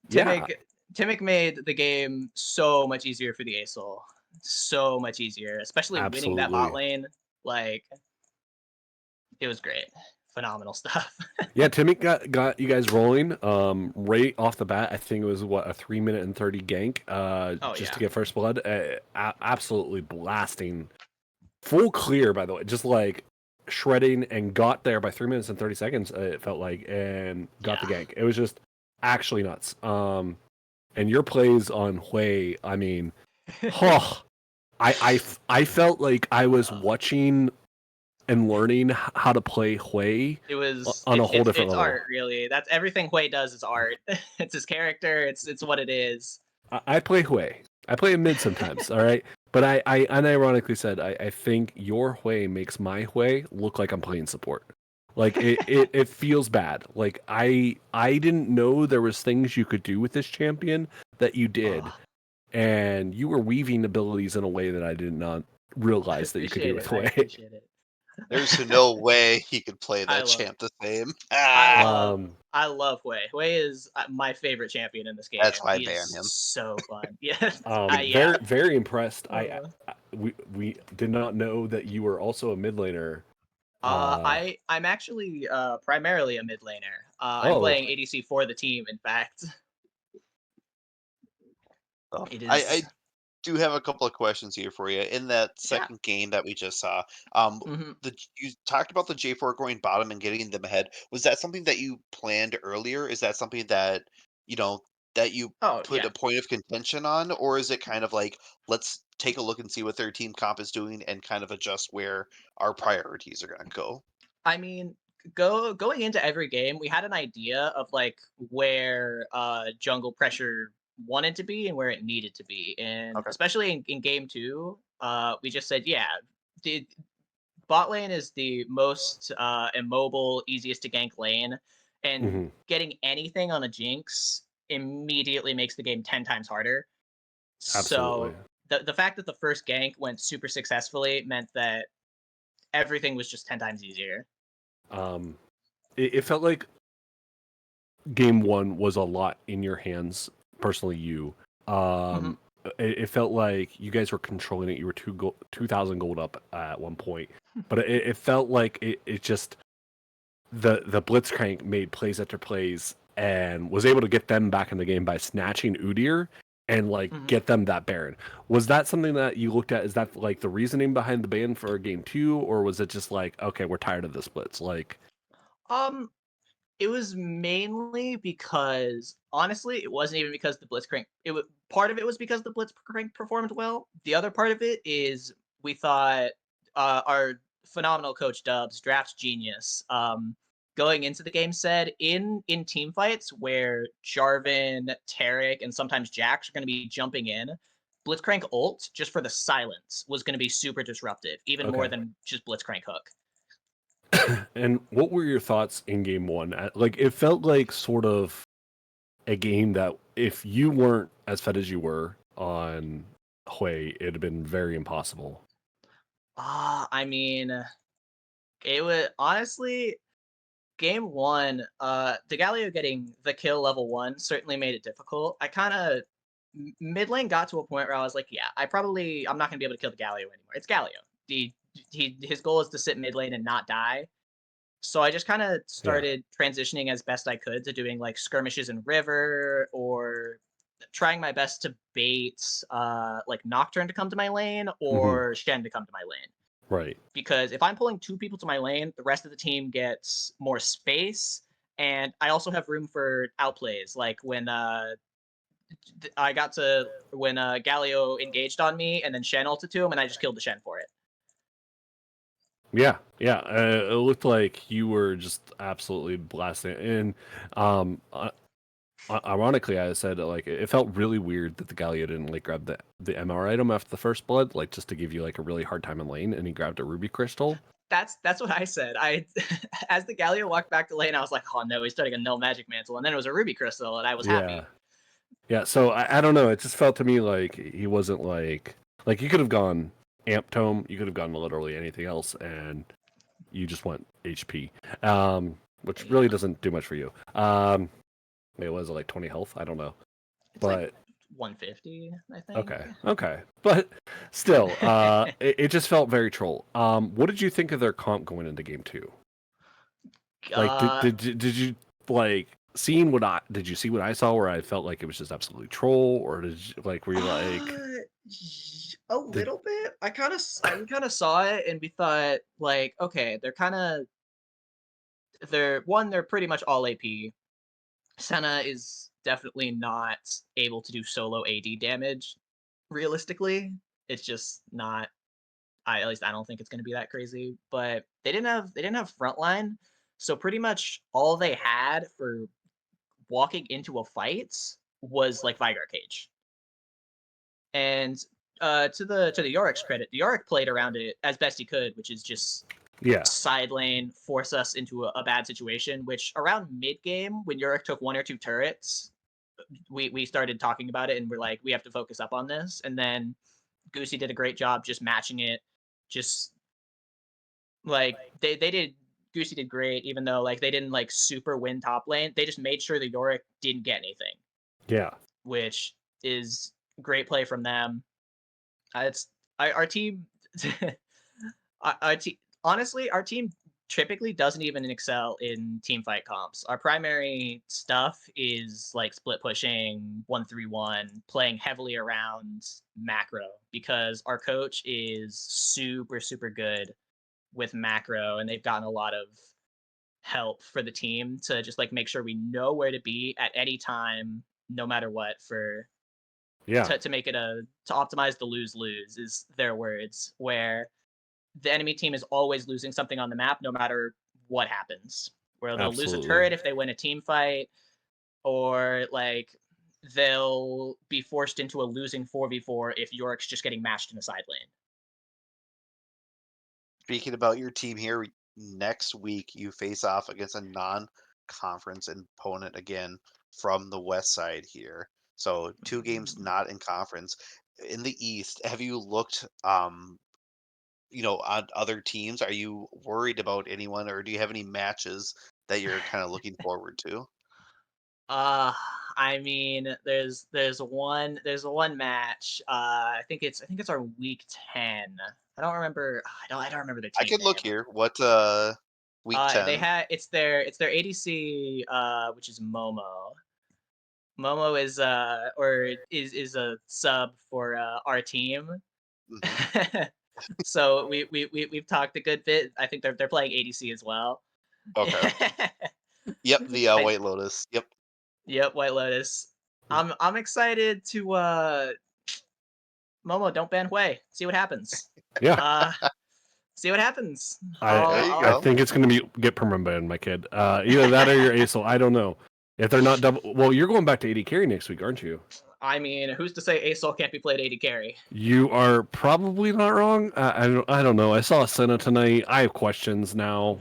Timic made the game so much easier for the ASOL. So much easier, especially winning that bot lane. Like, it was great. phenomenal stuff. Yeah, Timmy got you guys rolling. Right off the bat, I think it was what, a 3 minute and 30 gank. Just to get first blood. Absolutely blasting, full clear. By the way, just like shredding and got there by 3 minutes and 30 seconds. It felt like, and got the gank. It was just actually nuts. And your plays on Hui, I mean, I felt like I was watching and learning how to play Hui on a whole different it's level. art, really. That's everything Hui does is art. It's his character. It's what it is. I play Hui. I play him mid sometimes, all right? But I unironically said I think your Hui makes my Hui look like I'm playing support. Like it feels bad. Like I didn't know there was things you could do with this champion that you did. And you were weaving abilities in a way that I did not realize that you could do with Hui. I appreciate it. There's no way he could play that champ the same. I love Hui. Hui is my favorite champion in this game. That's why I ban him. So fun. Yes. Very very impressed. We did not know that you were also a mid laner. I'm actually primarily a mid laner. I'm playing ADC for the team, in fact. It is... I do have a couple of questions here for you. In that second game that we just saw, you talked about the J4 going bottom and getting them ahead. Was that something that you planned earlier? Is that something that that you put a point of contention on, or is it kind of like, let's take a look and see what their team comp is doing and kind of adjust where our priorities are going to go? I mean, going into every game, we had an idea of like where jungle pressure wanted to be and where it needed to be, and especially in game 2, we just said, the bot lane is the most immobile, easiest to gank lane, and getting anything on a Jinx immediately makes the game 10 times harder. Absolutely. So the fact that the first gank went super successfully meant that everything was just 10 times easier. It felt like game 1 was a lot in your hands. Personally, you. It felt like you guys were controlling it. You were 2,000 gold up at one point, but it felt like it just the Blitzcrank made plays after plays and was able to get them back in the game by snatching Udyr and get them that Baron. Was that something that you looked at? Is that like the reasoning behind the ban for game 2, or was it just like, okay, we're tired of this Blitz? It was mainly because, honestly, it wasn't even because the Blitzcrank. Part of it was because the Blitzcrank performed well. The other part of it is we thought our phenomenal coach Dubs, draft genius, going into the game said in team fights where Jarvan, Taric, and sometimes Jax are going to be jumping in, Blitzcrank ult just for the silence was going to be super disruptive, even more than just Blitzcrank hook. And what were your thoughts in game 1? Like, it felt like sort of a game that if you weren't as fed as you were on Hui, it'd have been very impossible. I mean, it was honestly game 1. The Galio getting the kill level 1 certainly made it difficult. I kind of mid lane got to a point where I was like, I'm not going to be able to kill the Galio anymore. It's Galio. His goal is to sit mid lane and not die. So I just kind of started transitioning as best I could to doing like skirmishes in river, or trying my best to bait like Nocturne to come to my lane or Shen to come to my lane. Right. Because if I'm pulling 2 people to my lane, the rest of the team gets more space, and I also have room for outplays. Like when Galio engaged on me and then Shen ulted to him and I just killed the Shen for it. Yeah. It looked like you were just absolutely blasting. And ironically, I said like it felt really weird that the Galio didn't like grab the MR item after the first blood, like just to give you like a really hard time in lane, and he grabbed a ruby crystal. That's what I said. As the Galio walked back to lane, I was like, oh no, he's starting a no magic mantle, and then it was a ruby crystal, and I was happy. Yeah. So I don't know. It just felt to me like he wasn't like you could have gone Amp Tome, you could have gone literally anything else, and you just went HP, which really doesn't do much for you. It was like 20 health. I don't know, it's like 150, I think. Okay, but still, it just felt very troll. What did you think of their comp going into game 2? Like, Uh, did you like seeing what I did you see what I saw where I felt like it was just absolutely troll, or did you, like were you like a did, little bit. We kind of saw it and we thought like, okay, they're pretty much all AP. Senna is definitely not able to do solo AD damage. Realistically, it's just not. At least I don't think it's going to be that crazy. But they didn't have frontline, so pretty much all they had for walking into a fight was like Vigar Cage. And to the Yorick's credit, the Yorick played around it as best he could, which is just yeah side lane, force us into a bad situation. Which around mid game, when Yorick took 1 or 2 turrets, we started talking about it and we're like, we have to focus up on this. And then Goosey did a great job just matching it. Just like they did Goosey did great, even though like they didn't like super win top lane. They just made sure the Yorick didn't get anything, yeah which is great play from them. Our team. our team honestly, our team typically doesn't even excel in team fight comps. Our primary stuff is like split pushing, 1-3-1, playing heavily around macro because our coach is super super good with macro, and they've gotten a lot of help for the team to just like make sure we know where to be at any time, no matter what, yeah to make it to optimize the lose is their words, where the enemy team is always losing something on the map no matter what happens. Where they'll lose a absolutely turret if they win a team fight, or like they'll be forced into a losing 4v4 if Yorick's just getting mashed in a side lane. Speaking about your team here, next week you face off against a non-conference opponent again from the west side here. So 2 games not in conference. In the East, have you looked on other teams? Are you worried about anyone, or do you have any matches that you're kind of looking forward to? Uh, I mean, there's one match. I think it's our week 10. I don't remember the I team could look name. here. What week They 10? had it's their ADC, which is Momo. Momo is a sub for our team. Hmm. So we've talked a good bit. I think they're playing ADC as well. Okay. Yep, the I White Lotus. Yep. Yep, White Lotus. I'm excited to Momo, don't ban Hui. See what happens. yeah Uh see what happens. There you I go. think it's gonna get permanent, my kid. Either that or your ASL. I don't know if they're not double. Well, you're going back to AD carry next week, aren't you? I mean, who's to say Asol can't be played AD carry? You are probably not wrong. I don't know. I saw Senna tonight. I have questions now.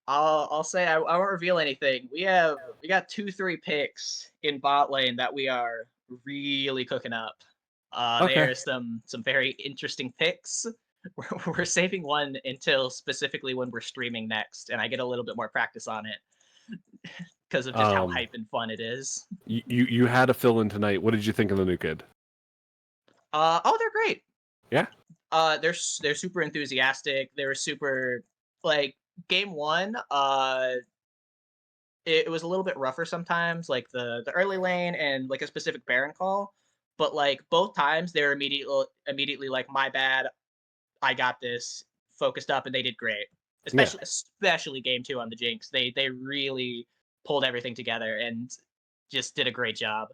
I'll say I won't reveal anything. We got 2-3 picks in bot lane that we are really cooking up. Okay. There are some very interesting picks. We're saving one until specifically when we're streaming next, and I get a little bit more practice on it because of just how Um, hype and fun it is. you had a fill in tonight. What did you think of the new kid? Oh, they're great. Yeah. They're super enthusiastic. They were super like game one. It was a little bit rougher sometimes, like the early lane and like a specific Baron call. But like both times, they were immediately like, my bad, I got this, focused up, and they did great. Yeah. Especially game two on the Jinx, they really pulled everything together and just did a great job.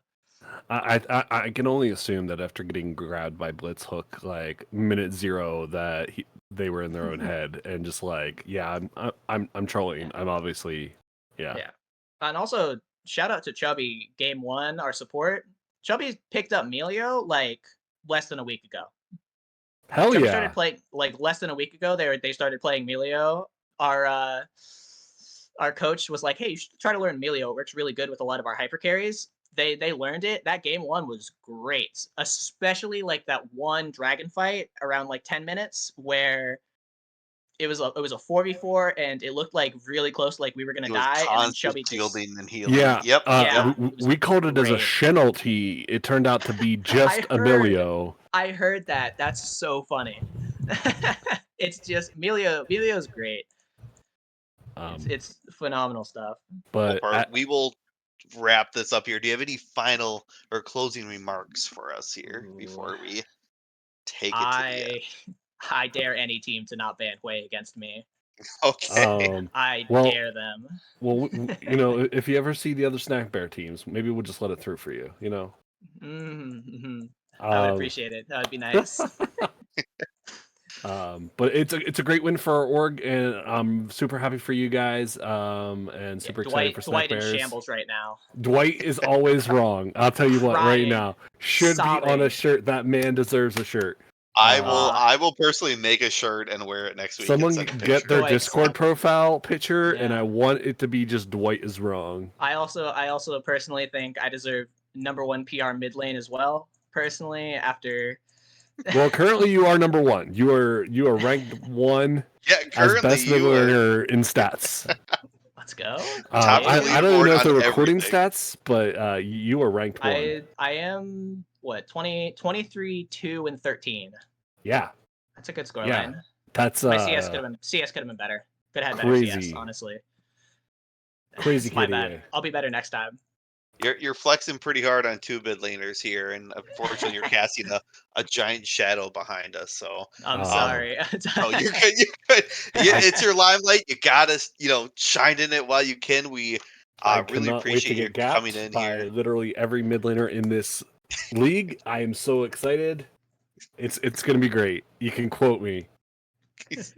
I can only assume that after getting grabbed by Blitz Hook like minute 0 that they were in their own head and just like, yeah, I'm trolling. I'm obviously, yeah. Yeah. And also, shout out to Chubby, game one, our support. Chubby picked up Melio like less than a week ago. Hell Chubby yeah. started playing like less than a week ago. They started playing Melio. Our coach was like, "Hey, you should try to learn Melio. It works really good with a lot of our hyper carries." They learned it. That game one was great, especially like that one dragon fight around like 10 minutes where it was a 4v4 and it looked like really close, like we were gonna He was die, and then constantly Chubby just shielding and healing. Yeah. Yep. Yeah, Yep. it was We called it as a great. Shen ulti. It turned out to be just Emilio. I heard that. That's so funny. It's just Melio's great. It's phenomenal stuff. But Bart, we will wrap this up here. Do you have any final or closing remarks for us here before we take it to the end? I dare any team to not ban Hui against me. Okay. I well, dare them. Well, you know, if you ever see the other Snack Bear teams, maybe we'll just let it through for you. You know. Mm-hmm. I would appreciate it. That would be nice. But it's a great win for our org, and I'm super happy for you guys. And super excited for Snack Dwight in Bears. shambles right now. Dwight is always wrong. I'll tell you what, right now, should be on a shirt. That man deserves a shirt. I will personally make a shirt and wear it next week. Someone get their Dwight, Discord profile picture, Yeah. and I want it to be just Dwight is wrong. I also personally think I deserve #1 PR mid lane as well. Personally, after. Well, currently you are #1. You are ranked 1 as best mid laner in stats. Let's go. I don't even know if they're recording everything. stats, but you are ranked 1. I am what 23, 2, and 13. Yeah, that's a good scoreline. Yeah, that's my CS could have been better. Could have had better CS, honestly. Crazy. My bad. I'll be better next time. You're flexing pretty hard on 2 mid laners here, and unfortunately, you're casting a giant shadow behind us. So I'm sorry. No, you're good. You're good. It's your limelight. You gotta, shine in it while you can. We really appreciate you coming in by here. literally every mid laner in this league. I am so excited. It's gonna be great. You can quote me. He's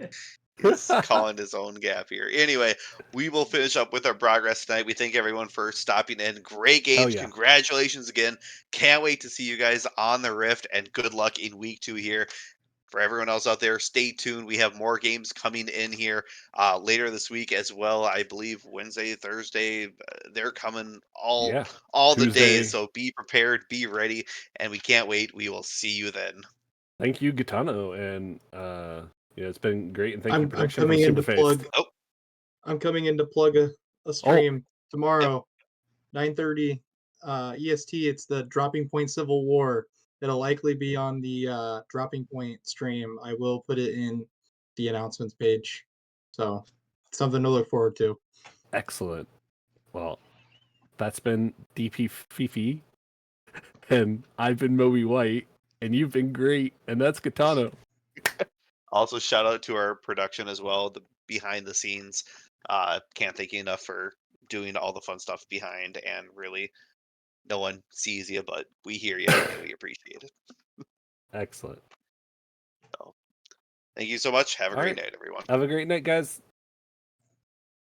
calling his own gap here. Anyway, we will finish up with our progress tonight. We thank everyone for stopping in. Great games. Yeah. Congratulations again. Can't wait to see you guys on the Rift, and good luck in week 2 here. For everyone else out there, stay tuned. We have more games coming in here later this week as well. I believe Wednesday, Thursday, they're coming all Tuesday. the days. So be prepared, be ready, and we can't wait. We will see you then. Thank you, Gitano, and it's been great. And thank you, I'm production. coming in to plug. Oh. I'm coming in to plug a stream tomorrow, 9:30 EST. It's the Dropping Point Civil War. It'll likely be on the Dropping Point stream. I will put it in the announcements page. So something to look forward to. Excellent. Well, that's been DP Fifi, and I've been Moby White, and you've been great, and that's Gitano. Also, shout out to our production as well, the behind the scenes. Can't thank you enough for doing all the fun stuff behind, and really, no one sees you, but we hear you and we appreciate it. Excellent. So, thank you so much. Have a great night, everyone. Have a great night, guys.